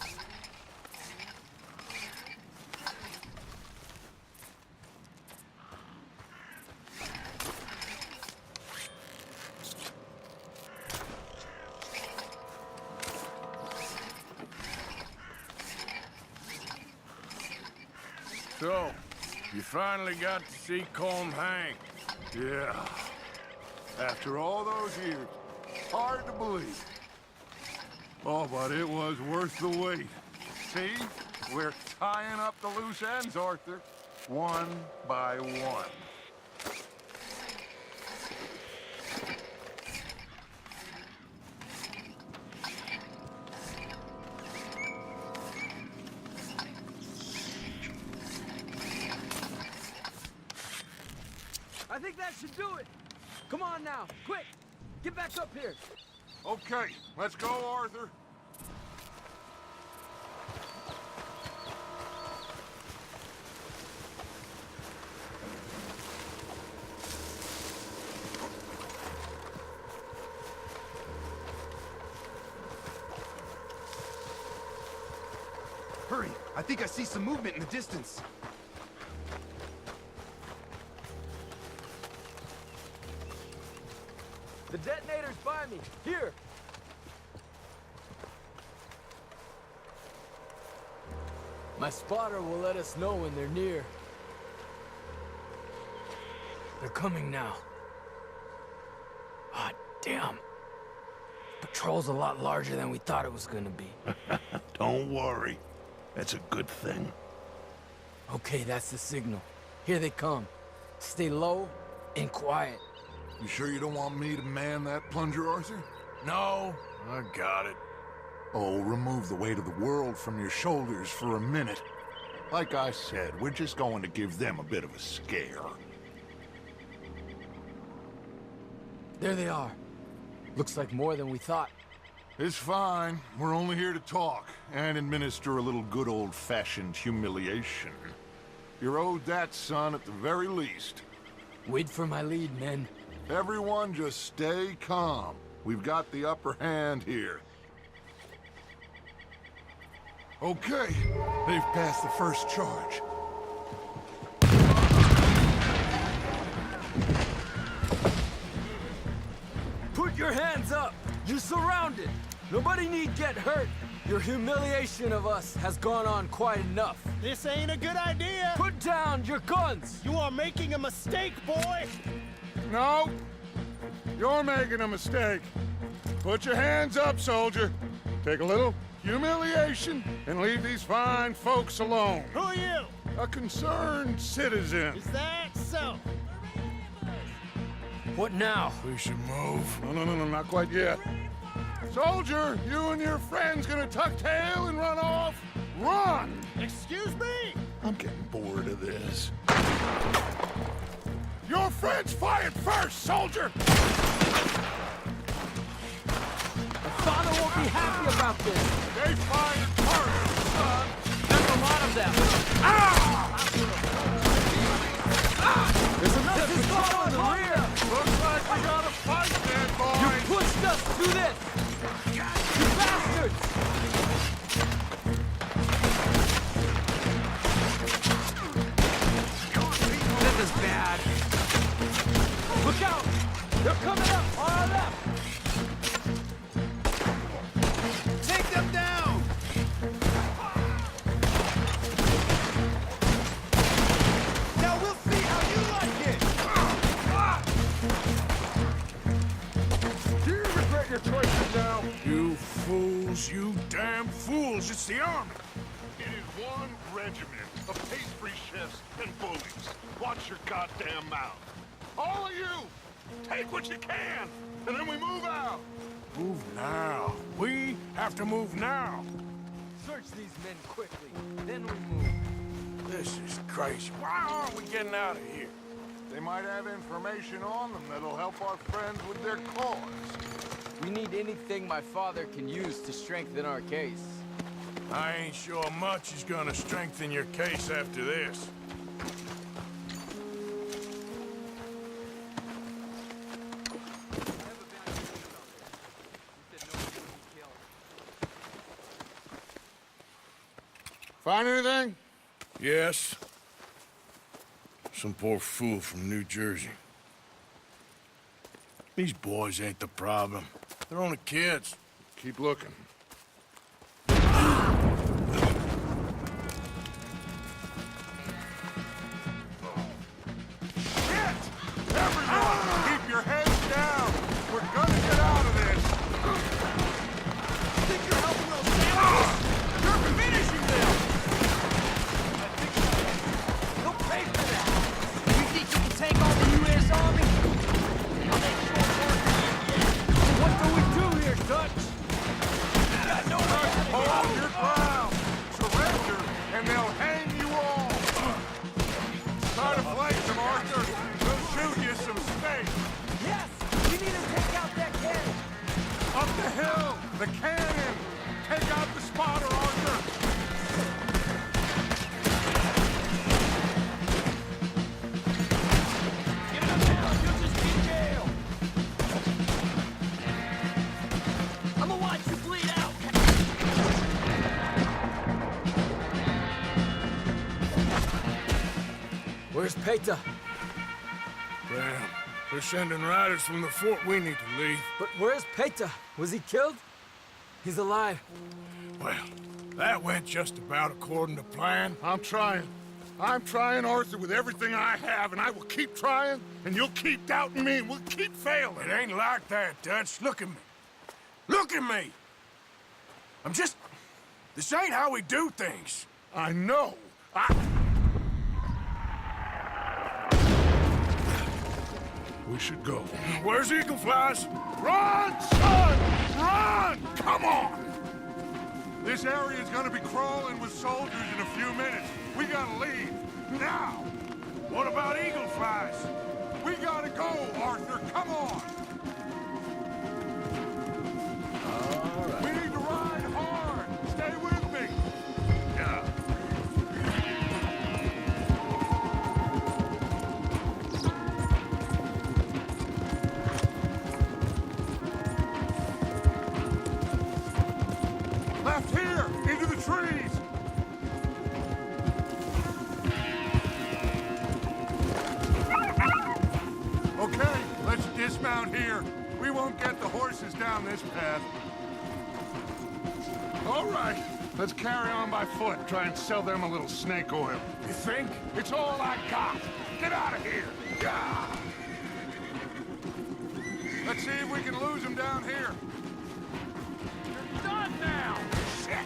So, you finally got to see Colm hang. Yeah. After all those years. Hard to believe. Oh, but it was worth the wait. See? We're tying up the loose ends, Arthur. One by one. I think that should do it. Come on now, quick. Get back up here. Okay, let's go, Arthur. Hurry! I think I see some movement in the distance. The detonator's by me. Here. My spotter will let us know when they're near. They're coming now. Ah, damn. Patrol's a lot larger than we thought it was gonna be. Don't worry. That's a good thing. Okay, that's the signal. Here they come. Stay low and quiet. You sure you don't want me to man that plunger, Arthur? No, I got it. Oh, remove the weight of the world from your shoulders for a minute. Like I said, we're just going to give them a bit of a scare. There they are. Looks like more than we thought. It's fine. We're only here to talk and administer a little good old-fashioned humiliation. You're owed that, son, at the very least. Wait for my lead, men. Everyone just stay calm. We've got the upper hand here. Okay, they've passed the first charge. Put your hands up! You're surrounded! Nobody need get hurt! Your humiliation of us has gone on quite enough. This ain't a good idea! Put down your guns! You are making a mistake, boy! No, you're making a mistake. Put your hands up, soldier. Take a little humiliation and leave these fine folks alone. Who are you? A concerned citizen. Is that so? What now? We should move. No, not quite yet. Soldier, you and your friends gonna tuck tail and run off? Run! Excuse me? I'm getting bored of this. Your friends fired first, soldier! Father won't be happy about this. They fired first, son. There's a lot of them. There's another patrol on the rear. Looks like we got a fight then, boys. You pushed us to this. You bastards! This is bad. Look out! They're coming up on our left. Take them down! Now we'll see how you like it! Do you regret your choices now? You fools, you damn fools. It's the army. It is one regiment of pastry chefs and bullies. Watch your goddamn mouth. All of you, take what you can, and then we move out. Move now. We have to move now. Search these men quickly, then we move. This is crazy. Why aren't we getting out of here? They might have information on them that'll help our friends with their cause. We need anything my father can use to strengthen our case. I ain't sure much is gonna strengthen your case after this. Find anything? Yes. Some poor fool from New Jersey. These boys ain't the problem. They're only kids. Keep looking. Everyone, keep your heads down. We're gonna get out of this. Think you're helping those animals? You're finishing them! They'll pay for that. You think you can take on the U.S. Army? I'll make sure what do we do here, Dutch? Got no way out of here. Hold your ground. Surrender, and they'll hang you all. Try to flank them, Arthur. They'll shoot you some steak. Yes! We need to take out that cannon! Up the hill! The cannon! Take out the spotter, Arthur! Get him down! You'll just be in jail! I'ma watch you bleed out! Where's Peta? Damn. They're sending riders from the fort. We need to leave. But where's Peta? Was he killed? He's alive. Well, that went just about according to plan. I'm trying, Arthur, with everything I have, and I will keep trying, and you'll keep doubting me, and we'll keep failing. It ain't like that, Dutch. Look at me. Look at me! I'm just... This ain't how we do things. I know. We should go. Where's Eagle Flies? Run, son! Run! Come on! This area's gonna be crawling with soldiers in a few minutes. We gotta leave. Now! What about Eagle Flies? We gotta go, Arthur. Come on! All right. We need to ride hard. Stay with me. Yeah. Left here, into the trees. Okay, let's dismount here. We won't get the horses down this path. All right, let's carry on by foot. Try and sell them a little snake oil. You think? It's all I got. Get out of here. Gah! Let's see if we can lose them down here. You're done now. Shit.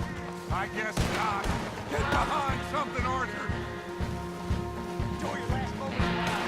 I guess not. Get behind something, Arthur. Enjoy your last moment of life.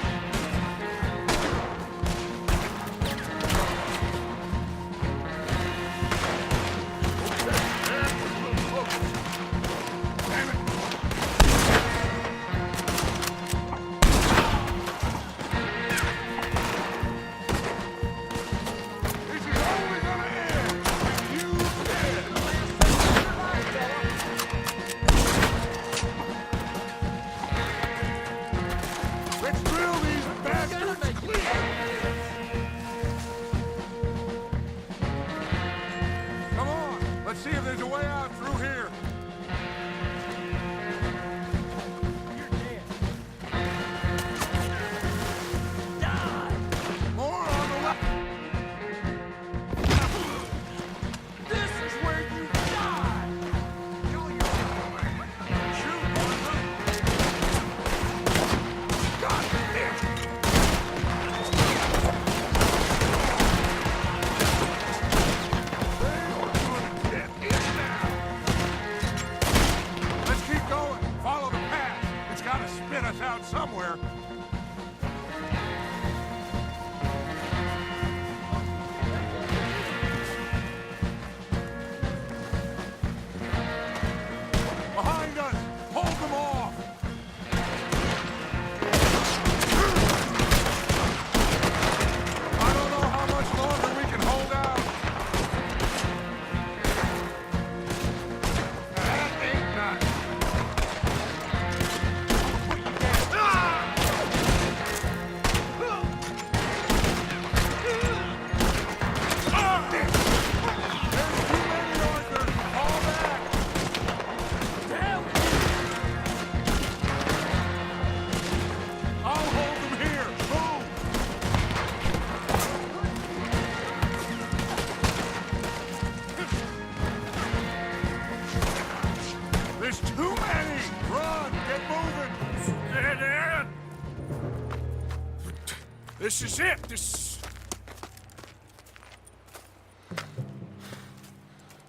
This is it. This...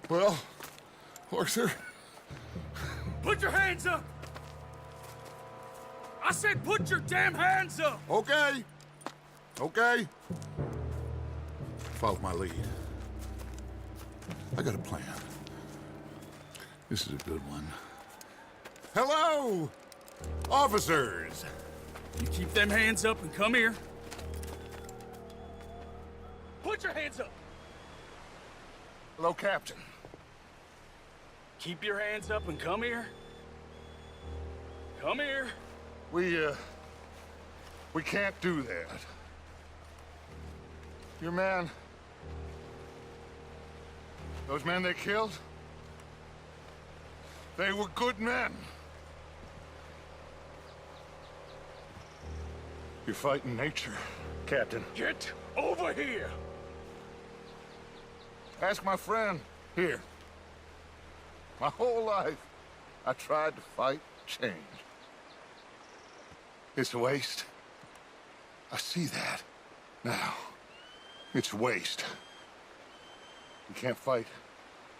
Well, Arthur? Put your hands up! I said put your damn hands up! Okay. Okay. Follow my lead. I got a plan. This is a good one. Hello, officers! You keep them hands up and come here. Put your hands up! Hello, Captain. Keep your hands up and come here. Come here. We can't do that. Your man... Those men they killed? They were good men. You're fighting nature, Captain. Get over here! Ask my friend here. My whole life, I tried to fight change. It's a waste. I see that now. It's a waste. You can't fight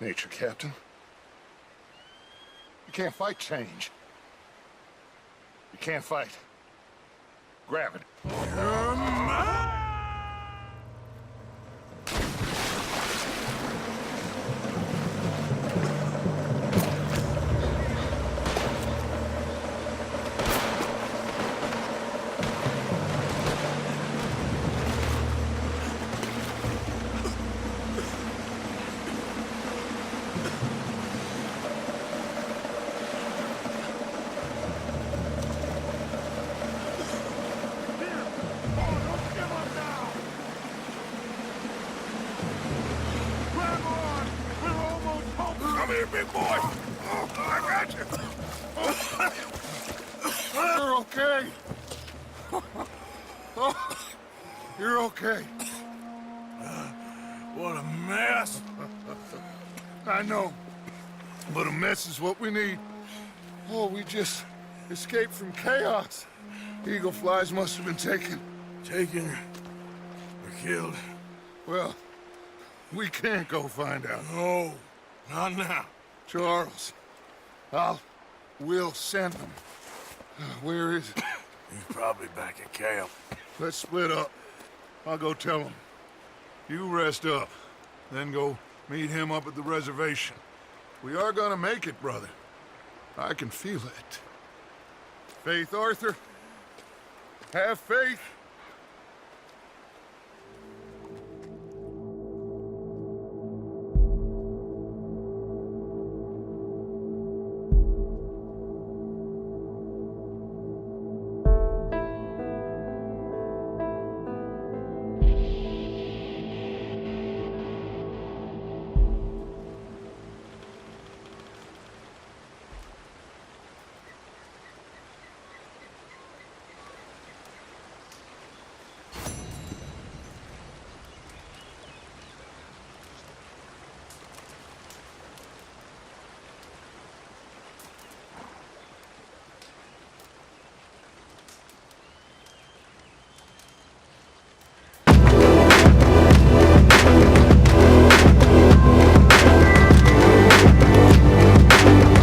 nature, Captain. You can't fight change. You can't fight gravity. Come here, big boy! Oh, I got you! You're okay. You're okay. What a mess. I know, but a mess is what we need. Oh, we just escaped from chaos. Eagle flies must have been taken. Taken or killed? Well, we can't go find out. No, not now. Charles, we'll send them. Where is it? He's probably back at camp. Let's split up. I'll go tell him. You rest up, then go meet him up at the reservation. We are gonna make it, brother. I can feel it. Faith, Arthur. Have faith.